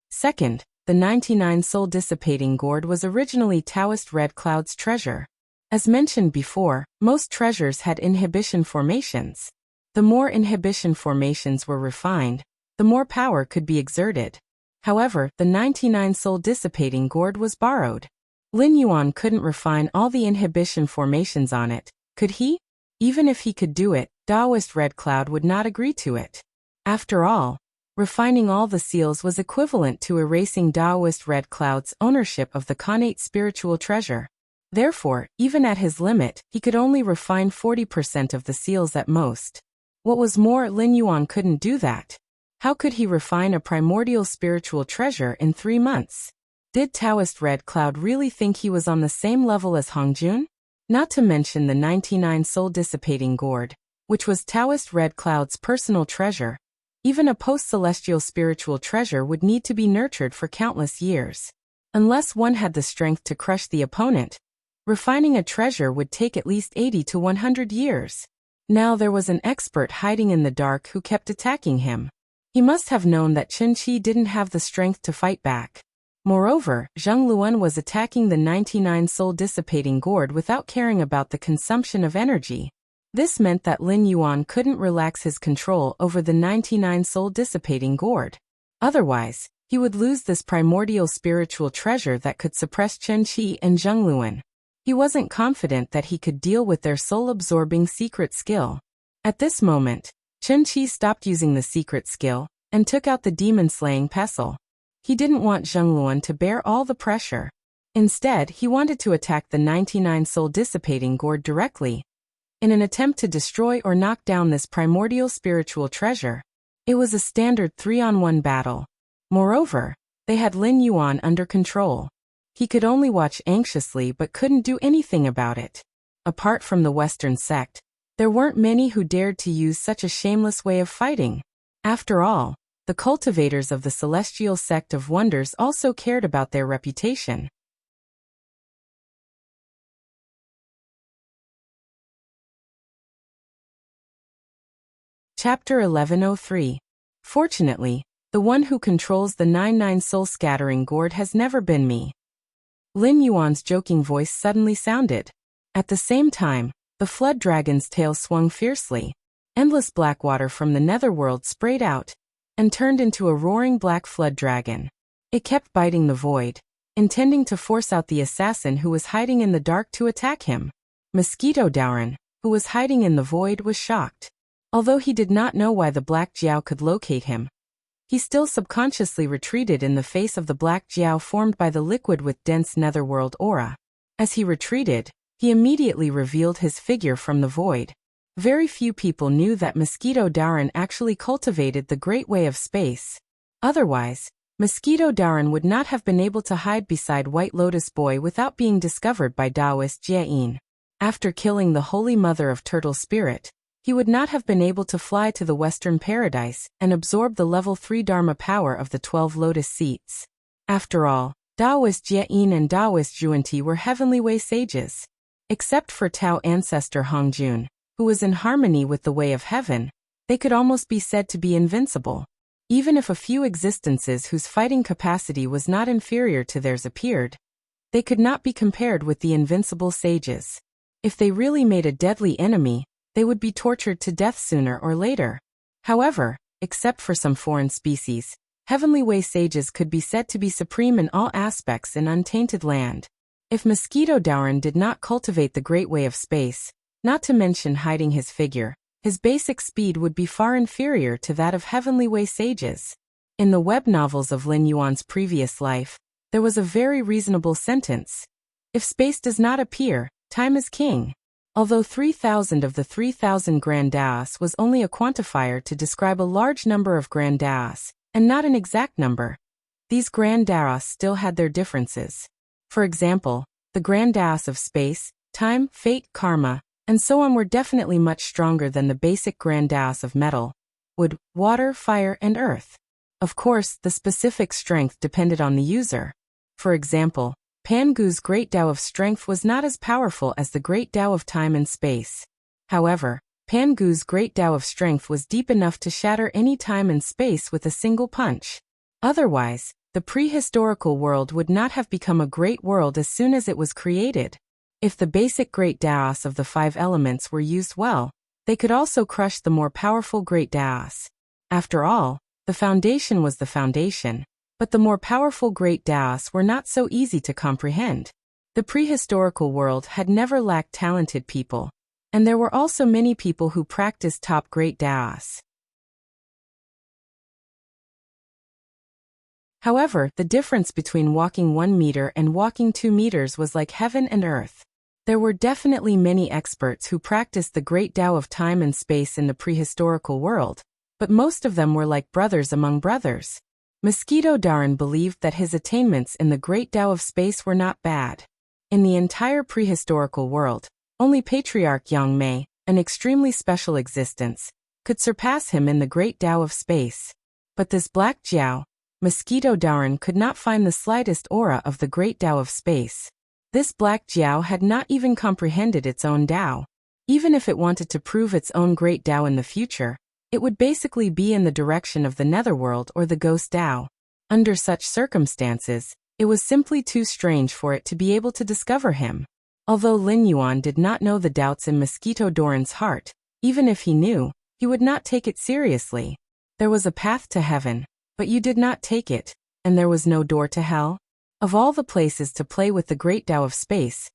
Second, the 99 soul dissipating gourd was originally Taoist Red Cloud's treasure. As mentioned before, most treasures had inhibition formations. The more inhibition formations were refined, the more power could be exerted. However, the 99 soul dissipating gourd was borrowed. Lin Yuan couldn't refine all the inhibition formations on it, could he? Even if he could do it, Taoist Red Cloud would not agree to it. After all, refining all the seals was equivalent to erasing Taoist Red Cloud's ownership of the Khanate spiritual treasure. Therefore, even at his limit, he could only refine 40% of the seals at most. What was more, Lin Yuan couldn't do that. How could he refine a primordial spiritual treasure in 3 months? Did Taoist Red Cloud really think he was on the same level as Hongjun? Not to mention the 99 soul-dissipating gourd, which was Taoist Red Cloud's personal treasure. Even a post-celestial spiritual treasure would need to be nurtured for countless years. Unless one had the strength to crush the opponent, refining a treasure would take at least 80 to 100 years. Now there was an expert hiding in the dark who kept attacking him. He must have known that Chen Qi didn't have the strength to fight back. Moreover, Zheng Luan was attacking the 99 soul-dissipating gourd without caring about the consumption of energy. This meant that Lin Yuan couldn't relax his control over the 99 soul-dissipating gourd. Otherwise, he would lose this primordial spiritual treasure that could suppress Chen Qi and Zheng Luan. He wasn't confident that he could deal with their soul-absorbing secret skill. At this moment, Chen Qi stopped using the secret skill and took out the demon-slaying pestle. He didn't want Zheng Luan to bear all the pressure. Instead, he wanted to attack the 99 soul-dissipating gourd directly, in an attempt to destroy or knock down this primordial spiritual treasure. It was a standard 3-on-1 battle. Moreover, they had Lin Yuan under control. He could only watch anxiously but couldn't do anything about it. Apart from the Western sect, there weren't many who dared to use such a shameless way of fighting. After all, the cultivators of the Celestial Sect of Wonders also cared about their reputation. Chapter 1103. Fortunately, the one who controls the 99 soul-scattering gourd has never been me. Lin Yuan's joking voice suddenly sounded. At the same time, the flood dragon's tail swung fiercely. Endless black water from the netherworld sprayed out and turned into a roaring black flood dragon. It kept biting the void, intending to force out the assassin who was hiding in the dark to attack him. Mosquito Dauren, who was hiding in the void, was shocked. Although he did not know why the Black Jiao could locate him, he still subconsciously retreated in the face of the Black Jiao formed by the liquid with dense netherworld aura. As he retreated, he immediately revealed his figure from the void. Very few people knew that Mosquito Dauren actually cultivated the Great Way of Space. Otherwise, Mosquito Dauren would not have been able to hide beside White Lotus Boy without being discovered by Taoist Jieyin. After killing the Holy Mother of Turtle Spirit, he would not have been able to fly to the Western Paradise and absorb the level 3 Dharma power of the 12 Lotus Seats. After all, Taoist Jieyin and Taoist Zhuanti were Heavenly Way sages. Except for Tao ancestor Hongjun, who was in harmony with the Way of Heaven, they could almost be said to be invincible. Even if a few existences whose fighting capacity was not inferior to theirs appeared, they could not be compared with the invincible sages. If they really made a deadly enemy, they would be tortured to death sooner or later. However, except for some foreign species, Heavenly Way sages could be said to be supreme in all aspects in untainted land. If Mosquito Dauren did not cultivate the Great Way of Space, not to mention hiding his figure, his basic speed would be far inferior to that of Heavenly Way sages. In the web novels of Lin Yuan's previous life, there was a very reasonable sentence. If space does not appear, time is king. Although 3,000 of the 3,000 Grand Daos was only a quantifier to describe a large number of Grand Daos, and not an exact number, these Grand Daos still had their differences. For example, the Grand Daos of space, time, fate, karma, and so on were definitely much stronger than the basic Grand Daos of metal, wood, water, fire, and earth. Of course, the specific strength depended on the user. For example, Pangu's Great Tao of Strength was not as powerful as the Great Tao of Time and Space. However, Pangu's Great Tao of Strength was deep enough to shatter any time and space with a single punch. Otherwise, the prehistorical world would not have become a great world as soon as it was created. If the basic Great Daos of the 5 elements were used well, they could also crush the more powerful Great Daos. After all, the foundation was the foundation. But the more powerful Great Daos were not so easy to comprehend. The prehistorical world had never lacked talented people, and there were also many people who practiced top Great Daos. However, the difference between walking 1 meter and walking 2 meters was like heaven and earth. There were definitely many experts who practiced the great Tao of time and space in the prehistorical world, but most of them were like brothers among brothers. Mosquito Daran believed that his attainments in the great Tao of space were not bad. In the entire prehistorical world, only Patriarch Yang Mei, an extremely special existence, could surpass him in the great Tao of space. But this Black Jiao, Mosquito Daran could not find the slightest aura of the great Tao of space. This Black Jiao had not even comprehended its own Tao. Even if it wanted to prove its own great Tao in the future, it would basically be in the direction of the netherworld or the ghost Tao. Under such circumstances, it was simply too strange for it to be able to discover him. Although Lin Yuan did not know the doubts in Mosquito Daran's heart, even if he knew, he would not take it seriously. There was a path to heaven, but you did not take it, and there was no door to hell? Of all the places to play with the great Tao of space,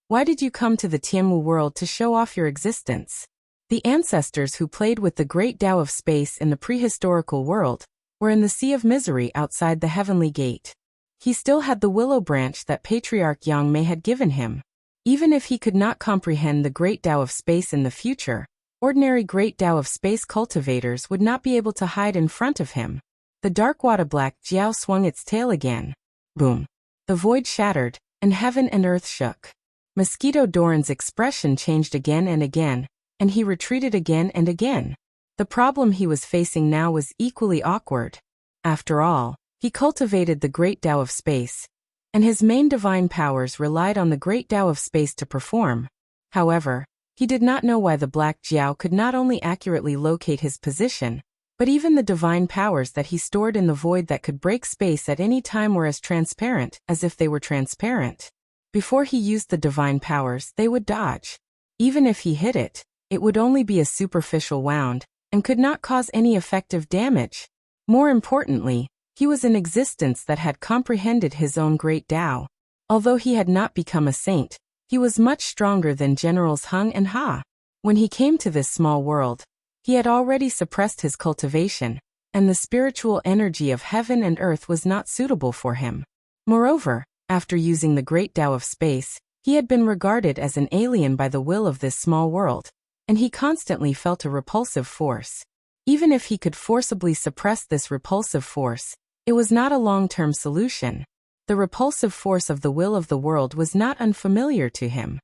why did you come to the Tianwu world to show off your existence? The ancestors who played with the great Tao of space in the prehistorical world were in the sea of misery outside the heavenly gate. He still had the willow branch that Patriarch Yang Mei had given him. Even if he could not comprehend the great Tao of space in the future, ordinary great Tao of space cultivators would not be able to hide in front of him. The Darkwada Black Jiao swung its tail again. Boom. The void shattered, and heaven and earth shook. Mosquito Daran's expression changed again and again, and he retreated again and again. The problem he was facing now was equally awkward. After all, he cultivated the great Tao of space, and his main divine powers relied on the great Tao of space to perform. However, he did not know why the Black Jiao could not only accurately locate his position, but even the divine powers that he stored in the void that could break space at any time were as transparent as if they were transparent. Before he used the divine powers, they would dodge. Even if he hit it, it would only be a superficial wound, and could not cause any effective damage. More importantly, he was an existence that had comprehended his own great Tao. Although he had not become a saint, he was much stronger than Generals Hung and Ha. When he came to this small world, he had already suppressed his cultivation, and the spiritual energy of heaven and earth was not suitable for him. Moreover, after using the great Tao of space, he had been regarded as an alien by the will of this small world, and he constantly felt a repulsive force. Even if he could forcibly suppress this repulsive force, it was not a long-term solution. The repulsive force of the will of the world was not unfamiliar to him.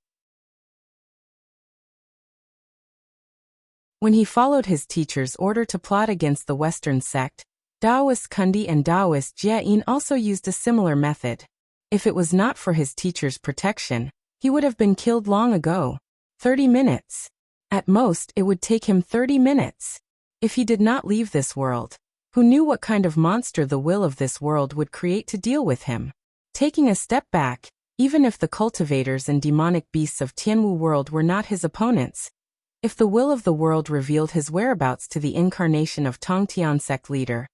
When he followed his teacher's order to plot against the Western sect, Taoist Kundi and Taoist Jia-in also used a similar method. If it was not for his teacher's protection, he would have been killed long ago. 30 minutes. At most, it would take him 30 minutes. If he did not leave this world, who knew what kind of monster the will of this world would create to deal with him? Taking a step back, even if the cultivators and demonic beasts of Tianwu world were not his opponents, if the will of the world revealed his whereabouts to the incarnation of Tongtian sect leader,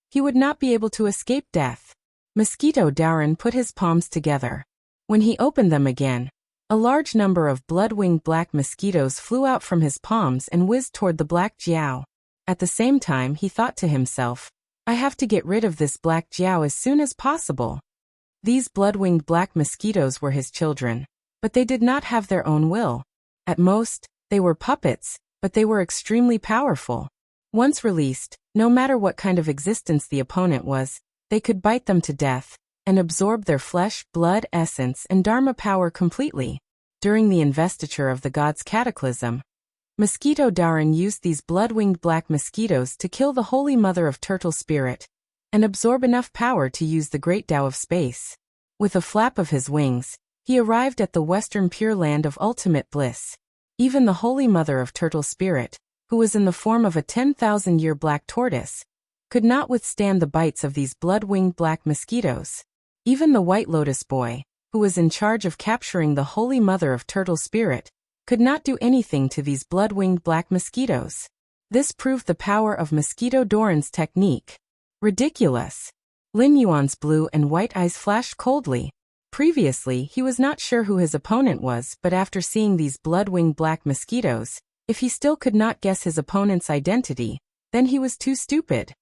he would not be able to escape death. Mosquito Daran put his palms together. When he opened them again, a large number of blood-winged black mosquitoes flew out from his palms and whizzed toward the Black Jiao. At the same time, he thought to himself, I have to get rid of this Black Jiao as soon as possible. These blood-winged black mosquitoes were his children, but they did not have their own will. At most, they were puppets, but they were extremely powerful. Once released, no matter what kind of existence the opponent was, they could bite them to death, and absorb their flesh, blood, essence, and dharma power completely. During the investiture of the god's cataclysm, Mosquito Daran used these blood-winged black mosquitoes to kill the Holy Mother of Turtle Spirit, and absorb enough power to use the great Tao of space. With a flap of his wings, he arrived at the western pure land of ultimate bliss. Even the Holy Mother of Turtle Spirit, who was in the form of a 10,000-year black tortoise, could not withstand the bites of these blood-winged black mosquitoes. Even the White Lotus Boy, who was in charge of capturing the Holy Mother of Turtle Spirit, could not do anything to these blood-winged black mosquitoes. This proved the power of Mosquito Daran's technique. Ridiculous! Lin Yuan's blue and white eyes flashed coldly. Previously, he was not sure who his opponent was, but after seeing these blood-winged black mosquitoes, if he still could not guess his opponent's identity, then he was too stupid.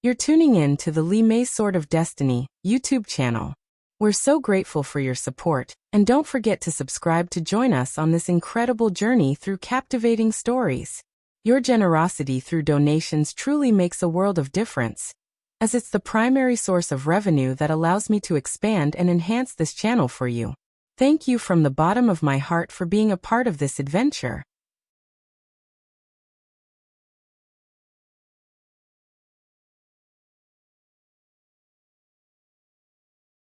You're tuning in to the Li Mei Sword of Destiny YouTube channel. We're so grateful for your support, and don't forget to subscribe to join us on this incredible journey through captivating stories. Your generosity through donations truly makes a world of difference, as it's the primary source of revenue that allows me to expand and enhance this channel for you. Thank you from the bottom of my heart for being a part of this adventure.